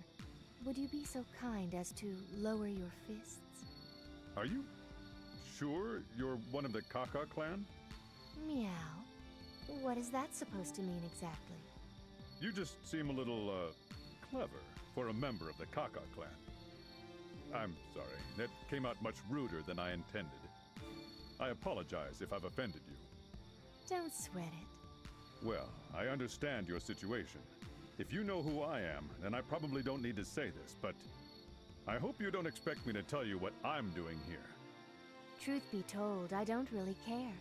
would you be so kind as to lower your fists? Are you sure you're one of the Kaka clan? Meow. What is that supposed to mean exactly? You just seem a little, clever for a member of the Kaka clan. I'm sorry, that came out much ruder than I intended. I apologize if I've offended you. Don't sweat it. Well, I understand your situation. If you know who I am, then I probably don't need to say this, but I hope you don't expect me to tell you what I'm doing here. Truth be told, I don't really care.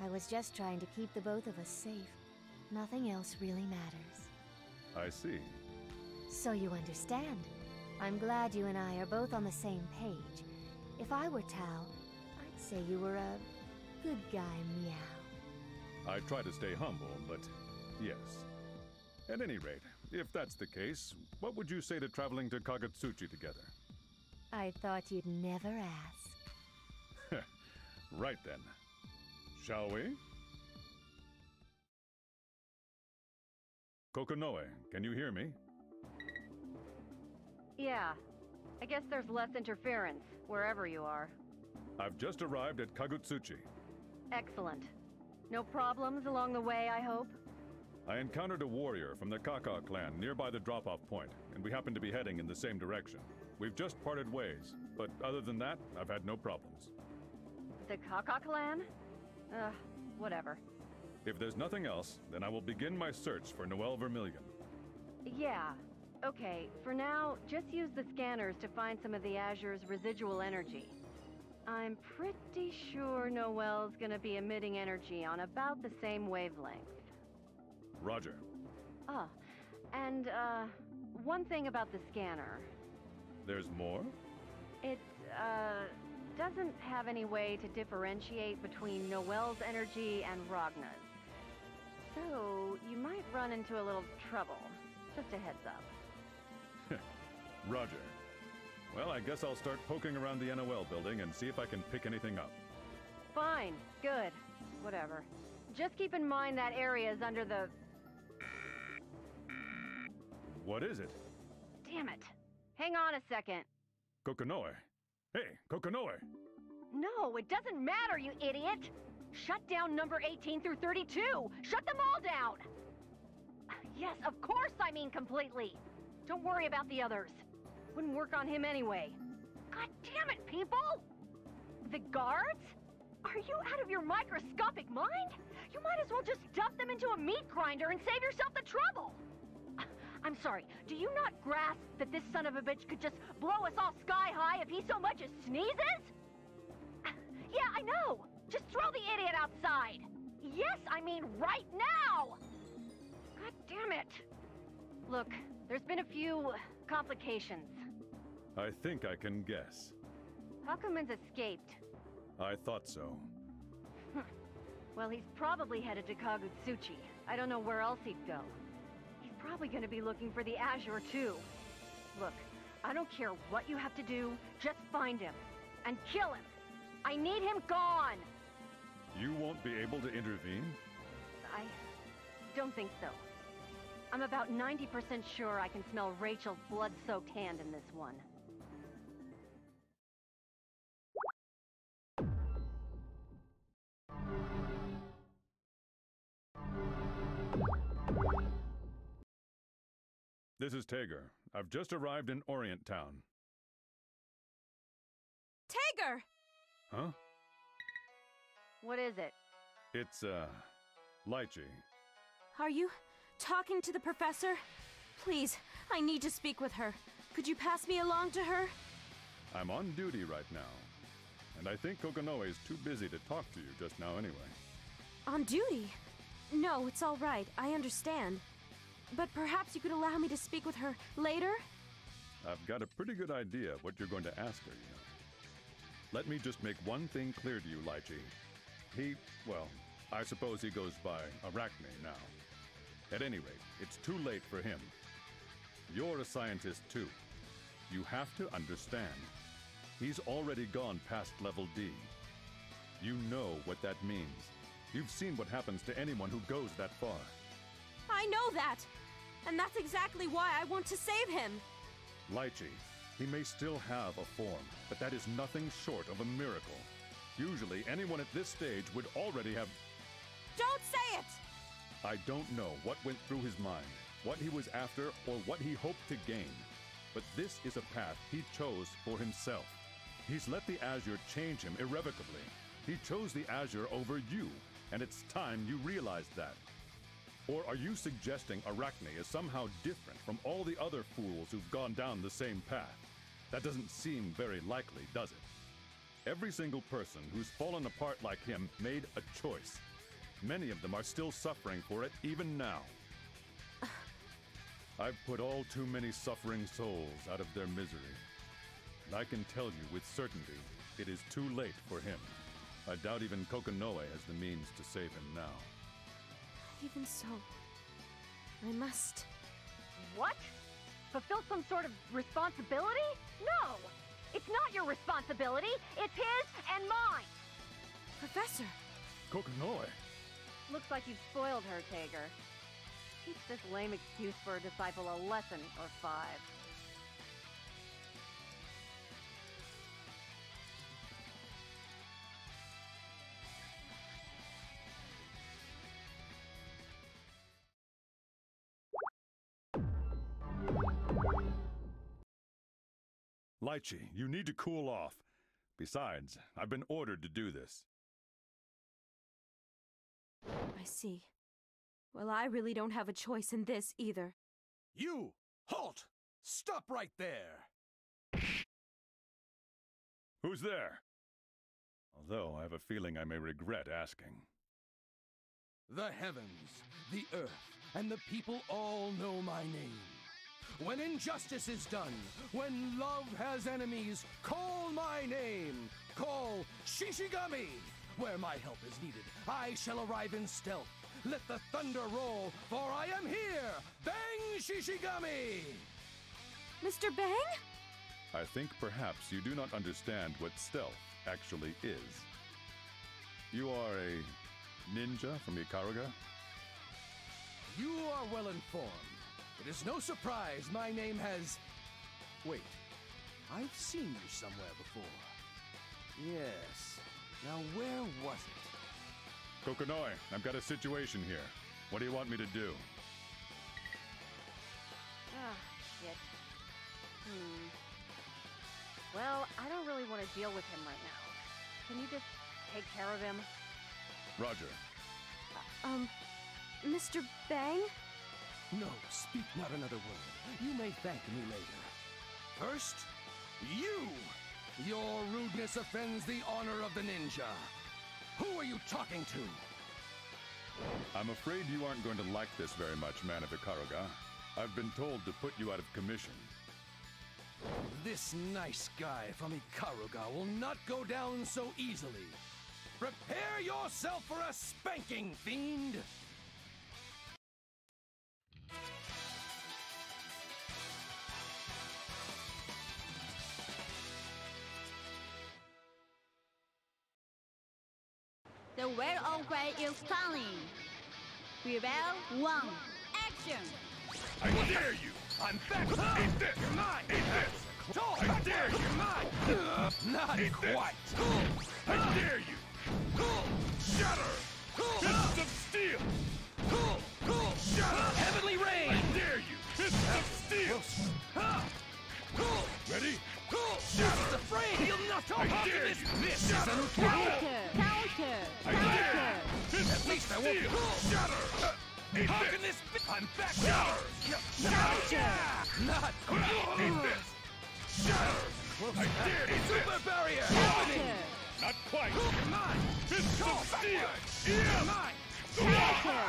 I was just trying to keep the both of us safe. Nothing else really matters. I see. So you understand. I'm glad you and I are both on the same page. If I were Tao, I'd say you were a good guy, Meow. I try to stay humble, but yes. At any rate, if that's the case, what would you say to traveling to Kagutsuchi together? I thought you'd never ask. Right then. Shall we? Kokonoe, can you hear me? Yeah. I guess there's less interference, wherever you are. I've just arrived at Kagutsuchi. Excellent. No problems along the way, I hope? I encountered a warrior from the Kaka clan nearby the drop-off point, and we happen to be heading in the same direction. We've just parted ways, but other than that, I've had no problems. The Kaka clan? Whatever. If there's nothing else, then I will begin my search for Noelle Vermillion. Yeah. Okay, for now, just use the scanners to find some of the Azure's residual energy. I'm pretty sure Noelle's gonna be emitting energy on about the same wavelength. Roger. Oh, and, one thing about the scanner. There's more? It, doesn't have any way to differentiate between Noelle's energy and Ragna's. So, you might run into a little trouble. Just a heads up. Roger. Well, I guess I'll start poking around the NOL building and see if I can pick anything up. Fine. Good. Whatever. Just keep in mind that area is under the... What is it? Damn it. Hang on a second. Kokonoe. Hey, Kokonoe! No, it doesn't matter, you idiot! Shut down number 18 through 32! Shut them all down! Yes, of course I mean completely! Don't worry about the others. Wouldn't work on him anyway. God damn it, people! The guards? Are you out of your microscopic mind? You might as well just dump them into a meat grinder and save yourself the trouble! I'm sorry, do you not grasp that this son of a bitch could just blow us all sky high if he so much as sneezes? Yeah, I know! Just throw the idiot outside! Yes, I mean right now! God damn it! Look, there's been a few complications. I think I can guess. Hakumen's escaped. I thought so. Well, he's probably headed to Kagutsuchi. I don't know where else he'd go. He's probably gonna be looking for the Azure, too. Look, I don't care what you have to do, just find him. And kill him! I need him gone! You won't be able to intervene? I don't think so. I'm about 90% sure I can smell Rachel's blood-soaked hand in this one. This is Tager. I've just arrived in Orient Town. Tager! Huh? What is it? It's, Lychee. Are you talking to the professor? Please, I need to speak with her. Could you pass me along to her? I'm on duty right now. And I think Kokonoe is too busy to talk to you just now anyway. On duty? No, it's all right. I understand. But perhaps you could allow me to speak with her later? I've got a pretty good idea of what you're going to ask her, you know. Let me just make one thing clear to you, Lychee. Well, I suppose he goes by Arachne now. At any rate, it's too late for him. You're a scientist too. You have to understand. He's already gone past level D. You know what that means. You've seen what happens to anyone who goes that far. I know that! And that's exactly why I want to save him! Lychee, he may still have a form, but that is nothing short of a miracle. Usually, anyone at this stage would already have... Don't say it! I don't know what went through his mind, what he was after, or what he hoped to gain. But this is a path he chose for himself. He's let the Azure change him irrevocably. He chose the Azure over you, and it's time you realized that. Or are you suggesting Arachne is somehow different from all the other fools who've gone down the same path? That doesn't seem very likely, does it? Every single person who's fallen apart like him made a choice. Many of them are still suffering for it even now. I've put all too many suffering souls out of their misery. And I can tell you with certainty, it is too late for him. I doubt even Kokonoe has the means to save him now. Even so, I must... What? Fulfill some sort of responsibility? No! It's not your responsibility, it's his and mine! Professor! Kokonoe! Looks like you've spoiled her, Tager. Teach this lame excuse for a disciple a lesson or 5. Lychee, you need to cool off. Besides, I've been ordered to do this. I see. Well, I really don't have a choice in this either. You! Halt! Stop right there! Who's there? Although I have a feeling I may regret asking. The heavens, the earth, and the people all know my name. When injustice is done, when love has enemies, call my name. Call Shishigami. Where my help is needed, I shall arrive in stealth. Let the thunder roll, for I am here! Bang Shishigami! Mr. Bang? I think perhaps you do not understand what stealth actually is. You are a ninja from Ikaruga? You are well informed. It is no surprise my name has... Wait, I've seen you somewhere before. Yes. Now where was it? Kokonoe, I've got a situation here. What do you want me to do? Ah, shit. Well, I don't really want to deal with him right now. Can you just take care of him? Roger. Mr. Bang? No, speak not another word. You may thank me later. First, you! Your rudeness offends the honor of the ninja. Who are you talking to? I'm afraid you aren't going to like this very much, man of Ikaruga. I've been told to put you out of commission. This nice guy from Ikaruga will not go down so easily. Prepare yourself for a spanking, fiend! The word of Grey is calling. Rebel 1, action! I dare you! I'm back! Eat this! You're mine! Eat this! I dare you! You're mine! Not Eat quite! This. I dare you! Shatter! Fists of steel! Shatter! Heavenly rain! I dare you! Fists of steel! Ready? Shatter! Afraid you'll not I dare you! This Shatter! is Counter! I dare you! Fists of steel! Shatter! Eat How this. can this be? I'm back! Shatter! Shatter! Not quite! Eat this! Shatter! I dare you! Super barrier! Happening! Not quite! Come on! Fists of steel! Come on! Counter!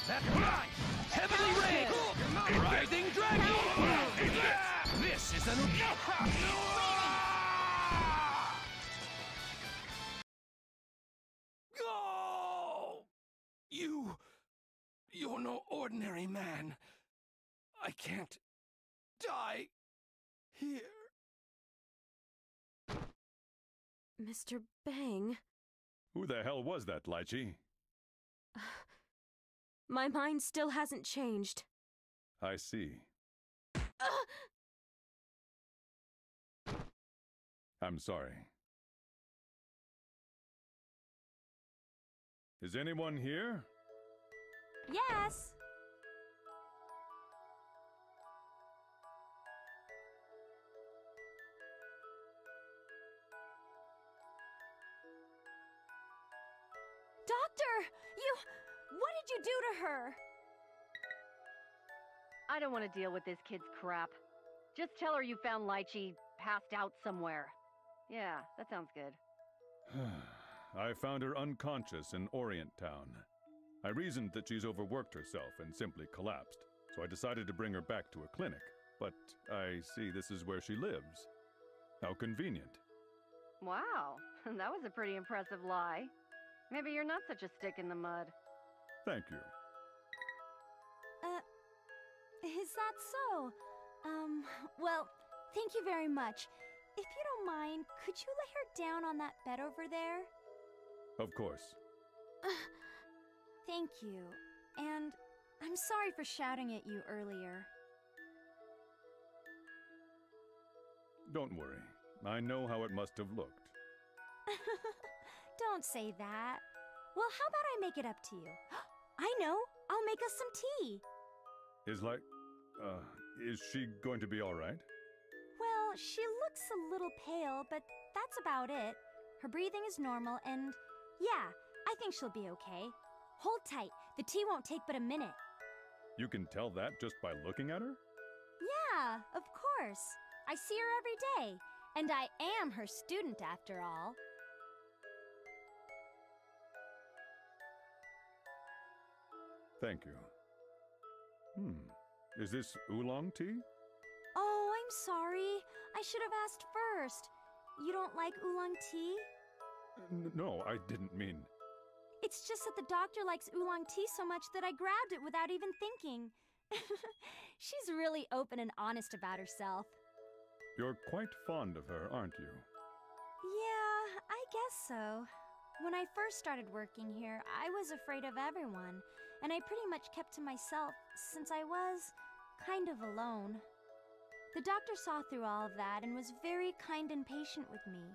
That's mine! Heavenly rain! Come on! Rising dragon! This is an... Go! You're no ordinary man. I can't die here. Mr. Bang? Who the hell was that, Lychee? My mind still hasn't changed. I see. I'm sorry. Is anyone here? Yes! Doctor! What did you do to her? I don't want to deal with this kid's crap. Just tell her you found Lychee passed out somewhere. Yeah, that sounds good. I found her unconscious in Orient Town. I reasoned that she's overworked herself and simply collapsed, so I decided to bring her back to a clinic. But I see this is where she lives. How convenient. Wow, that was a pretty impressive lie. Maybe you're not such a stick in the mud. Thank you. Is that so? Well, thank you very much. If you don't mind, could you lay her down on that bed over there? Of course. Thank you. And I'm sorry for shouting at you earlier. Don't worry. I know how it must have looked. Don't say that. Well, how about I make it up to you? I know! I'll make us some tea! Is she going to be alright? Well, she looks a little pale, but that's about it. Her breathing is normal, and yeah, I think she'll be okay. Hold tight. The tea won't take but a minute. You can tell that just by looking at her? Yeah, of course. I see her every day, and I am her student after all. Thank you. Is this oolong tea? Oh, I'm sorry. I should have asked first. You don't like oolong tea? No, I didn't mean... It's just that the doctor likes oolong tea so much that I grabbed it without even thinking. She's really open and honest about herself. You're quite fond of her, aren't you? Yeah, I guess so. When I first started working here, I was afraid of everyone, and I pretty much kept to myself since I was kind of alone. The doctor saw through all of that and was very kind and patient with me.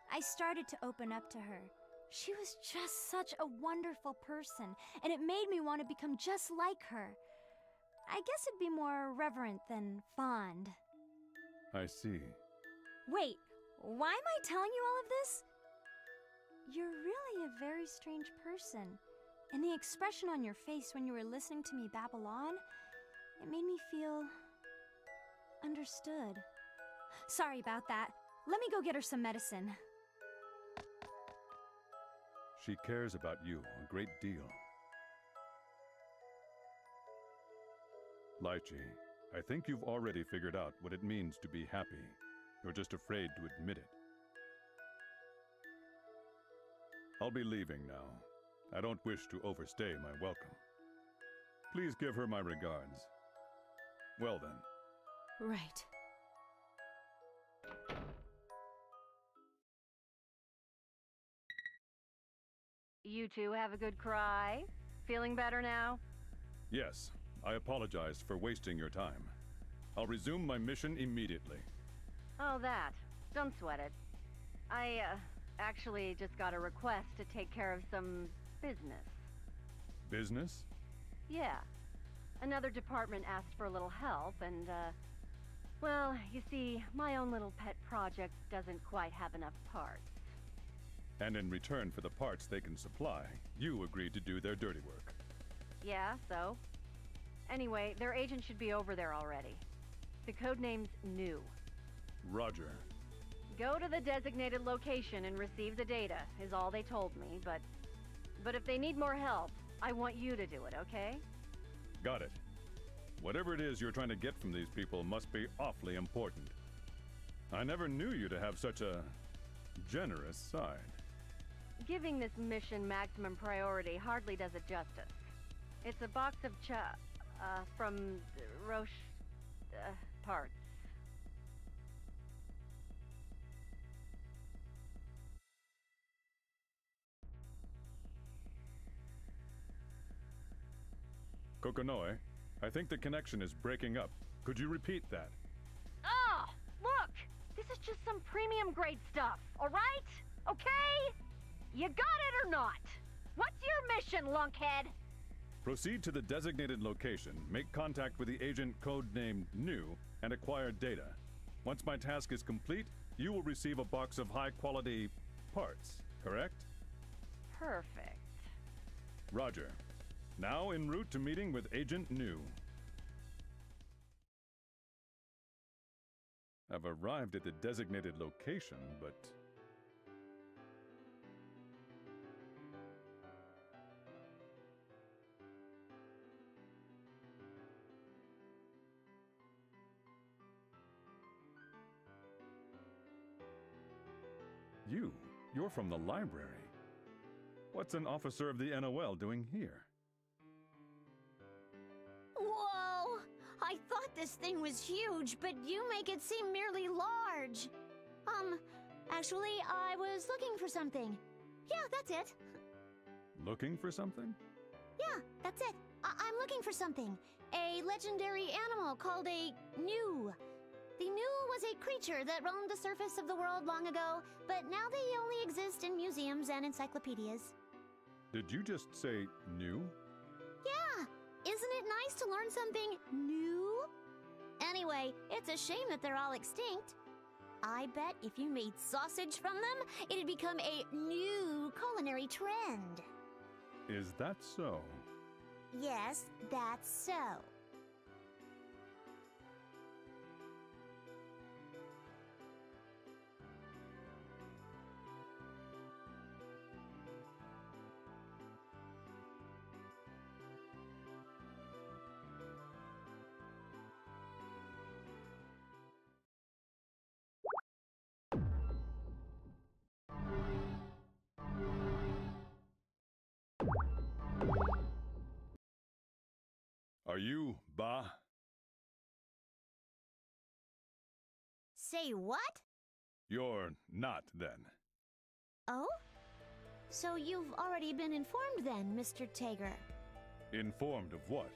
I started to open up to her. She was just such a wonderful person, and it made me want to become just like her. I guess it'd be more reverent than fond. I see. Wait, why am I telling you all of this? You're really a very strange person. And the expression on your face when you were listening to me babble on, it made me feel understood. Sorry about that. Let me go get her some medicine. She cares about you a great deal. Lychee, I think you've already figured out what it means to be happy. You're just afraid to admit it. I'll be leaving now. I don't wish to overstay my welcome. Please give her my regards. Well then. Right. You two have a good cry? Feeling better now? Yes, I apologize for wasting your time. I'll resume my mission immediately. Oh, that. Don't sweat it. I, actually just got a request to take care of some business. Business? Yeah. Another department asked for a little help, and, well, you see, my own little pet project doesn't quite have enough parts. And in return for the parts they can supply, you agreed to do their dirty work. Yeah, so? Anyway, their agent should be over there already. The codename's New. Roger. Go to the designated location and receive the data, is all they told me, but if they need more help, I want you to do it, okay? Got it. Whatever it is you're trying to get from these people must be awfully important. I never knew you to have such a generous side. Giving this mission maximum priority hardly does it justice. It's a box of from Roche, parts. Kokonoe, I think the connection is breaking up. Could you repeat that? Oh, look! This is just some premium grade stuff, alright? Okay? You got it or not? What's your mission, lunkhead? Proceed to the designated location, make contact with the agent codenamed New, and acquire data. Once my task is complete, you will receive a box of high-quality parts, correct? Perfect. Roger. Now en route to meeting with Agent New. I've arrived at the designated location, but... You're from the library. What's an officer of the NOL doing here? Whoa! I thought this thing was huge, but you make it seem merely large. Actually, I was looking for something. Yeah, that's it. Looking for something? Yeah, that's it. I'm looking for something. A legendary animal called a New. The New was a creature that roamed the surface of the world long ago, but now they only exist in museums and encyclopedias. Did you just say new? Yeah! Isn't it nice to learn something new? Anyway, it's a shame that they're all extinct. I bet if you made sausage from them, it'd become a new culinary trend. Is that so? Yes, that's so. Are you Ba? Say what? You're not, then. Oh? So you've already been informed then, Mr. Tager. Informed of what?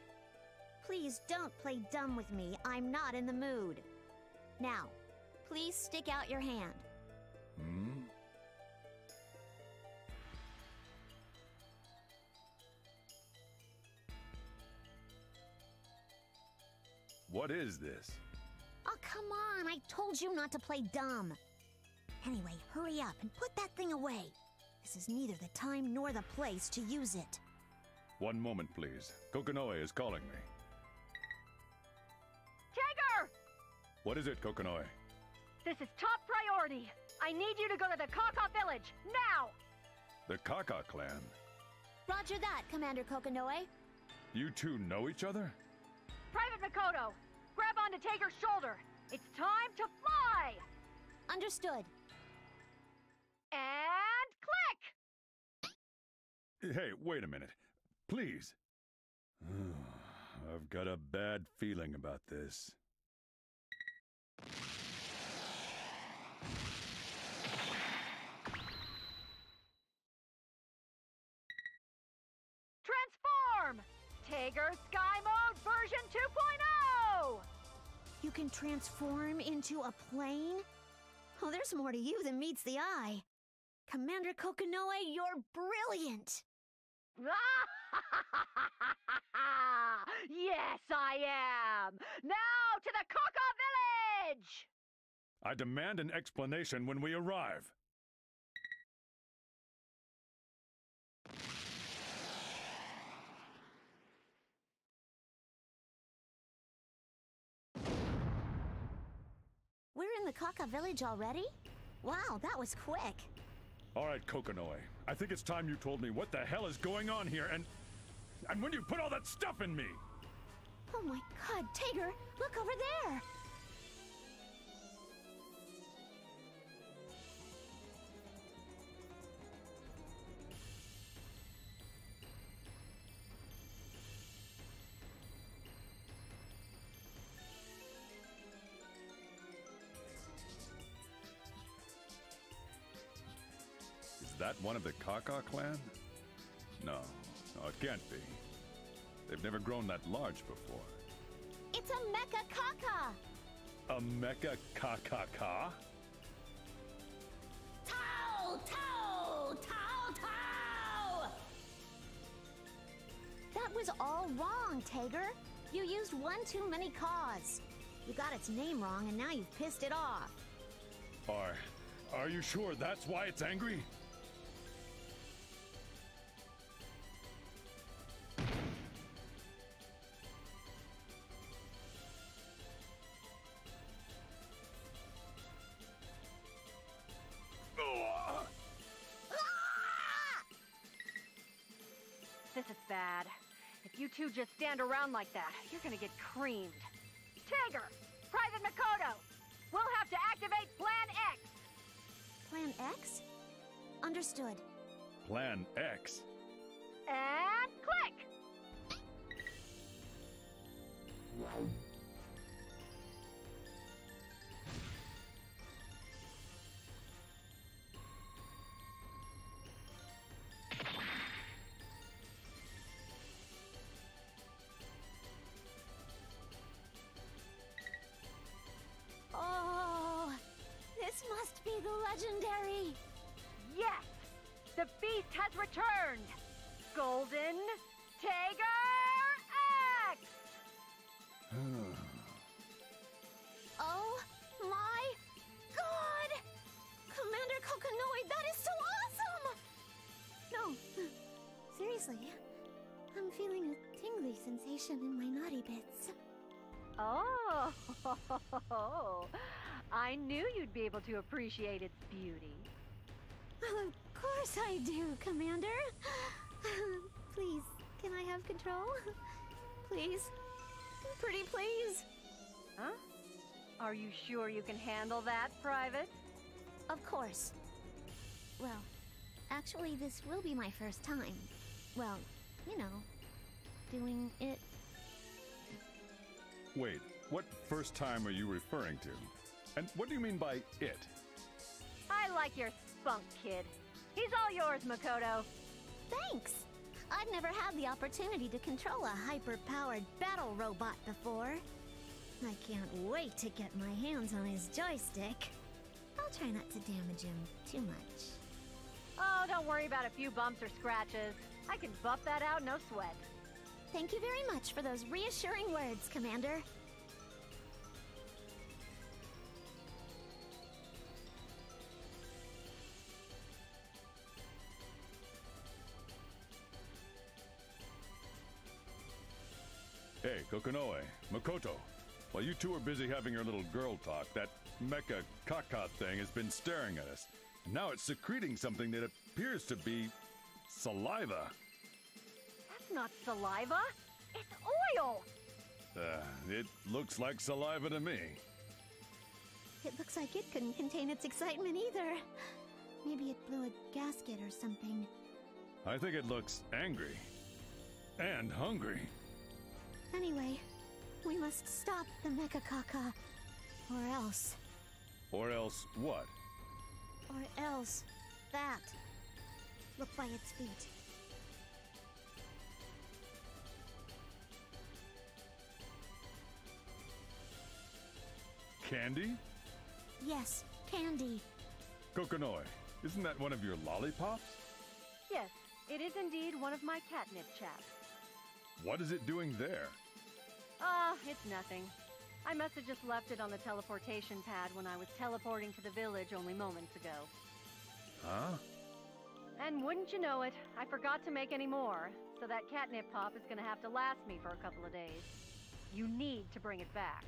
Please don't play dumb with me. I'm not in the mood. Now, please stick out your hand. Hmm? What is this? Oh, come on. I told you not to play dumb. Anyway, hurry up and put that thing away. This is neither the time nor the place to use it. One moment, please. Kokonoe is calling me. Tiger! What is it, Kokonoe? This is top priority. I need you to go to the Kaka village, now! The Kaka clan? Roger that, Commander Kokonoe. You two know each other? Private Makoto, grab onto Tager's shoulder. It's time to fly! Understood. And click! Hey, wait a minute. Please. I've got a bad feeling about this. Transform! Tager Sky Mode version 2.0! You can transform into a plane? Oh, there's more to you than meets the eye. Commander Kokonoe, you're brilliant! Yes, I am! Now to the Kaka village! I demand an explanation when we arrive. We're in the Kaka village already? Wow, that was quick. All right, Kokonoe. I think it's time you told me what the hell is going on here and when you put all that stuff in me! Oh my god, Tager, look over there! Is that one of the Kaka clan? No, it can't be. They've never grown that large before. It's a Mecha Kaka! A Mecha Kaka? Tau! Tau! Tau! Tau! That was all wrong, Tager. You used one too many caws. You got its name wrong and now you've pissed it off. Are you sure that's why it's angry? This is bad. If you two just stand around like that, you're gonna get creamed. Tager! Private Makoto! We'll have to activate Plan X! Plan X? Understood. Plan X? And click! Oh, this must be the legendary. Yes! The beast has returned! Golden Tager X! Oh my god! Commander Kokonoe, that is so awesome! No, seriously, I'm feeling a tingly sensation in my naughty bits. Oh, I knew you'd be able to appreciate its beauty. Of course I do, Commander. Please, can I have control? Please. Pretty please. Huh? Are you sure you can handle that, Private? Of course. Well, actually, this will be my first time. Well, you know, doing it. Wait, what first time are you referring to? And what do you mean by it? I like your spunk, kid. He's all yours, Makoto. Thanks! I've never had the opportunity to control a hyper-powered battle robot before. I can't wait to get my hands on his joystick. I'll try not to damage him too much. Oh, don't worry about a few bumps or scratches. I can buff that out, no sweat. Thank you very much for those reassuring words, Commander. Hey, Kokonoe, Makoto. While you two are busy having your little girl talk, that mecha caca thing has been staring at us. And now it's secreting something that appears to be saliva. That's not saliva. It's oil. It looks like saliva to me. It looks like it couldn't contain its excitement either. Maybe it blew a gasket or something. I think it looks angry. And hungry. Anyway, we must stop the mecha caca. Or else. Or else what? Or else that. Look by its feet. Candy? Yes, candy. Kokonoe, isn't that one of your lollipops? Yes, it is indeed one of my catnip chaps. What is it doing there? It's nothing. I must have just left it on the teleportation pad when I was teleporting to the village only moments ago. Huh? And wouldn't you know it, I forgot to make any more, so that catnip pop is gonna have to last me for a couple of days. You need to bring it back.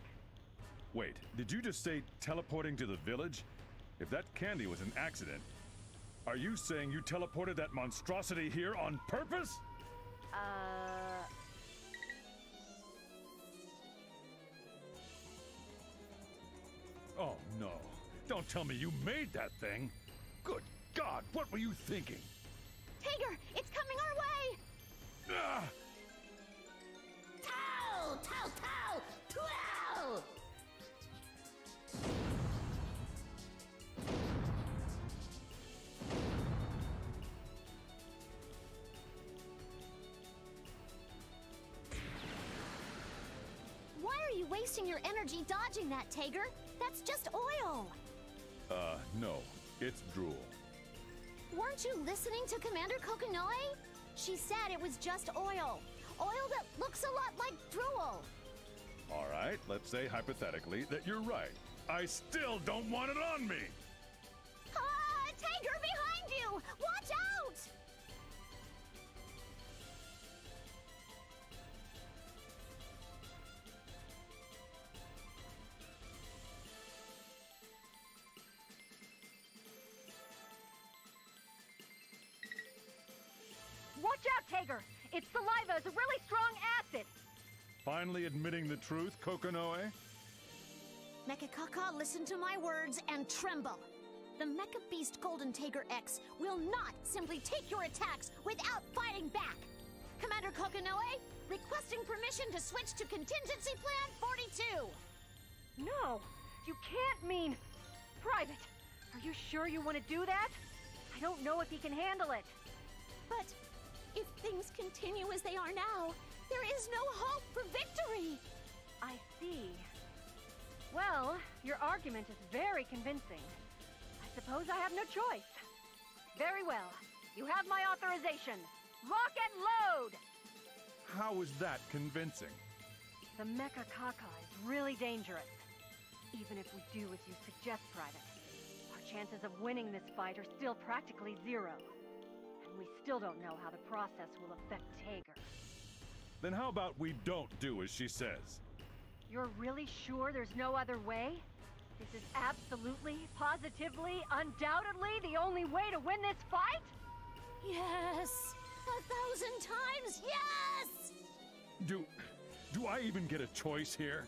Wait, did you just say teleporting to the village? If that candy was an accident, are you saying you teleported that monstrosity here on purpose? Oh no, don't tell me you made that thing. Good God, what were you thinking? Tiger, it's coming our way! Ah! Tao! Tao! Tao! Tao! Why are you wasting your energy dodging that, Tiger? That's just oil! No. It's drool. Weren't you listening to Commander Kokonoe? She said it was just oil. Oil that looks a lot like drool. All right, let's say hypothetically that you're right. I still don't want it on me! Ah! Tiger, behind you! Watch out! Watch out, Tiger! Its saliva is a really strong acid! Finally admitting the truth, Kokonoe? Mecha Caca, listen to my words and tremble. The Mecha Beast Golden Tiger X will not simply take your attacks without fighting back. Commander Kokonoe, requesting permission to switch to Contingency Plan 42. No, you can't mean... Private, are you sure you want to do that? I don't know if he can handle it. But if things continue as they are now, there is no hope for victory. I see. Well, your argument is very convincing. I suppose I have no choice. Very well. You have my authorization. Lock and load! How is that convincing? The Mecha Caca is really dangerous. Even if we do as you suggest, Private, our chances of winning this fight are still practically zero. And we still don't know how the process will affect Tiger. Then how about we don't do as she says? You're really sure there's no other way? This is absolutely, positively, undoubtedly the only way to win this fight? Yes! 1,000 times yes! Do I even get a choice here?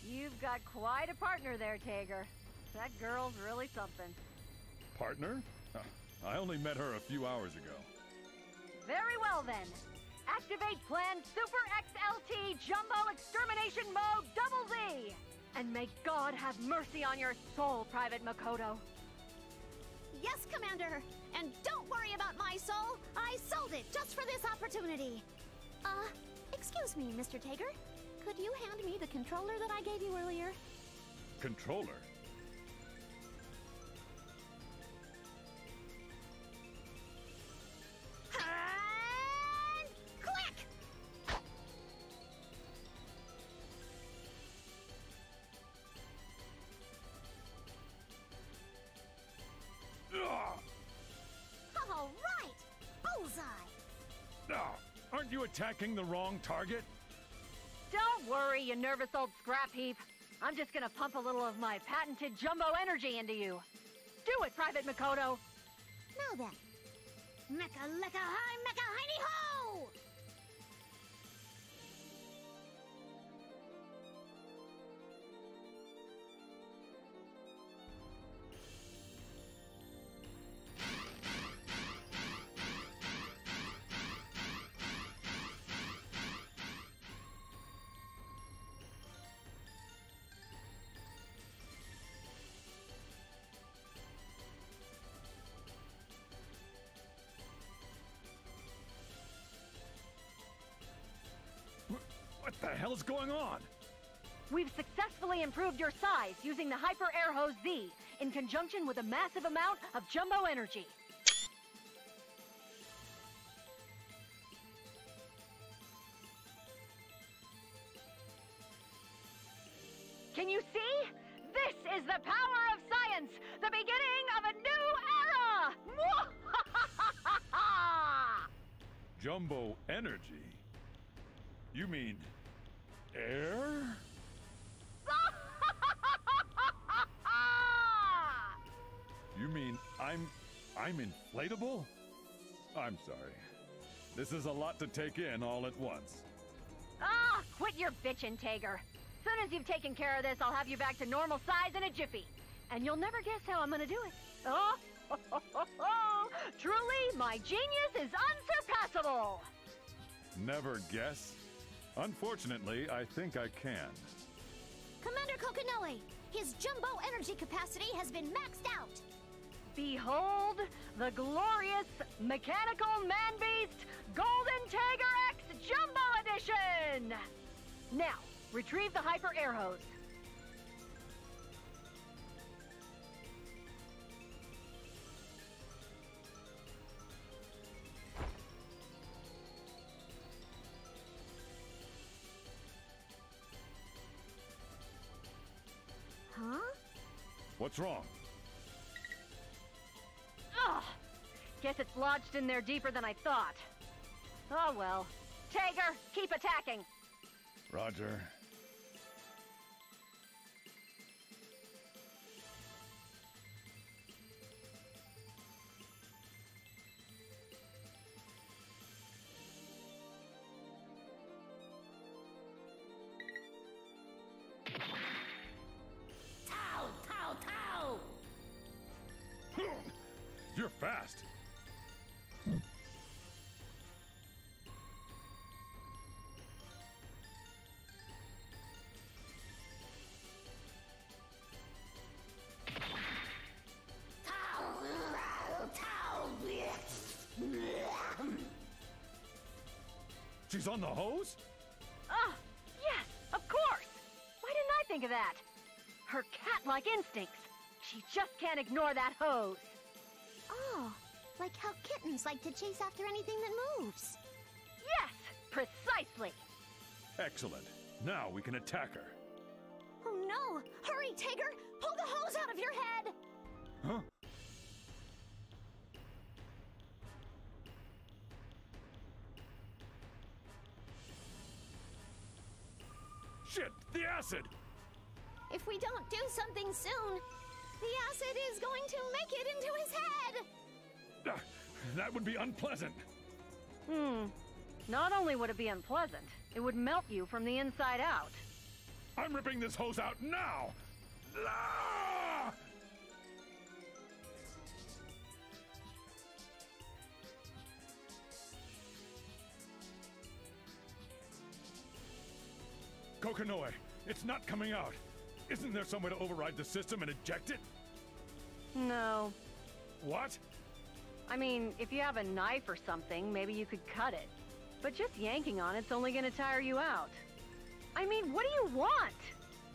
You've got quite a partner there, Tiger. That girl's really something. Partner? I only met her a few hours ago. Very well then. Activate Plan Super XLT Jumbo Extermination Mode Double Z! And may God have mercy on your soul, Private Makoto. Yes, Commander! And don't worry about my soul! I sold it just for this opportunity! Excuse me, Mr. Tiger. Could you hand me the controller that I gave you earlier? Controller? And click! Ugh! All right! Bullseye! Aren't you a attacking the wrong target? Don't worry, you nervous old scrap heap. I'm just gonna pump a little of my patented jumbo energy into you. Do it, Private Makoto! Now then. Mecha lecca hi, mecha hiney ho! What the hell is going on? We've successfully improved your size using the Hyper Air Hose Z in conjunction with a massive amount of jumbo energy. Can you see? This is the power of science, the beginning of a new era! Jumbo energy? You mean air? You mean I'm inflatable? I'm sorry. This is a lot to take in all at once. Ah, quit your bitchin', Tager. Soon as you've taken care of this, I'll have you back to normal size in a jiffy. And you'll never guess how I'm gonna do it. Oh, truly, my genius is unsurpassable! Never guess? Unfortunately, I think I can. Commander Kokonoe, his jumbo energy capacity has been maxed out. Behold, the glorious Mechanical Man-Beast Golden Tager X Jumbo Edition! Now, retrieve the Hyper Air Hose. Huh? What's wrong? Ugh! Guess it's lodged in there deeper than I thought. Oh well. Tager, keep attacking! Roger. You're fast. She's on the hose? Oh, yes, of course! Why didn't I think of that? Her cat-like instincts. She just can't ignore that hose. Oh, like how kittens like to chase after anything that moves. Yes, precisely. Excellent. Now we can attack her. Oh no! Hurry, Tager! Pull the hose out of your head! Huh? Shit! The acid! If we don't do something soon, the acid is going to make it into his head! That would be unpleasant. Not only would it be unpleasant, it would melt you from the inside out. I'm ripping this hose out now! Ah! Kokonoe, it's not coming out. Isn't there some way to override the system and eject it? No. What? I mean, if you have a knife or something, maybe you could cut it. But just yanking on it's only gonna tire you out. I mean, what do you want?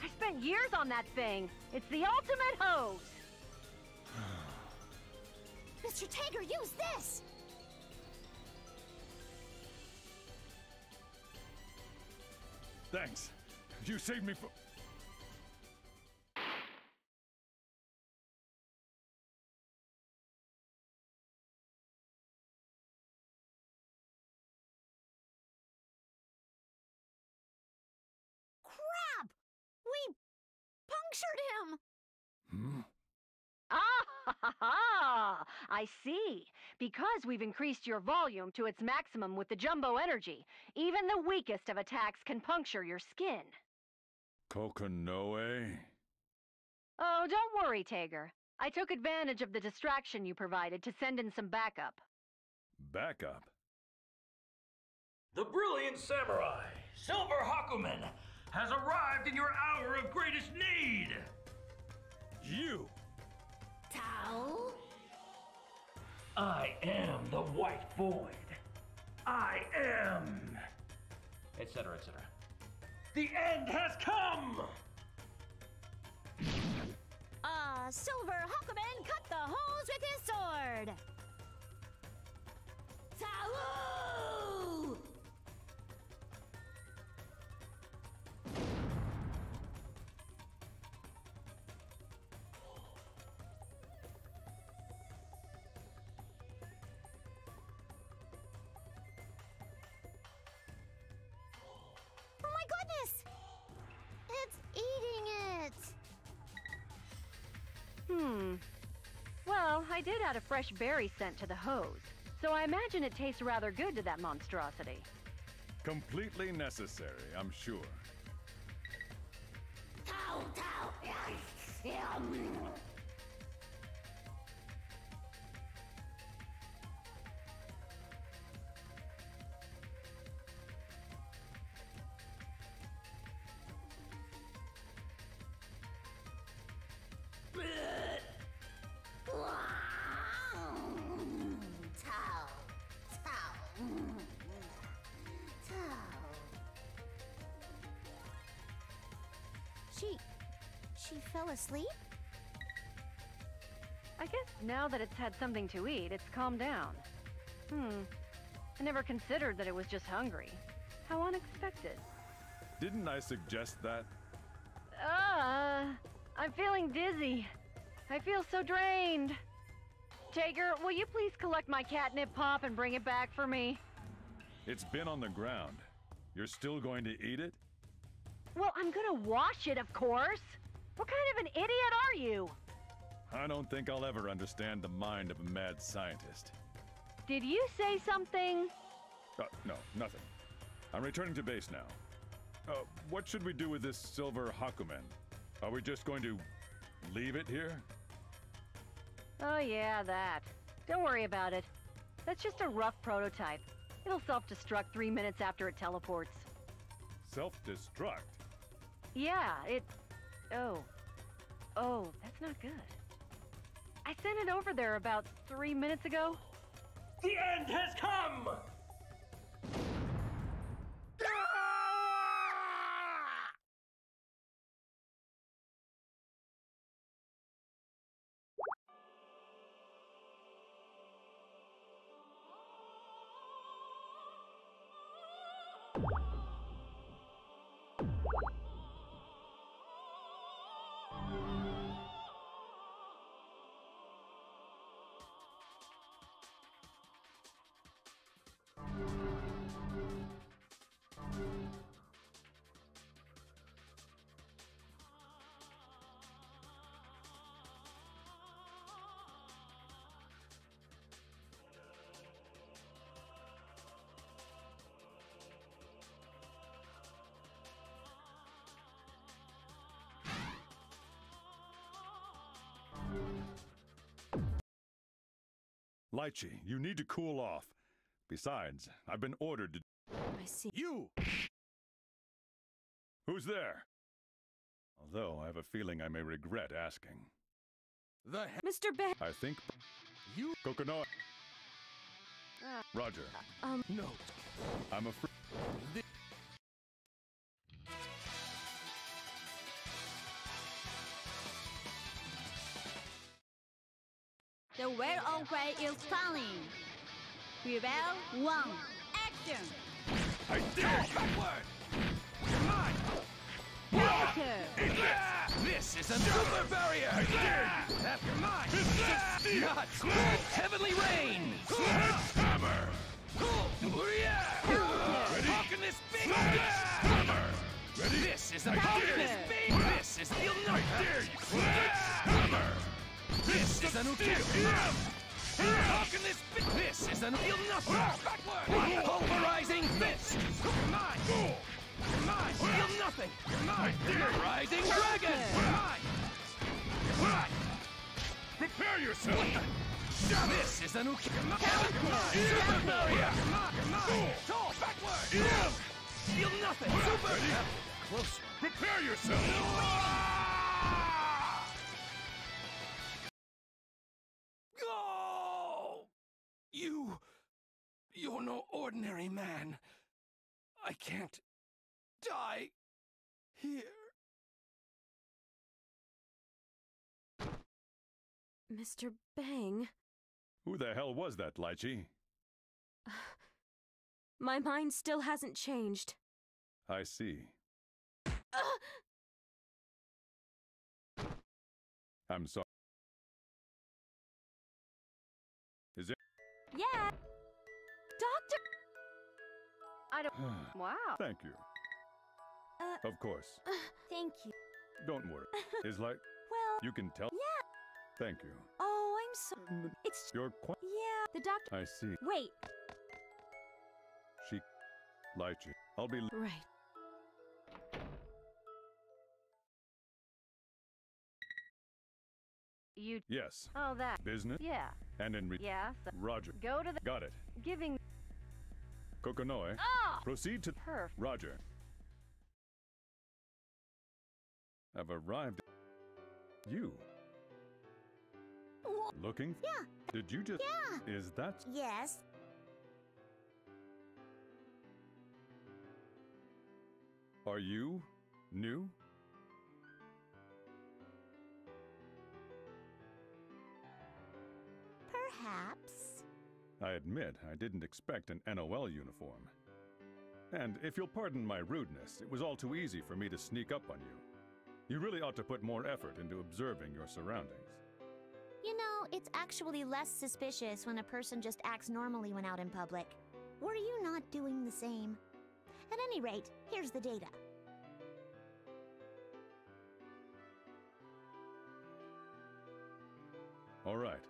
I spent years on that thing. It's the ultimate hose. Mr. Tager, use this! Thanks. You saved me from... punctured him! Ah, ha, ha, ha. I see. Because we've increased your volume to its maximum with the jumbo energy, even the weakest of attacks can puncture your skin. Kokonoe? Oh, don't worry, Tager. I took advantage of the distraction you provided to send in some backup. Backup? The brilliant samurai, Silver Hakumen, has arrived in your hour of greatest need! You! Tao? I am the White Void. I am... etc., etc. The end has come! Silver Hakumen cut the holes with his sword! Tao! Oh my goodness! It's eating it! Well, I did add a fresh berry scent to the hose, so I imagine it tastes rather good to that monstrosity. Completely necessary, I'm sure. Tao, Tao! She fell asleep? I guess now that it's had something to eat, it's calmed down. I never considered that it was just hungry. How unexpected. Didn't I suggest that? I'm feeling dizzy. I feel so drained. Tager, will you please collect my catnip pop and bring it back for me? It's been on the ground. You're still going to eat it? Well, I'm gonna wash it, of course. What kind of an idiot are you? I don't think I'll ever understand the mind of a mad scientist. Did you say something? No, nothing. I'm returning to base now. What should we do with this Silver Hakumen? Are we just going to leave it here? Oh yeah, that. Don't worry about it. That's just a rough prototype. It'll self-destruct 3 minutes after it teleports. Self-destruct? Yeah, it... Oh, that's not good. I sent it over there about 3 minutes ago. The end has come! Lychee, you need to cool off. Besides, I've been ordered to... I see. You! Who's there? Although I have a feeling I may regret asking. Mr. Bear. I think... You... Kokonoe. Roger. No. I'm afraid... The Well on Way is stunning. Rebel 1, action! I dare you! You're mine! Counter! This is a super barrier! After mine! Nuts! Heavenly rain! Hammer! Talking this big! Hammer! Ready? This is a talking this big! This This is the night. Dare you? Hammer. This is a new kill. How can this be? This is an feel nothing. Backward. Pulverizing fist. Mine. Mine. Feel nothing. Mine. Rising dragon. Mine. Prepare yourself. This is a new kill. Super barrier. Tall. Backward. Feel nothing. Super. Closer. Prepare yourself. You're no ordinary man. I can't die here. Mr. Bang. Who the hell was that, Lychee? My mind still hasn't changed. I see. I'm sorry. Is it? Yeah. Doctor! I don't... Wow. Thank you. Of course. Thank you. Don't worry. Is like... Well... You can tell? Yeah. Thank you. Oh, I'm sorry. It's... You're quite... Yeah, the doctor... I see. Wait. She... Lychee. I'll be... Right. You... Yes. Oh, that... Business? Yeah. And in... Yeah, so... Roger. Go to the... Got it. Giving... Kokonoe. Oh! Proceed to... Perf. Roger. I've arrived... You. Looking? Yeah. Did you just... Yeah. Is that... Yes. Are you... new? Perhaps. I admit I didn't expect an NOL uniform. And if you'll pardon my rudeness, it was all too easy for me to sneak up on you. You really ought to put more effort into observing your surroundings. You know, it's actually less suspicious when a person just acts normally when out in public. Were you not doing the same? At any rate, here's the data. All right.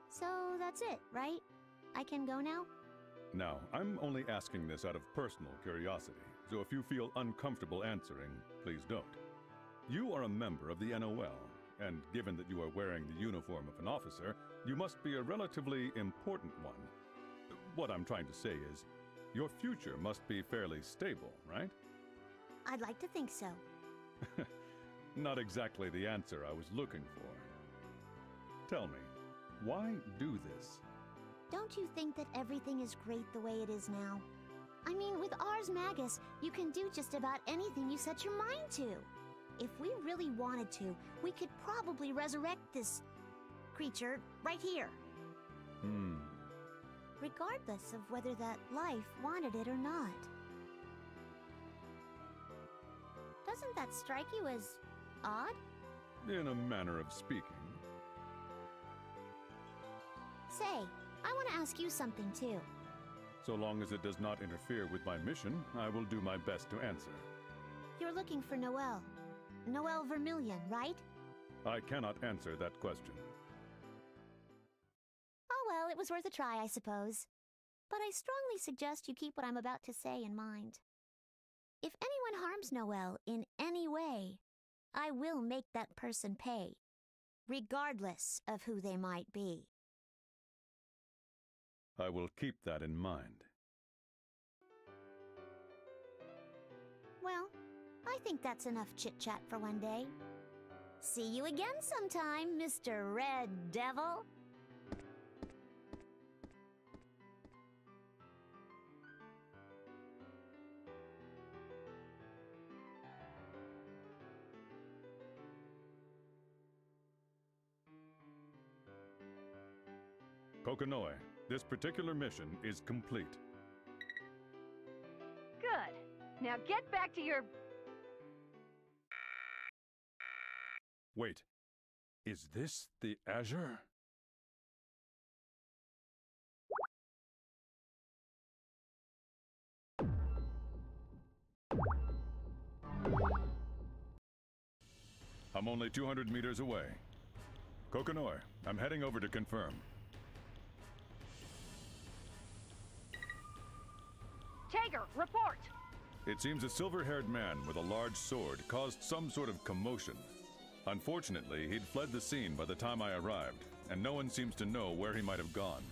So that's it, right? I can go now? Now, I'm only asking this out of personal curiosity, so if you feel uncomfortable answering, please don't. You are a member of the NOL, and given that you are wearing the uniform of an officer, you must be a relatively important one. What I'm trying to say is, your future must be fairly stable, right? I'd like to think so. Not exactly the answer I was looking for. Tell me, why do this? Don't you think that everything is great the way it is now? I mean, with Ars Magus, you can do just about anything you set your mind to. If we really wanted to, we could probably resurrect this creature right here. Regardless of whether that life wanted it or not. Doesn't that strike you as odd? In a manner of speaking. Say, I want to ask you something too. So long as it does not interfere with my mission, I will do my best to answer. You're looking for Noelle. Noelle Vermillion, right? I cannot answer that question. Oh well, it was worth a try, I suppose. But I strongly suggest you keep what I'm about to say in mind. If anyone harms Noelle in any way, I will make that person pay, regardless of who they might be. I will keep that in mind. Well, I think that's enough chit-chat for one day. See you again sometime, Mr. Red Devil. Kokonoe, this particular mission is complete. Good. Now get back to your... Wait, is this the Azure? I'm only 200 meters away. Kokonoi, I'm heading over to confirm. Tager, report! It seems a silver-haired man with a large sword caused some sort of commotion. Unfortunately, he'd fled the scene by the time I arrived, and no one seems to know where he might have gone.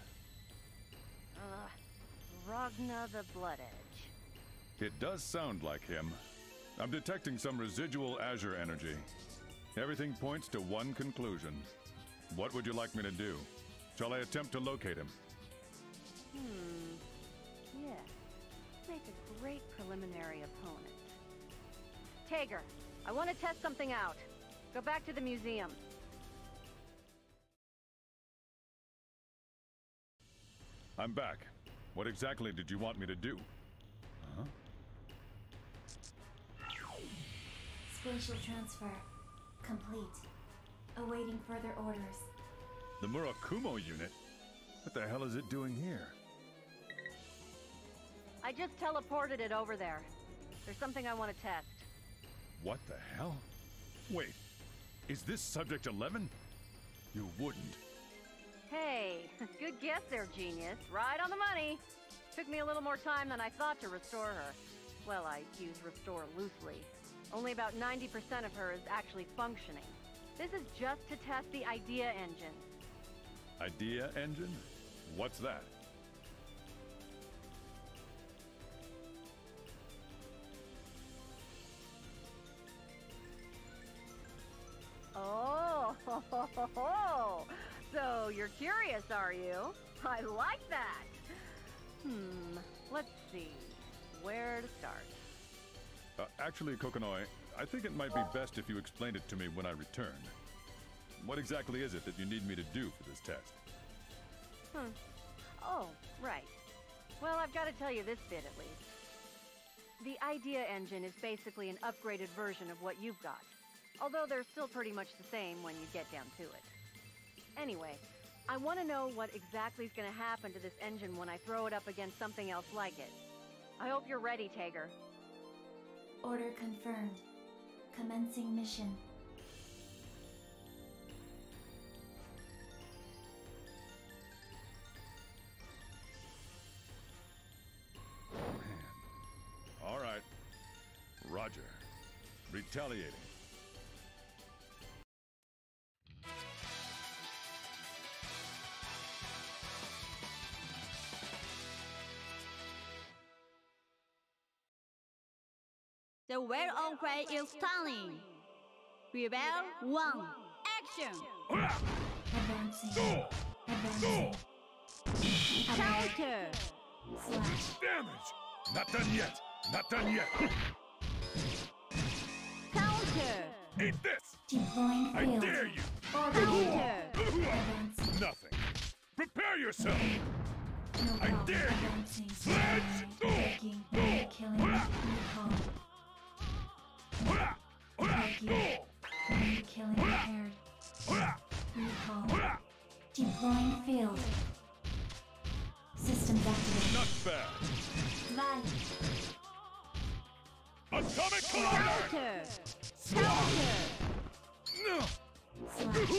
Ragna the Blood Edge. It does sound like him. I'm detecting some residual Azure energy. Everything points to one conclusion. What would you like me to do? Shall I attempt to locate him? Yes. Make a great preliminary opponent. Tager, I want to test something out. Go back to the museum. I'm back. What exactly did you want me to do? Huh? Spatial transfer complete. Awaiting further orders. The Murakumo unit? What the hell is it doing here? I just teleported it over there. There's something I want to test. What the hell? Wait, is this Subject 11? You wouldn't. Hey, good guess there, genius. Right on the money. Took me a little more time than I thought to restore her. Well, I use restore loosely. Only about 90% of her is actually functioning. This is just to test the idea engine. Idea engine? What's that? Oh, so you're curious, are you? I like that. Let's see. Where to start? Actually, Kokonoi, I think it might be best if you explained it to me when I return. What exactly is it that you need me to do for this test? Oh, right. Well, I've got to tell you this bit at least. The idea engine is basically an upgraded version of what you've got. Although they're still pretty much the same when you get down to it. Anyway, I want to know what exactly is going to happen to this engine when I throw it up against something else like it. I hope you're ready, Tager. Order confirmed. Commencing mission. Man. All right. Roger. Retaliating. The well-known cry is stunning. Rebel 1, action! Advancing. Advancing. Counter! Slash. Damage! Not done yet! Not done yet! Counter! Eat this! Deploying I field. dare you! Counter! Advancing. Nothing. Prepare yourself! No I problem. dare you! Advancing. Sledge! Breaking. Killing. Recall. Breaking. Killing repaired. Recall. Deploying field. Systems activated. Not bad. Light. Atomic collider! Counter! Counter!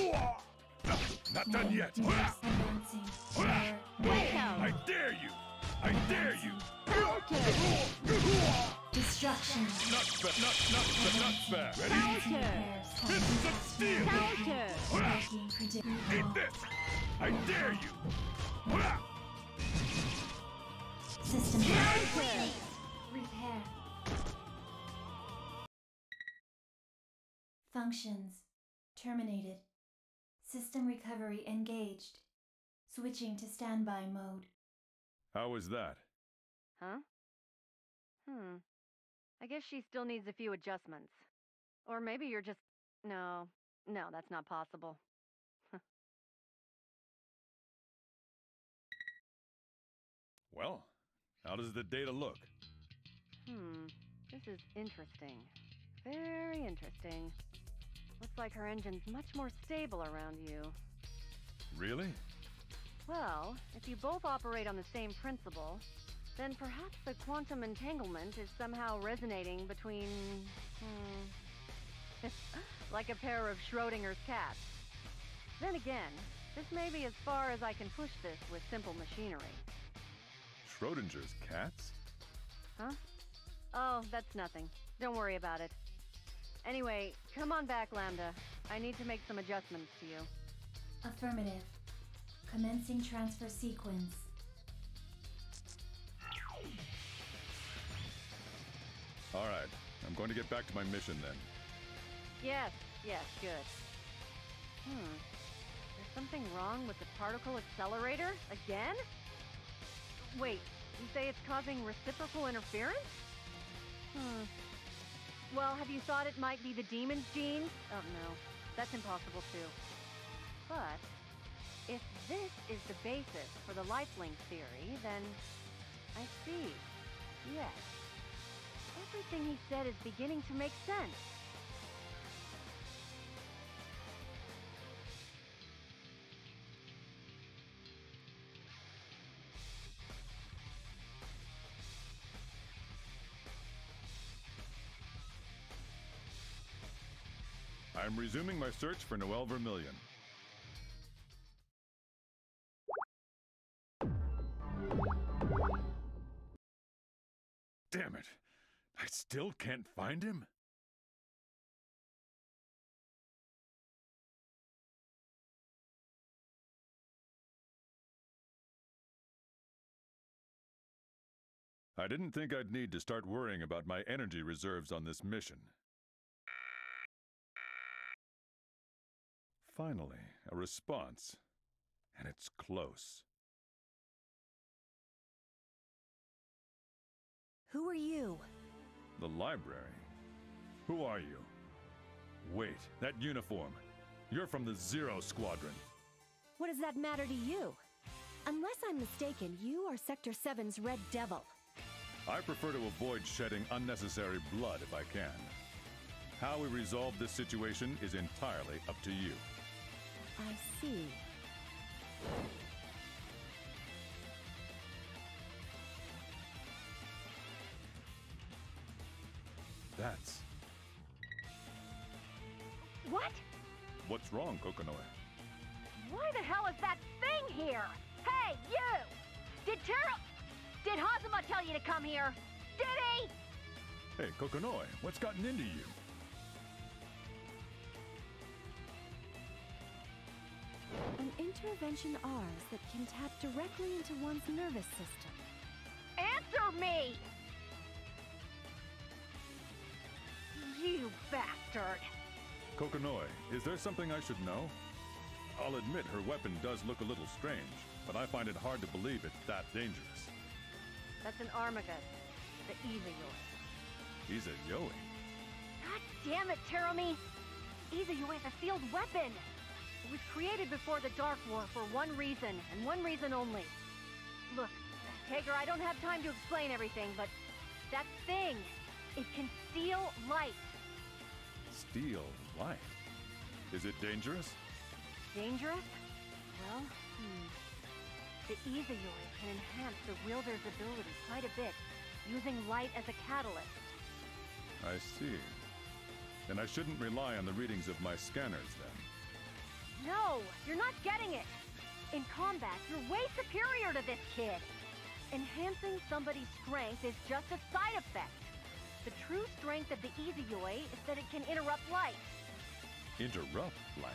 Slash. Not done yet! Advancing. Welcome! I dare you! I dare you! Destruction. Not bad! Ready? Counter! Fists of steel! Counter! Breaking predictable. Eat this! I dare you! System Counter! repair. Functions terminated. System recovery engaged. Switching to standby mode. How was that? Huh? I guess she still needs a few adjustments. Or maybe you're just... No, that's not possible. Well, how does the data look? This is interesting. Very interesting. Looks like her engine's much more stable around you. Really? Well, if you both operate on the same principle, then perhaps the quantum entanglement is somehow resonating between... Like a pair of Schrodinger's cats. Then again, this may be as far as I can push this with simple machinery. Schrodinger's cats? Huh? Oh, that's nothing. Don't worry about it. Anyway, come on back, Lambda. I need to make some adjustments to you. Affirmative. Commencing transfer sequence. All right, I'm going to get back to my mission then. Yes, good. There's something wrong with the particle accelerator? Again? Wait, you say it's causing reciprocal interference? Well, have you thought it might be the demon's genes? Oh no, that's impossible too. But, if this is the basis for the lifelink theory, then I see. Yes. Everything he said is beginning to make sense. I'm resuming my search for Noelle Vermillion. Damn it! I still can't find him? I didn't think I'd need to start worrying about my energy reserves on this mission. Finally, a response. And it's close. Who are you? The library? Who are you? Wait, that uniform. You're from the Zero Squadron. What does that matter to you? Unless I'm mistaken, you are Sector 7's Red Devil. I prefer to avoid shedding unnecessary blood if I can. How we resolve this situation is entirely up to you. I see. That's... What? What's wrong, Kokonoi? Why the hell is that thing here? Hey, you! Did Hazama tell you to come here? Did he? Hey, Kokonoi, what's gotten into you? An intervention ours that can tap directly into one's nervous system. Answer me! You bastard! Kokonoi, is there something I should know? I'll admit her weapon does look a little strange, but I find it hard to believe it's that dangerous. That's an Armagus, the Izayoi. Izayoi? God damn it, Terumi! Izayoi is a sealed weapon! It was created before the Dark War for one reason, and one reason only. Look, Tager, I don't have time to explain everything, but that thing, it can steal light. Steal light? Is it dangerous? Dangerous? Well, The Izayoi can enhance the wielder's ability quite a bit, using light as a catalyst. I see. Then I shouldn't rely on the readings of my scanners, then. No, you're not getting it. In combat, you're way superior to this kid. Enhancing somebody's strength is just a side effect. The true strength of the Izayoi is that it can interrupt light. Interrupt light?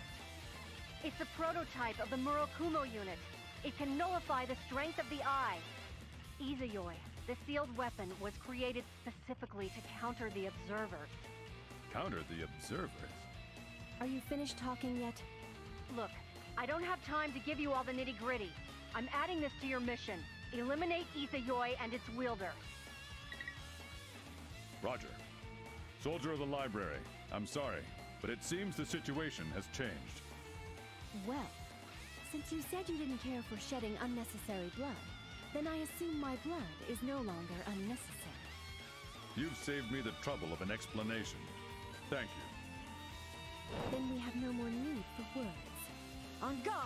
It's a prototype of the Murakumo unit. It can nullify the strength of the eye. Izayoi, the sealed weapon, was created specifically to counter the Observers. Counter the Observers? Are you finished talking yet? Look, I don't have time to give you all the nitty-gritty. I'm adding this to your mission. Eliminate Izayoi and its wielder. Roger. Soldier of the library, I'm sorry, but it seems the situation has changed. Well, since you said you didn't care for shedding unnecessary blood, then I assume my blood is no longer unnecessary. You've saved me the trouble of an explanation. Thank you. Then we have no more need for words. On guard!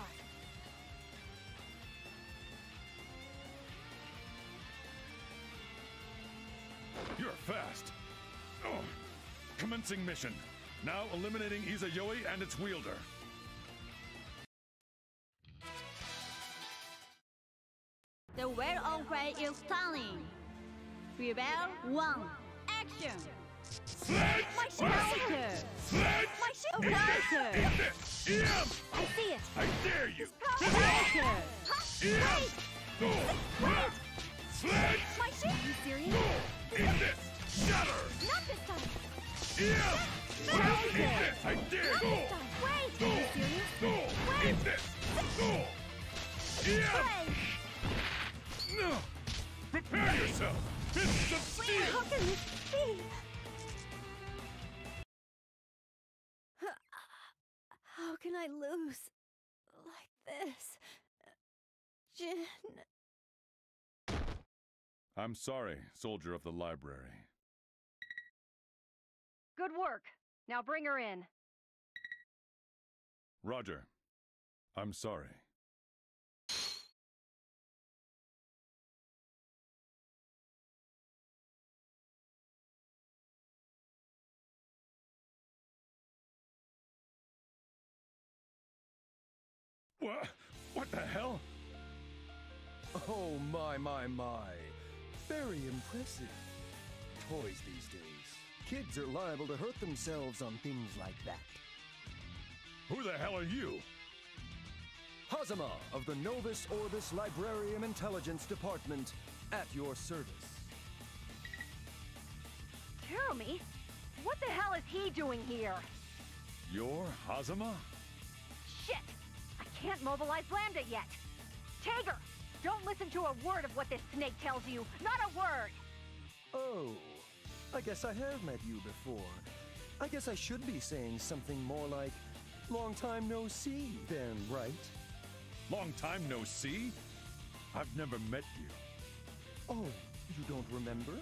You're fast. Oh. Commencing mission. Now eliminating Izayoi and its wielder. The wear-on-way is stunning. Rebel 1, action! Sledge! My character! My character! I see it! I dare you! Character! Wait! Sledge! My ship! Are you serious? Eat this! Shatter! Not this time! Eat this! I dare you! Wait! Are you serious? Wait! Eat this! Wait! No! Prepare yourself! Fists of steel! How can this be? How can I lose like this? Jin... I'm sorry, soldier of the library. Good work. Now bring her in. Roger. I'm sorry. What the hell? Oh, my. Very impressive. Toys these days. Kids are liable to hurt themselves on things like that. Who the hell are you? Hazama of the Novus Orbis Librarium Intelligence Department, at your service. Jeremy? What the hell is he doing here? You're Hazama? Shit! I can't mobilize Lambda yet! Tager! Don't listen to a word of what this snake tells you! Not a word! Oh, I guess I have met you before. I guess I should be saying something more like, long time no see, then, right? Long time no see? I've never met you. Oh, you don't remember?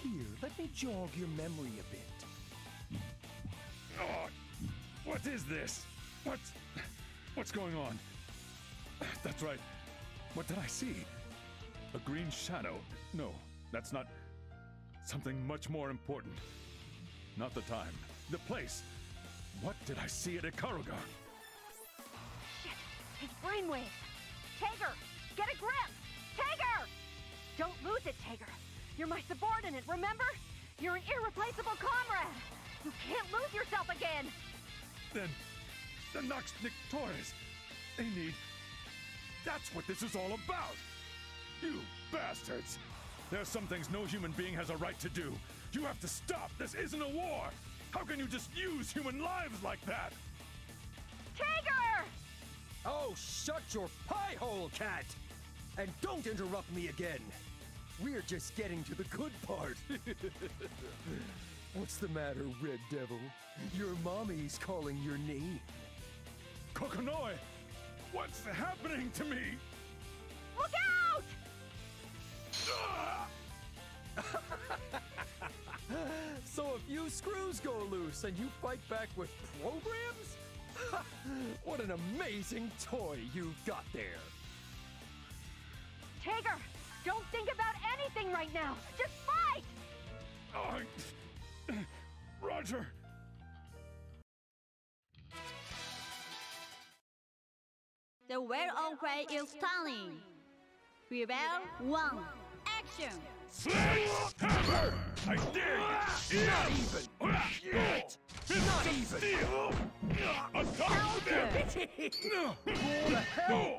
Here, let me jog your memory a bit. Oh, what is this? What's going on? That's right. What did I see? A green shadow. No, that's not... Something much more important. Not the time. The place. What did I see at Ikaruga? Shit! His brainwaves! Tager! Get a grip! Tager! Don't lose it, Tager! You're my subordinate, remember? You're an irreplaceable comrade! You can't lose yourself again! Then... the Nox Nictores. They need... That's what this is all about! You bastards! There are some things no human being has a right to do. You have to stop! This isn't a war! How can you just use human lives like that? Tager! Oh, shut your pie hole, cat! And don't interrupt me again! We're just getting to the good part. What's the matter, Red Devil? Your mommy's calling your name. Kokonoi! What's happening to me? Look out! So a few screws go loose and you fight back with programs? What an amazing toy you've got there. Tager, don't think about anything right now. Just fight! Roger. The wear-on-way is stunning. Rebel 1, action! Hammer! I dare you! Not even! Yet! Not even! A counter! Who the hell?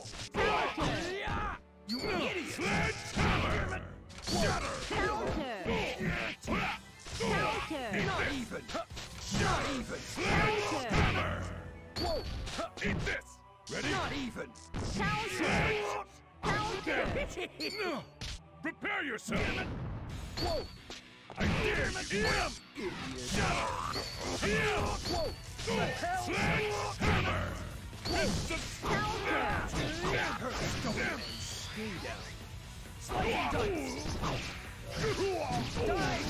You idiot! Sledgehammer! Shatter! Counter! Counter! Not even! Not even! Sledgehammer! Whoa! Eat this! Ready? Not even! Counter! Counter! Prepare yourself! Whoa! I dare you! Shatter! Whoa! The hell? Sledgehammer! Counter! Stay down. Slice dice! Die!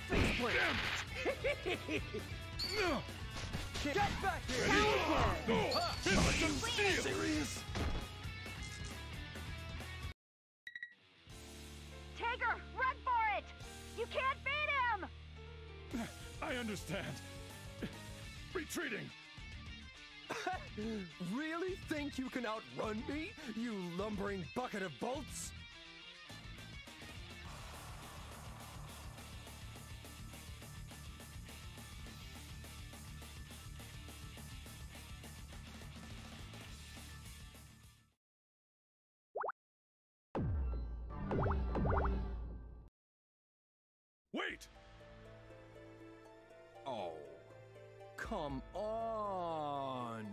Face plant! Get back here! Serious? Tager, run for it! You can't beat him! understand. Retreating! Really think you can outrun me, you lumbering bucket of bolts? Wait! Oh, come on!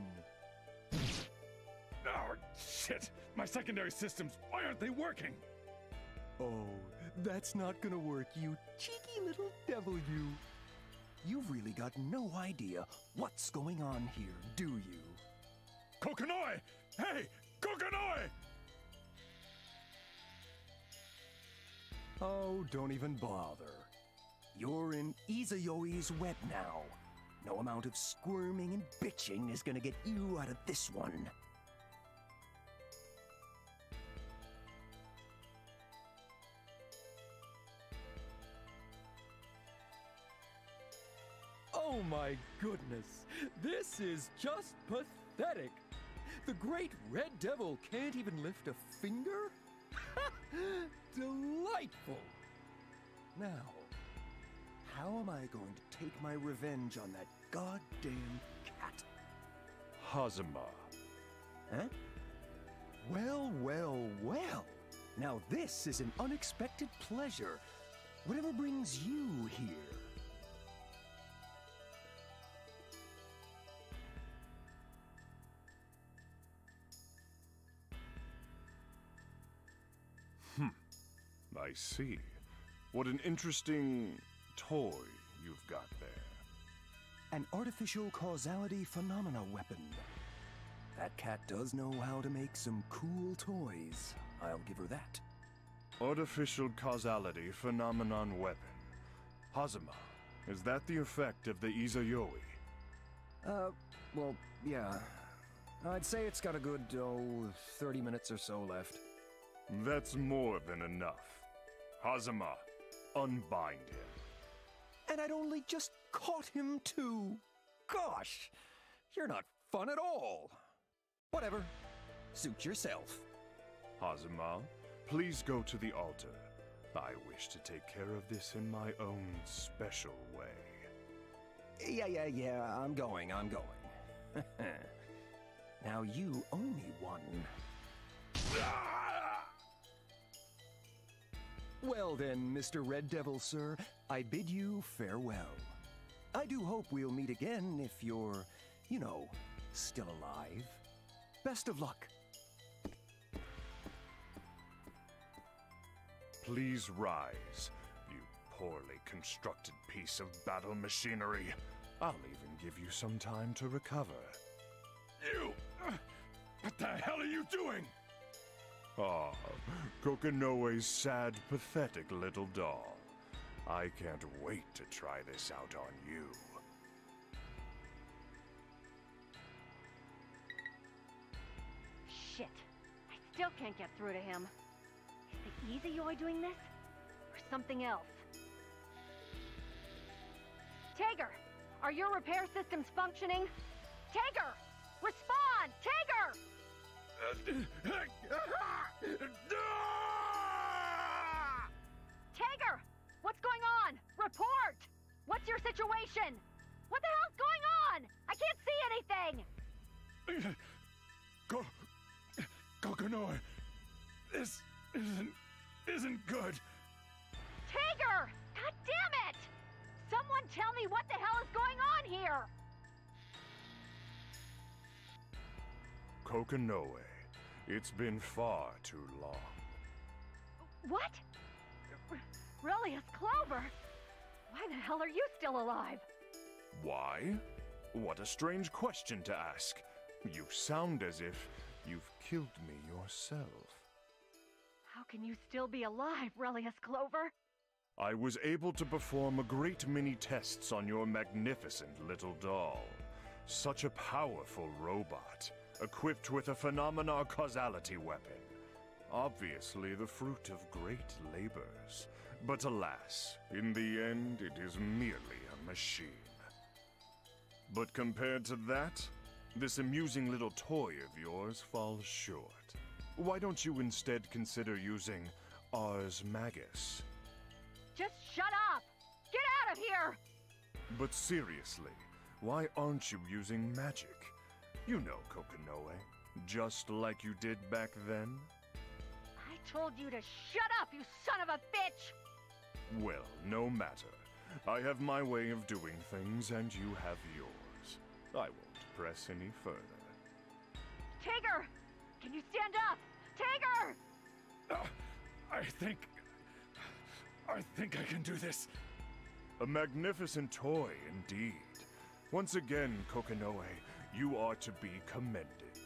Oh, shit! My secondary systems, why aren't they working? Oh, that's not gonna work, you cheeky little devil, you. You've really got no idea what's going on here, do you? Kokonoi! Hey! Kokonoi! Oh, don't even bother. You're in Izayoi's web now. No amount of squirming and bitching is gonna get you out of this one. Oh my goodness, this is just pathetic. The great Red Devil can't even lift a finger? Delightful! Now, how am I going to take my revenge on that goddamn cat? Hazama. Huh? Well, well, well. Now this is an unexpected pleasure. Whatever brings you here? I see. What an interesting toy you've got there. An artificial causality phenomena weapon. That cat does know how to make some cool toys. I'll give her that. Artificial causality phenomenon weapon. Hazama, is that the effect of the Izayoi? Well, yeah. I'd say it's got a good, 30 minutes or so left. That's more than enough. Hazama, unbind him. And I'd only just caught him too. Gosh, you're not fun at all. Whatever, suit yourself. Hazama, please go to the altar. I wish to take care of this in my own special way. Yeah, I'm going. Now you owe me one. Well then, Mr. Red Devil, sir, I bid you farewell. I do hope we'll meet again if you're, still alive. Best of luck. Please rise, you poorly constructed piece of battle machinery. I'll even give you some time to recover. You! What the hell are you doing? Ah, Kokonoe's sad, pathetic little doll. I can't wait to try this out on you. Shit. I still can't get through to him. Is the Izayoi doing this? Or something else? Tager! Are your repair systems functioning? Tager! Respond! Tager! Tager! What's going on? Report! What's your situation? What the hell's going on? I can't see anything! Kokonoe, this isn't good. Tager! God damn it! Someone tell me what the hell is going on here! Kokonoe, it's been far too long. What? Relius Clover? Why the hell are you still alive? Why? What a strange question to ask. You sound as if you've killed me yourself. How can you still be alive, Relius Clover? I was able to perform a great many tests on your magnificent little doll. Such a powerful robot, equipped with a phenomena causality weapon. Obviously the fruit of great labors. But alas, in the end, it is merely a machine. But compared to that, this amusing little toy of yours falls short. Why don't you instead consider using Ars Magus? Just shut up! Get out of here! But seriously, why aren't you using magic? You know, Kokonoe, just like you did back then. I told you to shut up, you son of a bitch! Well, no matter. I have my way of doing things, and you have yours. I won't press any further. Tager! Can you stand up? Tager! I think I can do this. A magnificent toy, indeed. Once again, Kokonoe, you are to be commended.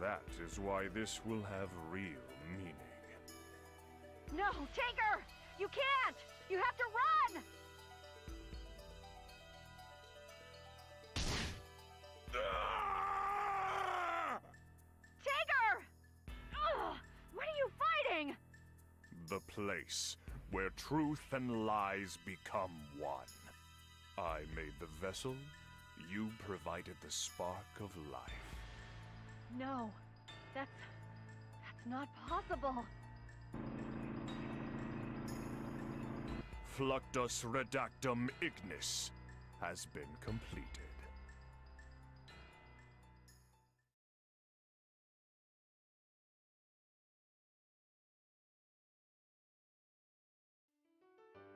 That is why this will have real meaning. No, Tager! You can't! You have to run! Tager! Ugh, what are you fighting? The place where truth and lies become one. I made the vessel, you provided the spark of life. No, that's not possible. Fluctus redactum ignis has been completed.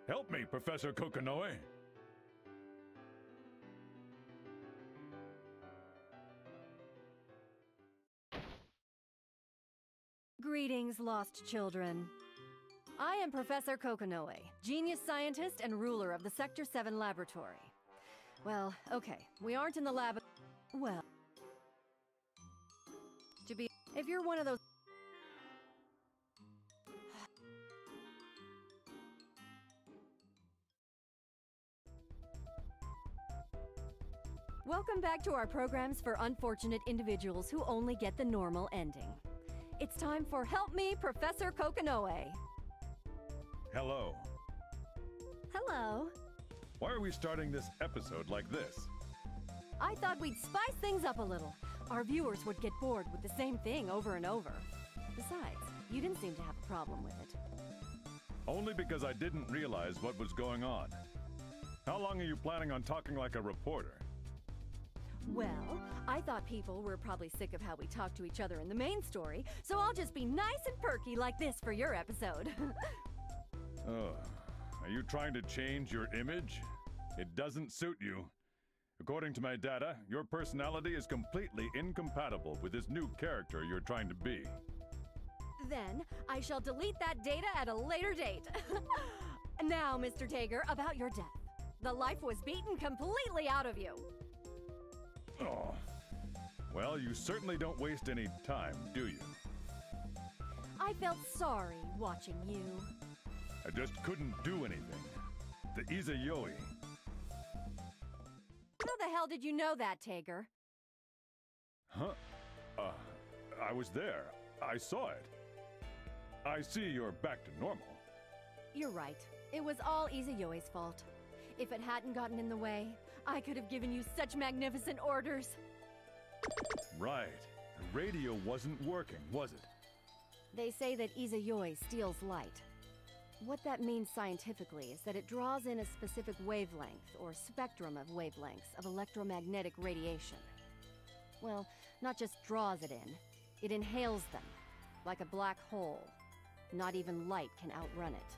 Help me, Professor Kokonoe. Greetings, lost children. I am Professor Kokonoe, genius scientist and ruler of the Sector 7 laboratory. Well, okay, we aren't in the lab. Well, to be, if you're one of those. Welcome back to our programs for unfortunate individuals who only get the normal ending. It's time for Help Me, Professor Kokonoe. Hello. Hello. Why are we starting this episode like this? I thought we'd spice things up a little. Our viewers would get bored with the same thing over and over. Besides, you didn't seem to have a problem with it. Only because I didn't realize what was going on. How long are you planning on talking like a reporter? Well, I thought people were probably sick of how we talk to each other in the main story, so I'll just be nice and perky like this for your episode. Ugh. Are you trying to change your image? It doesn't suit you. According to my data, your personality is completely incompatible with this new character you're trying to be. Then, I shall delete that data at a later date. Now, Mr. Tager, about your death. The life was beaten completely out of you. Oh. Well, you certainly don't waste any time, do you? I felt sorry watching you. I just couldn't do anything. The Izayoi. How the hell did you know that, Tager? Huh? I was there. I saw it. I see you're back to normal. You're right. It was all Izayoi's fault. If it hadn't gotten in the way, I could have given you such magnificent orders. Right. The radio wasn't working, was it? They say that Izayoi steals light. What that means scientifically is that it draws in a specific wavelength, or spectrum of wavelengths, of electromagnetic radiation. Well, not just draws it in, it inhales them, like a black hole. Not even light can outrun it.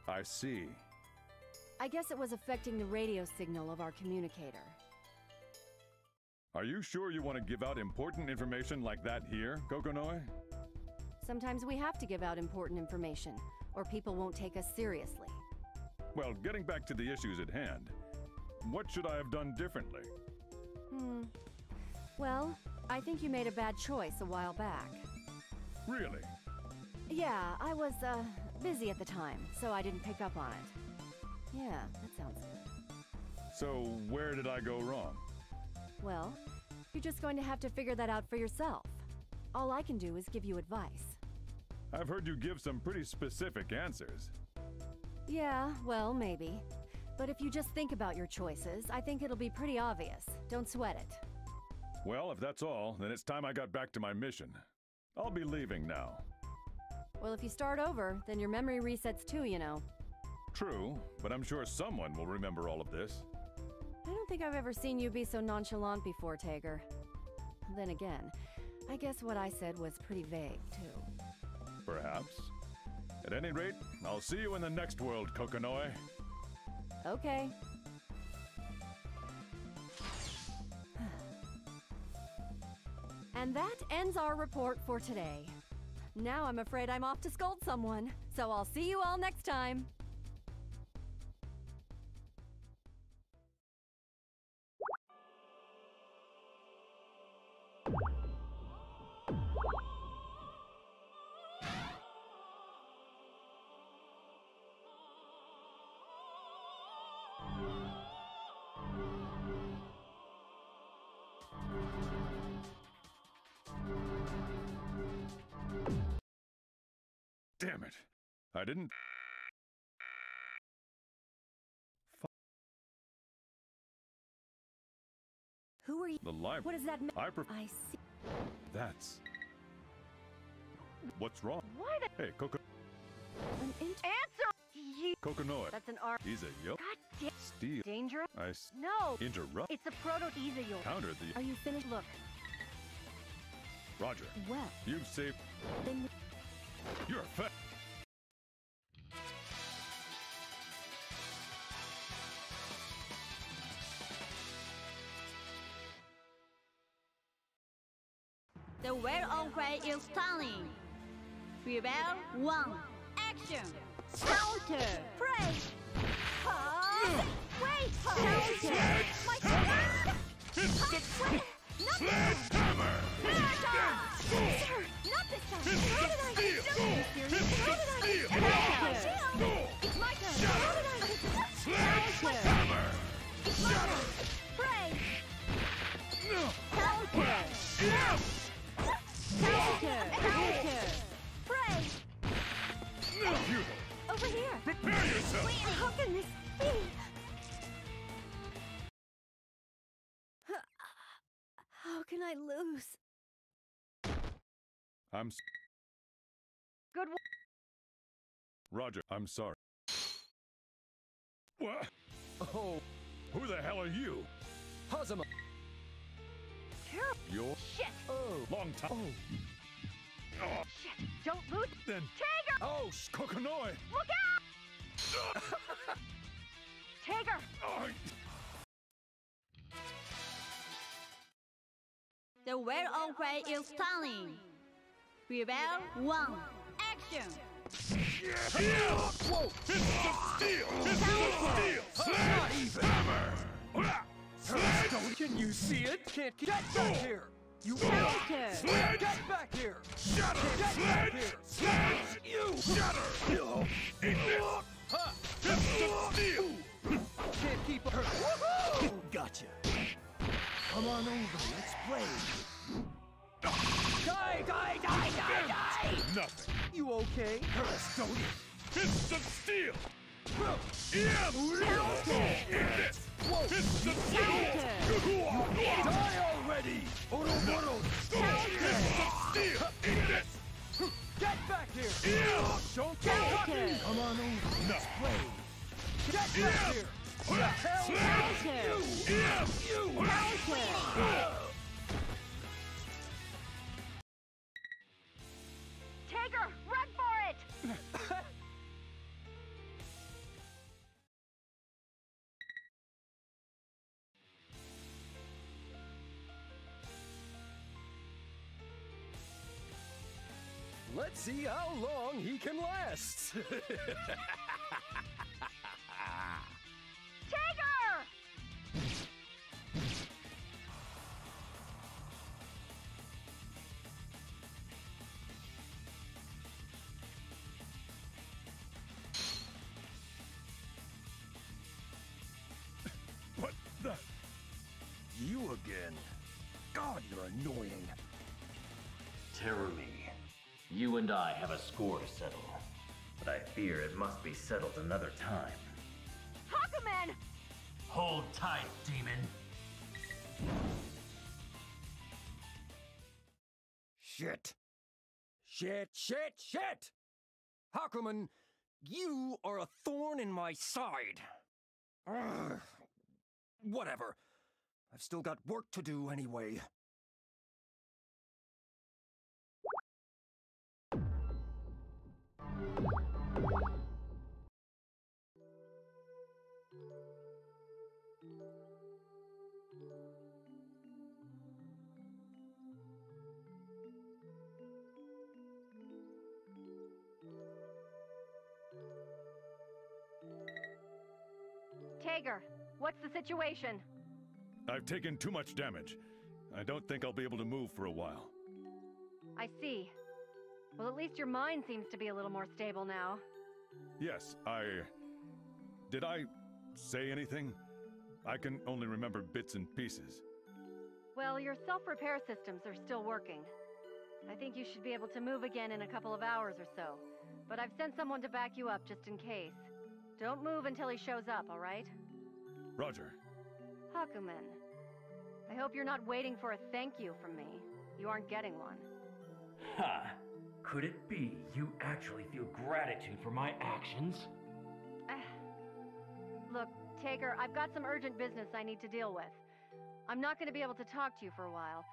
I see. I guess it was affecting the radio signal of our communicator. Are you sure you want to give out important information like that here, Kokonoe? Sometimes we have to give out important information, or people won't take us seriously. Well, getting back to the issues at hand, what should I have done differently? Well, I think you made a bad choice a while back. Really? Yeah, I was, busy at the time, so I didn't pick up on it. Yeah, that sounds good. So, where did I go wrong? Well, you're just going to have to figure that out for yourself. All I can do is give you advice. I've heard you give some pretty specific answers. Yeah, well, maybe. But if you just think about your choices, I think it'll be pretty obvious. Don't sweat it. Well, if that's all, then it's time I got back to my mission. I'll be leaving now. Well, if you start over, then your memory resets too, you know. True, but I'm sure someone will remember all of this. I don't think I've ever seen you be so nonchalant before, Tager. Then again, I guess what I said was pretty vague, too. Perhaps. At any rate, I'll see you in the next world, Kokonoe. Okay. And that ends our report for today. Now I'm afraid I'm off to scold someone, so I'll see you all next time. Damn it. I didn't... Who are you? The library. What does that mean? I see. That's... What's wrong? Why the... Hey, Coco... Answer! You... Kokonoe. That's an R. He's a yo. God damn. Steal. Dangerous? I No. interrupt. It's a proto-Ezekiel. Counter the... Are you finished? Look. Roger. Well. You've saved... Then... You're a fat... The wear on way is stunning. Rebel 1. Action. Counter. Pray. Wait! Counter. My It's the sledgehammer! Sir, not this time. It's How the did I steel. do this? It's the steel. Counter. It's my turn. How did I... Sledgehammer! It's my turn. Pray. Counter. Yes! Counter. Counter. Pray. You! Over here. Prepare yourself! Wait, how can this be? How can I lose? Good Roger, I'm sorry. What? Oh. Who the hell are you? Hazama. Terrible. You're... Shit! Oh. Long time. Oh. Shit! Don't lose... Then... Tager! Oh, Kokonoe! Look out! Tager! Oh. The wear on way is stunning. Rebel 1. Action. Whoa! It's the steel! It's the steel! Sledgehammer! Can you see it? Can't get back here! You Counter. Sledge! Get back here! Shatter! Get back here! Sledge! You! Shatter! Eat this! It's the steel! Can't keep her. Woohoo! Gotcha. Come on over, let's play. Die! Die! Die! Die! Die! Nothing. You okay? Don't It's the steel! Yes! Eat this! It's the steel! Die already! Ouroboros! It's the steel! Eat this! Get back here! Yes! Don't get cocky! Come on over, let's play. Get back here! Sledge! Yes! Tager, run for it! Let's see how long he can last. Tager! What the? You again. God, you're annoying. Terror me. You and I have a score to settle. but I fear it must be settled another time. Hakumen! Hold tight, demon. Shit. Shit! Hakumen, you are a thorn in my side. Ugh. Whatever. I've still got work to do anyway. Tager, what's the situation? I've taken too much damage. I don't think I'll be able to move for a while. I see. Well, at least your mind seems to be a little more stable now. Yes, Did I say anything? I can only remember bits and pieces. Well, your self-repair systems are still working. I think you should be able to move again in a couple of hours or so. But I've sent someone to back you up just in case. Don't move until he shows up, all right? Roger. Hakumen, I hope you're not waiting for a thank you from me. You aren't getting one. Ha! Could it be you actually feel gratitude for my actions? Look, Tager, I've got some urgent business I need to deal with. I'm not going to be able to talk to you for a while.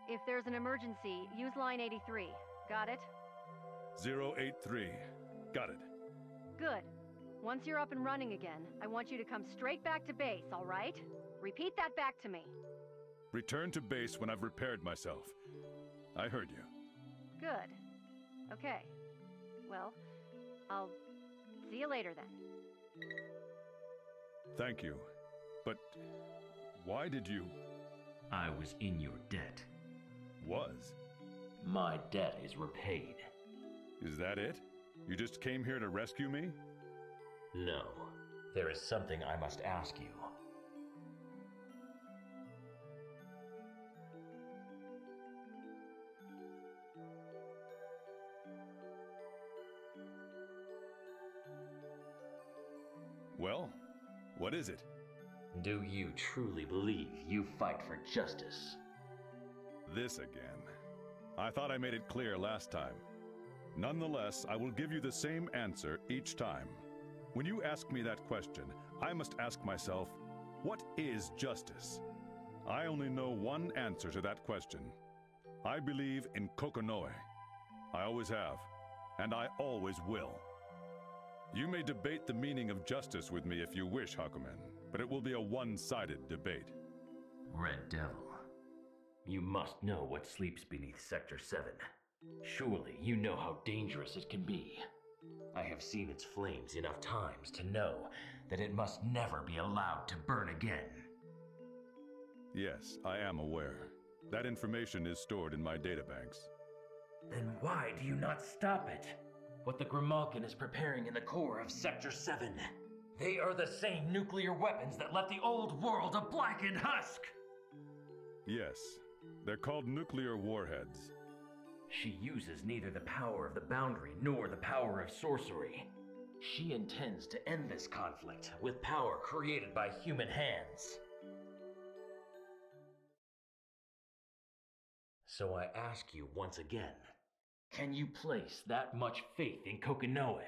If there's an emergency, use line 83. Got it? 083. Got it. Good. Once you're up and running again, I want you to come straight back to base, all right? Repeat that back to me. Return to base when I've repaired myself. I heard you. Good. Okay. Well, I'll see you later then. Thank you. But why did you... I was in your debt. Was? My debt is repaid. Is that it? You just came here to rescue me? No. There is something I must ask you. Well, what is it? Do you truly believe you fight for justice? This again. I thought I made it clear last time. Nonetheless, I will give you the same answer each time. When you ask me that question, I must ask myself, what is justice? I only know one answer to that question. I believe in Kokonoe. I always have, and I always will. You may debate the meaning of justice with me if you wish, Hakumen, but it will be a one-sided debate. Red Devil, you must know what sleeps beneath Sector 7. Surely you know how dangerous it can be. I have seen its flames enough times to know that it must never be allowed to burn again. Yes, I am aware. That information is stored in my databanks. Then why do you not stop it? What the Grimalkin is preparing in the core of Sector 7. They are the same nuclear weapons that left the old world a blackened husk! Yes, they're called nuclear warheads. She uses neither the power of the boundary nor the power of sorcery. She intends to end this conflict with power created by human hands. So I ask you once again, can you place that much faith in Kokonoe?